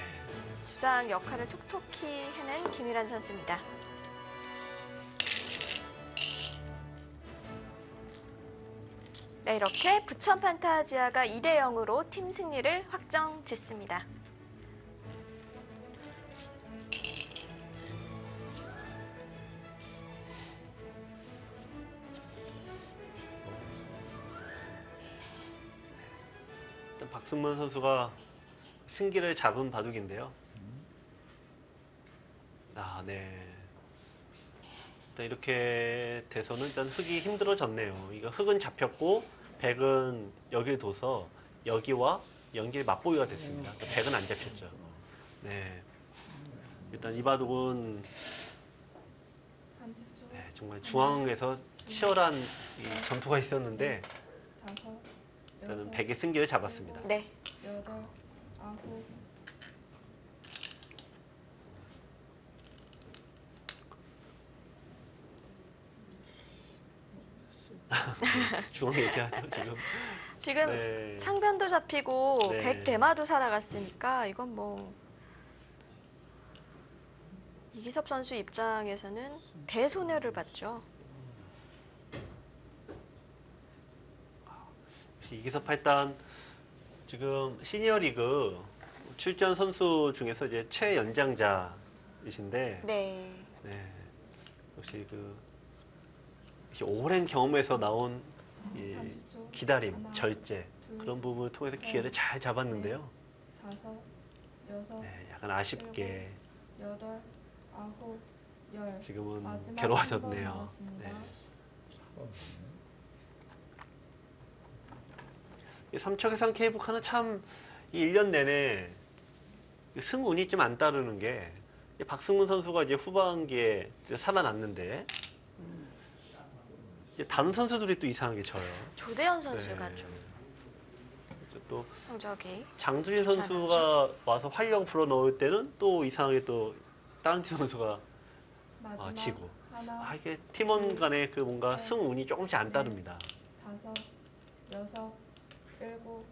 주장 역할을 톡톡히 해낸 김일환 선수입니다. 네, 이렇게 부천 판타지아가 2대 0으로 팀 승리를 확정 짓습니다. 일단 박승문 선수가 승기를 잡은 바둑인데요. 아, 네. 일단 이렇게 돼서는 일단 흙이 힘들어졌네요. 이거 흙은 잡혔고 백은 여기를 둬서 여기와 연기의 맞보기가 됐습니다. 백은 안 잡혔죠. 네. 일단 이 바둑은 30초, 네, 정말 중앙에서 치열한 이 전투가 있었는데 다섯, 일단은 여섯, 백의 승기를 잡았습니다. 네, 여덟, 아홉, 중앙 얘기하죠 지금. 지금 네. 상변도 잡히고 네. 백대마도 살아갔으니까 이건 뭐 이기섭 선수 입장에서는 대손해를 봤죠. 이기섭 8단 지금 시니어리그 출전 선수 중에서 이제 최연장자이신데 네. 네, 역시 역시 오랜 경험에서 나온 이 30초. 기다림, 하나, 절제 둘, 그런 부분을 통해서 셋, 기회를 잘 잡았는데요. 다섯, 여섯, 네, 약간 아쉽게 여덟, 아홉, 열. 지금은 마지막 괴로워졌네요. 한번 남았습니다. 네. 이 삼척해상 케이블카는 참 이 1년 내내 승운이 좀 안 따르는 게 박승문 선수가 이제 후반기에 이제 살아났는데 이제 다른 선수들이 또 이상하게 져요. 조대현 선수가 네. 좀 또 성적이 장두진 잘 선수가 와서 활력 불어 넣을 때는 또 이상하게 또 다른 팀 선수가 마지막 지고 하나, 이게 팀원 간의 그 뭔가 셋, 승운이 조금씩 안 넷, 따릅니다. 다섯, 여섯, 일곱.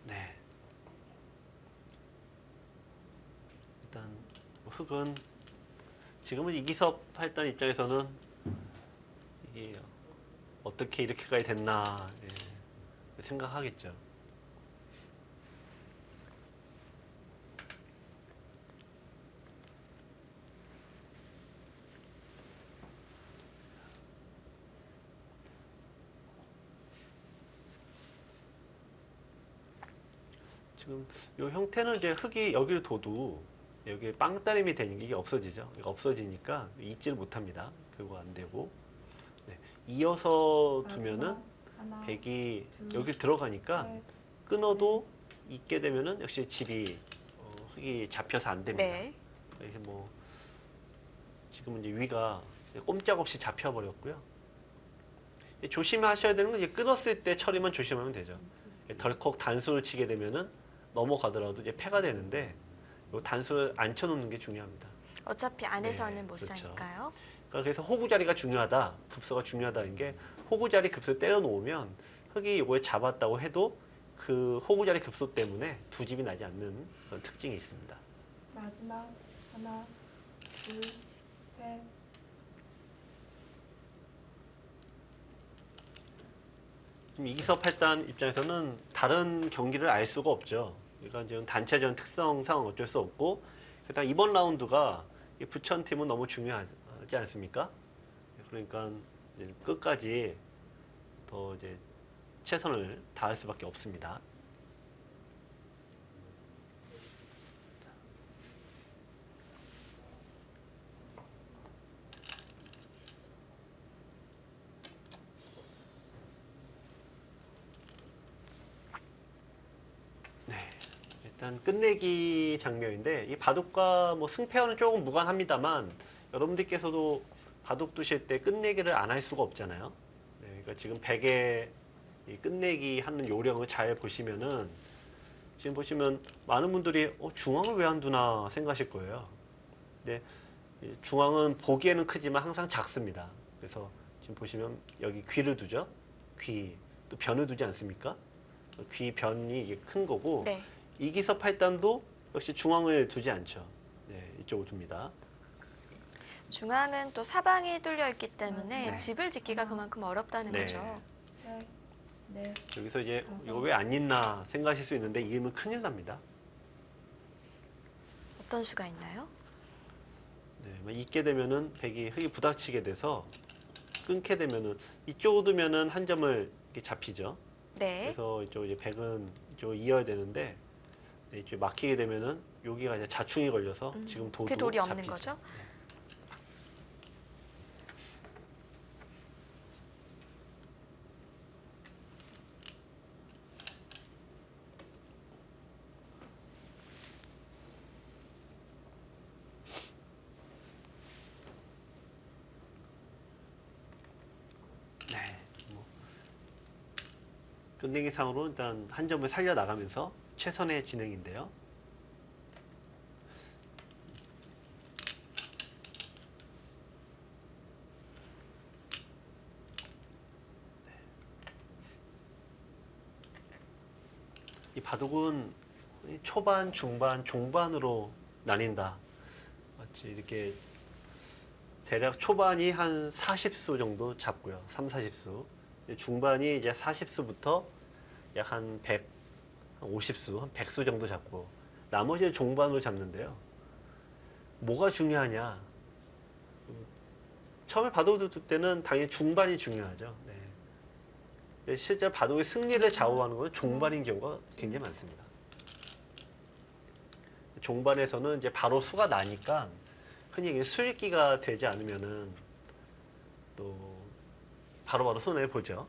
네. 일단 흑은 지금은 이기섭 할단 입장에서는 이게 어떻게 이렇게까지 됐나 생각하겠죠. 지금 이 형태는 이제 흙이 여기를 둬도 여기에 빵따림이 되는 게 이게 없어지죠. 이게 없어지니까 잊지를 못합니다. 결국 안 되고 네. 이어서 두면은 마지막 하나, 백이 둘, 여기 들어가니까 셋, 끊어도 잊게 되면은 역시 집이 흙이 잡혀서 안 됩니다. 네. 이게 지금은 이제 위가 꼼짝없이 잡혀버렸고요. 조심하셔야 되는 건 이제 끊었을 때 처리만 조심하면 되죠. 덜컥 단수를 치게 되면은 넘어가더라도 이제 패가 되는데 요 단수를 안 쳐놓는 게 중요합니다. 어차피 안에서는 네, 못 그렇죠. 사니까요. 그래서 호구 자리가 중요하다, 급소가 중요하다는 게 호구 자리 급소 때려 놓으면 흙이 요거에 잡았다고 해도 그 호구 자리 급소 때문에 두 집이 나지 않는 그런 특징이 있습니다. 마지막 하나, 둘, 셋. 지금 이기섭 할단 입장에서는 다른 경기를 알 수가 없죠. 그러니까 지금 단체전 특성상 어쩔 수 없고, 게다가 이번 라운드가 이 부천팀은 너무 중요하지 않습니까? 그러니까 이제 끝까지 더 이제 최선을 다할 수밖에 없습니다. 일단 끝내기 장면인데 이 바둑과 뭐 승패와는 조금 무관합니다만 여러분들께서도 바둑 두실 때 끝내기를 안 할 수가 없잖아요. 네, 그러니까 지금 백의 이 끝내기 하는 요령을 잘 보시면은 지금 보시면 많은 분들이 중앙을 왜 안 두나 생각하실 거예요. 근데 중앙은 보기에는 크지만 항상 작습니다. 그래서 지금 보시면 여기 귀를 두죠. 귀, 또 변을 두지 않습니까? 귀 변이 이게 큰 거고. 네. 이기섭 팔단도 역시 중앙을 두지 않죠. 네, 이쪽을 둡니다. 중앙은 또 사방이 뚫려 있기 때문에 네. 집을 짓기가 그만큼 어렵다는 네. 거죠. 셋, 넷, 여기서 이제 다섯. 이거 왜 안 잊나 생각하실 수 있는데 이기면 큰일 납니다. 어떤 수가 있나요? 네, 잊게 되면은 백이 흙이 부닥치게 돼서 끊게 되면은 이쪽으로 두면은 한 점을 이렇게 잡히죠. 네. 그래서 이쪽 이제 백은 이쪽 이어야 되는데 네, 이쪽 막히게 되면은 여기가 이제 자충이 걸려서 지금 도도 그 돌이 없는 잡히죠. 거죠? 네. 끝내기 상으로 일단 한 점을 살려 나가면서 최선의 진행인데요. 이 바둑은 초반, 중반, 종반으로 나뉜다. 마치 이렇게 대략 초반이 한 40수 정도 잡고요. 3, 40수. 중반이 이제 40수부터 약 한 50수, 한 100수 정도 잡고 나머지는 종반으로 잡는데요. 뭐가 중요하냐? 처음에 바둑을 둘 때는 당연히 중반이 중요하죠. 네. 근데 실제 바둑의 승리를 좌우하는 것은 종반인 경우가 굉장히 많습니다. 종반에서는 이제 바로 수가 나니까 흔히 얘기하는 수익기가 되지 않으면은 또 바로바로 손해 보죠.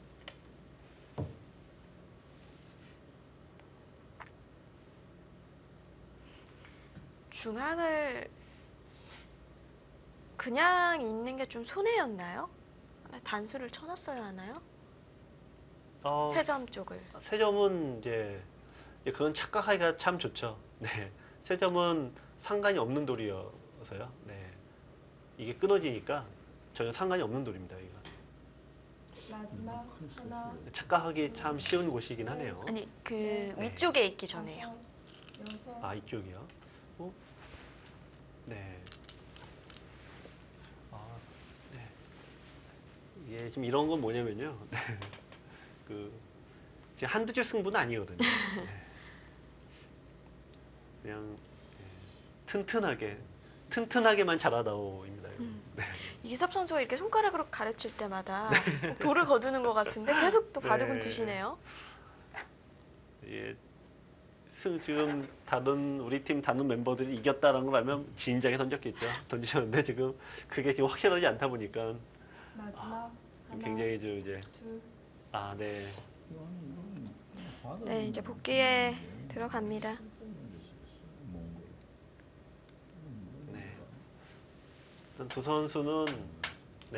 중앙을 그냥 있는 게 좀 손해였나요? 단수를 쳐놨어야 하나요? 세점 쪽을. 세점은 이제 그런 착각하기가 참 좋죠. 네, 세점은 상관이 없는 돌이어서요. 네, 이게 끊어지니까 전혀 상관이 없는 돌입니다. 이거 마지막 하나, 착각하기 참 쉬운 곳이긴 하네요. 아니 그 네. 위쪽에 있기 전에요. 다섯, 여섯, 아, 이쪽이요? 네. 아, 네. 이게 지금 이런 건 뭐냐면요. 네. 지금 한두 줄 승부는 아니거든요. 네. 그냥 튼튼하게만 잘하다오입니다. 네. 이기섭 선수가 이렇게 손가락으로 가르칠 때마다 꼭 돌을 거두는 것 같은데 계속 또 바둑은 네. 두시네요. 예, 지금 우리 팀 다른 멤버들이 이겼다라는 걸 알면 진작에 던지셨는데 지금 그게 지금 확실하지 않다 보니까 마지막 하나, 굉장히 좀 이제 둘, 네. 네, 이제 복귀에 들어갑니다. 네. 일단 두 선수는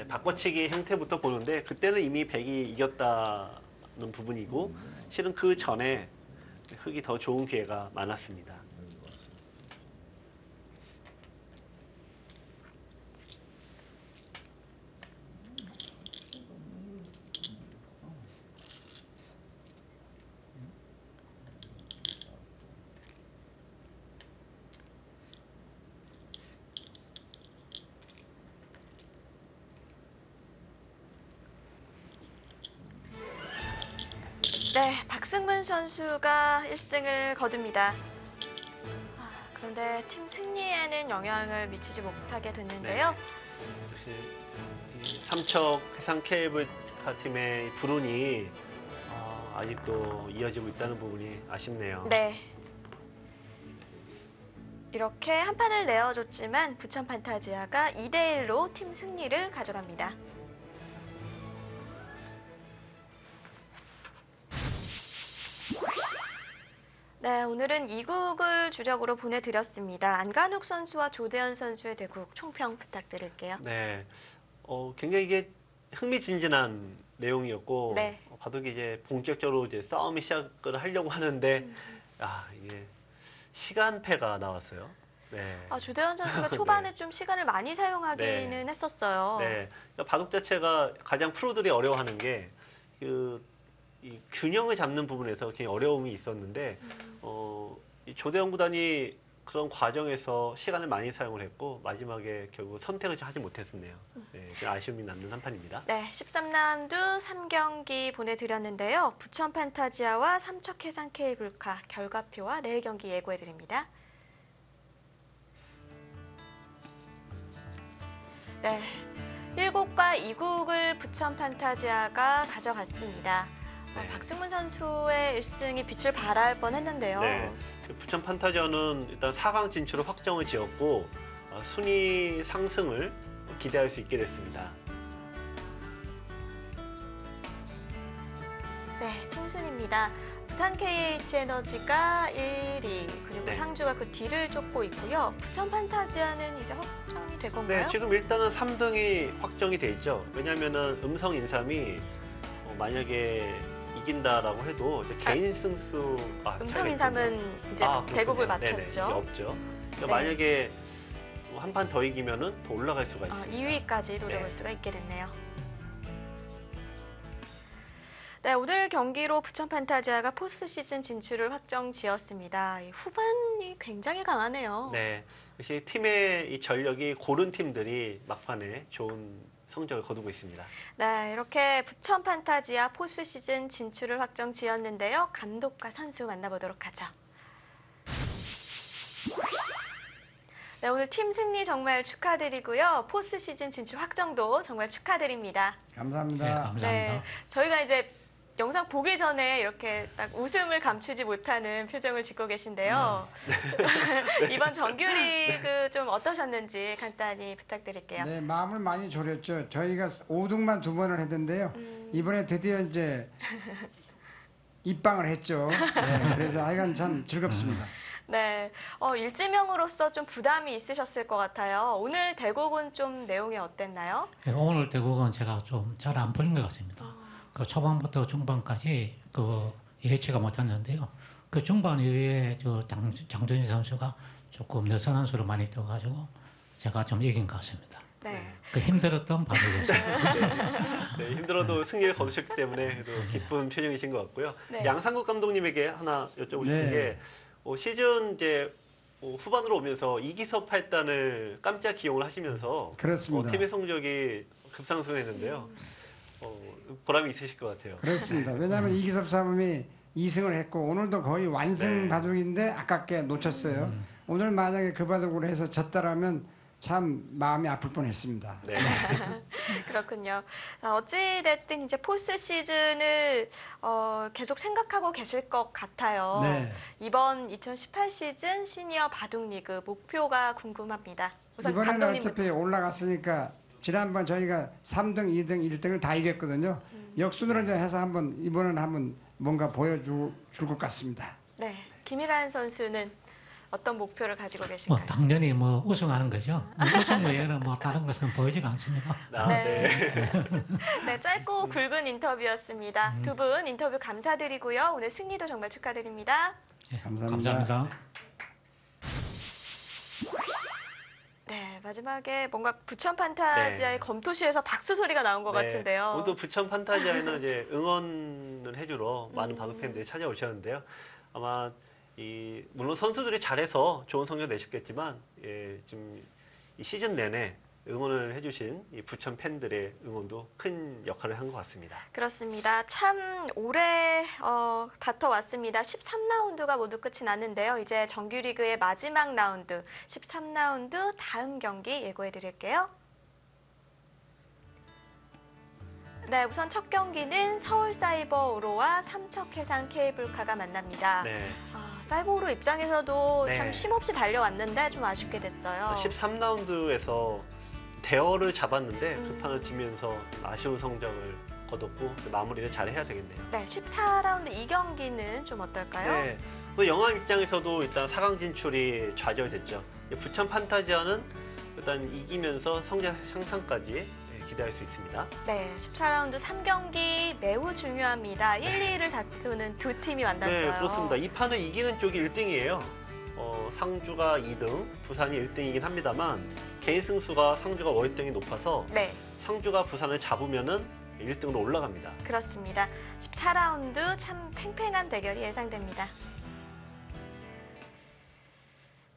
바꿔치기 형태부터 보는데 그때는 이미 백이 이겼다는 부분이고 실은 그 전에 흑이 더 좋은 기회가 많았습니다. 네, 박승문 선수가 1승을 거둡니다. 그런데 팀 승리에는 영향을 미치지 못하게 됐는데요. 역시 이 삼척 해상 케이블카 팀의 불운이 아직도 이어지고 있다는 부분이 아쉽네요. 네. 이렇게 한 판을 내어줬지만 부천 판타지아가 2대1로 팀 승리를 가져갑니다. 네, 오늘은 2국을 주력으로 보내드렸습니다. 안간욱 선수와 조대현 선수의 대국 총평 부탁드릴게요. 네, 굉장히 이게 흥미진진한 내용이었고 네. 바둑이 이제 본격적으로 이제 싸움이 시작을 하려고 하는데 이게 시간패가 나왔어요. 네. 조대현 선수가 초반에 좀 시간을 많이 사용하기는 네. 했었어요. 네, 그러니까 바둑 자체가 가장 프로들이 어려워하는 게 이 균형을 잡는 부분에서 굉장히 어려움이 있었는데 이 조대현 구단이 그런 과정에서 시간을 많이 사용을 했고 마지막에 결국 선택을 하지 못했었네요. 네, 좀 아쉬움이 남는 한 판입니다. 네, 13라운드 3경기 보내드렸는데요. 부천 판타지아와 삼척 해상 케이블카 결과표와 내일 경기 예고해드립니다. 네, 1국과 2국을 부천 판타지아가 가져갔습니다. 네. 박승문 선수의 1승이 빛을 발할 뻔했는데요. 네, 부천 판타지아는 일단 4강 진출을 확정을 지었고 순위 상승을 기대할 수 있게 됐습니다. 네, 팀순입니다. 부산 KH에너지가 1위, 그리고 네. 상주가 그 뒤를 쫓고 있고요. 부천 판타지아는 이제 확정이 될 건가요? 네, 지금 일단은 3등이 확정이 돼 있죠. 왜냐하면은 음성 인삼이 만약에 이긴다라고 해도 이제 개인 승수 음성 인삼은 이제 대국을 네네, 맞췄죠. 이게 없죠. 그러니까 네. 만약에 한 판 더 이기면은 더 올라갈 수가 있습니다. 2위까지 노려볼 네. 수가 있게 됐네요. 네, 오늘 경기로 부천 판타지아가 포스트 시즌 진출을 확정 지었습니다. 후반이 굉장히 강하네요. 네, 역시 팀의 이 전력이 고른 팀들이 막판에 좋은 성적을 거두고 있습니다. 네, 이렇게 부천 판타지아 포스 시즌 진출을 확정 지었는데요. 감독과 선수 만나보도록 하죠. 네, 오늘 팀 승리 정말 축하드리고요. 포스 시즌 진출 확정도 정말 축하드립니다. 감사합니다. 네, 감사합니다. 네, 저희가 이제 영상 보기 전에 이렇게 딱 웃음을 감추지 못하는 표정을 짓고 계신데요. 이번 정규리그 좀 어떠셨는지 간단히 부탁드릴게요. 네, 마음을 많이 졸였죠. 저희가 5등만 2번을 했는데요. 이번에 드디어 이제 입방을 했죠. 네, 그래서 하여간 참 즐겁습니다. 네, 일지명으로서 좀 부담이 있으셨을 것 같아요. 오늘 대국은 좀 내용이 어땠나요? 예, 오늘 대국은 제가 좀 잘 안 풀린 것 같습니다. 그 초반부터 중반까지 그 예측가 못했는데요. 그 중반 이후에 장준희 선수가 조금 느슨한 수를 많이 떠가지고 제가 좀 이긴 것 같습니다. 네. 그 힘들었던 바둑이었습니다. 네, 힘들어도 승리를 거두셨기 때문에 그래도 기쁜 표정이신 것 같고요. 네. 양상국 감독님에게 하나 여쭤보고 싶은 네. 게 시즌 이제 후반으로 오면서 이기섭 8단을 깜짝 기용을 하시면서 그렇습니다. 팀의 성적이 급상승했는데요. 보람이 있으실 것 같아요. 그렇습니다. 왜냐하면 이기섭 사범이 2승을 했고 오늘도 거의 완승 네. 바둑인데 아깝게 놓쳤어요. 오늘 만약에 그 바둑으로 해서 졌다라면 참 마음이 아플 뻔했습니다. 네. 그렇군요. 어찌됐든 이제 포스 시즌을 계속 생각하고 계실 것 같아요. 네. 이번 2018 시즌 시니어 바둑리그 목표가 궁금합니다. 우선 이번에는 감독님 어차피 올라갔으니까 지난번 저희가 3등, 2등, 1등을 다 이겼거든요. 역순으로 이제 해서 이번은 한번 뭔가 보여줄 것 같습니다. 네, 김일환 선수는 어떤 목표를 가지고 뭐 계신가요? 당연히 뭐 우승하는 거죠. 우승 외에는 뭐 다른 것은 보이지가 않습니다. 네. 네, 짧고 굵은 인터뷰였습니다. 두 분 인터뷰 감사드리고요. 오늘 승리도 정말 축하드립니다. 예, 감사합니다. 감사합니다. 네, 마지막에 뭔가 부천 판타지아의 네. 검토실에서 박수 소리가 나온 것 같은데요. 모두 부천 판타지아에는 이제 응원을 해주러 많은 바둑 팬들이 찾아오셨는데요. 아마 물론 선수들이 잘해서 좋은 성적 내셨겠지만 좀 이 시즌 내내 응원을 해주신 이 부천 팬들의 응원도 큰 역할을 한 것 같습니다. 그렇습니다. 참 오래 다퉈왔습니다. 13라운드가 모두 끝이 났는데요. 이제 정규리그의 마지막 라운드 13라운드 다음 경기 예고해 드릴게요. 네, 우선 첫 경기는 서울사이버오로와 삼척해상 케이블카가 만납니다. 네. 사이버오로 입장에서도 네. 참 쉼없이 달려왔는데 좀 아쉽게 됐어요. 13라운드에서 대어를 잡았는데 그 판을 지면서 아쉬운 성적을 거뒀고 마무리를 잘 해야 되겠네요. 네, 14라운드 이 경기는 좀 어떨까요? 네. 또 영암 입장에서도 일단 4강 진출이 좌절됐죠. 부천 판타지아는 일단 이기면서 성적 향상까지 기대할 수 있습니다. 네, 14라운드 3경기 매우 중요합니다. 1, 2위를 다투는 두 팀이 만났어요. 네, 그렇습니다. 이 판을 이기는 쪽이 1등이에요. 상주가 2등, 부산이 1등이긴 합니다만 개인 승수가 상주가 월등히 높아서 네, 상주가 부산을 잡으면은 1등으로 올라갑니다. 그렇습니다. 14라운드 참 팽팽한 대결이 예상됩니다.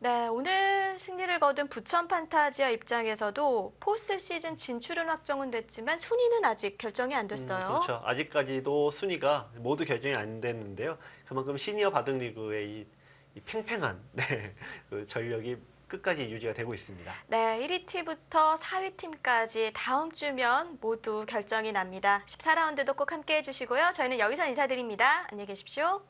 네, 오늘 승리를 거둔 부천 판타지아 입장에서도 포스 시즌 진출은 확정은 됐지만 순위는 아직 결정이 안 됐어요. 그렇죠. 아직까지도 순위가 모두 결정이 안 됐는데요. 그만큼 시니어 바둑리그의 이 팽팽한 그 전력이 끝까지 유지가 되고 있습니다. 네, 1위 팀부터 4위 팀까지 다음 주면 모두 결정이 납니다. 14라운드도 꼭 함께해 주시고요. 저희는 여기서 인사드립니다. 안녕히 계십시오.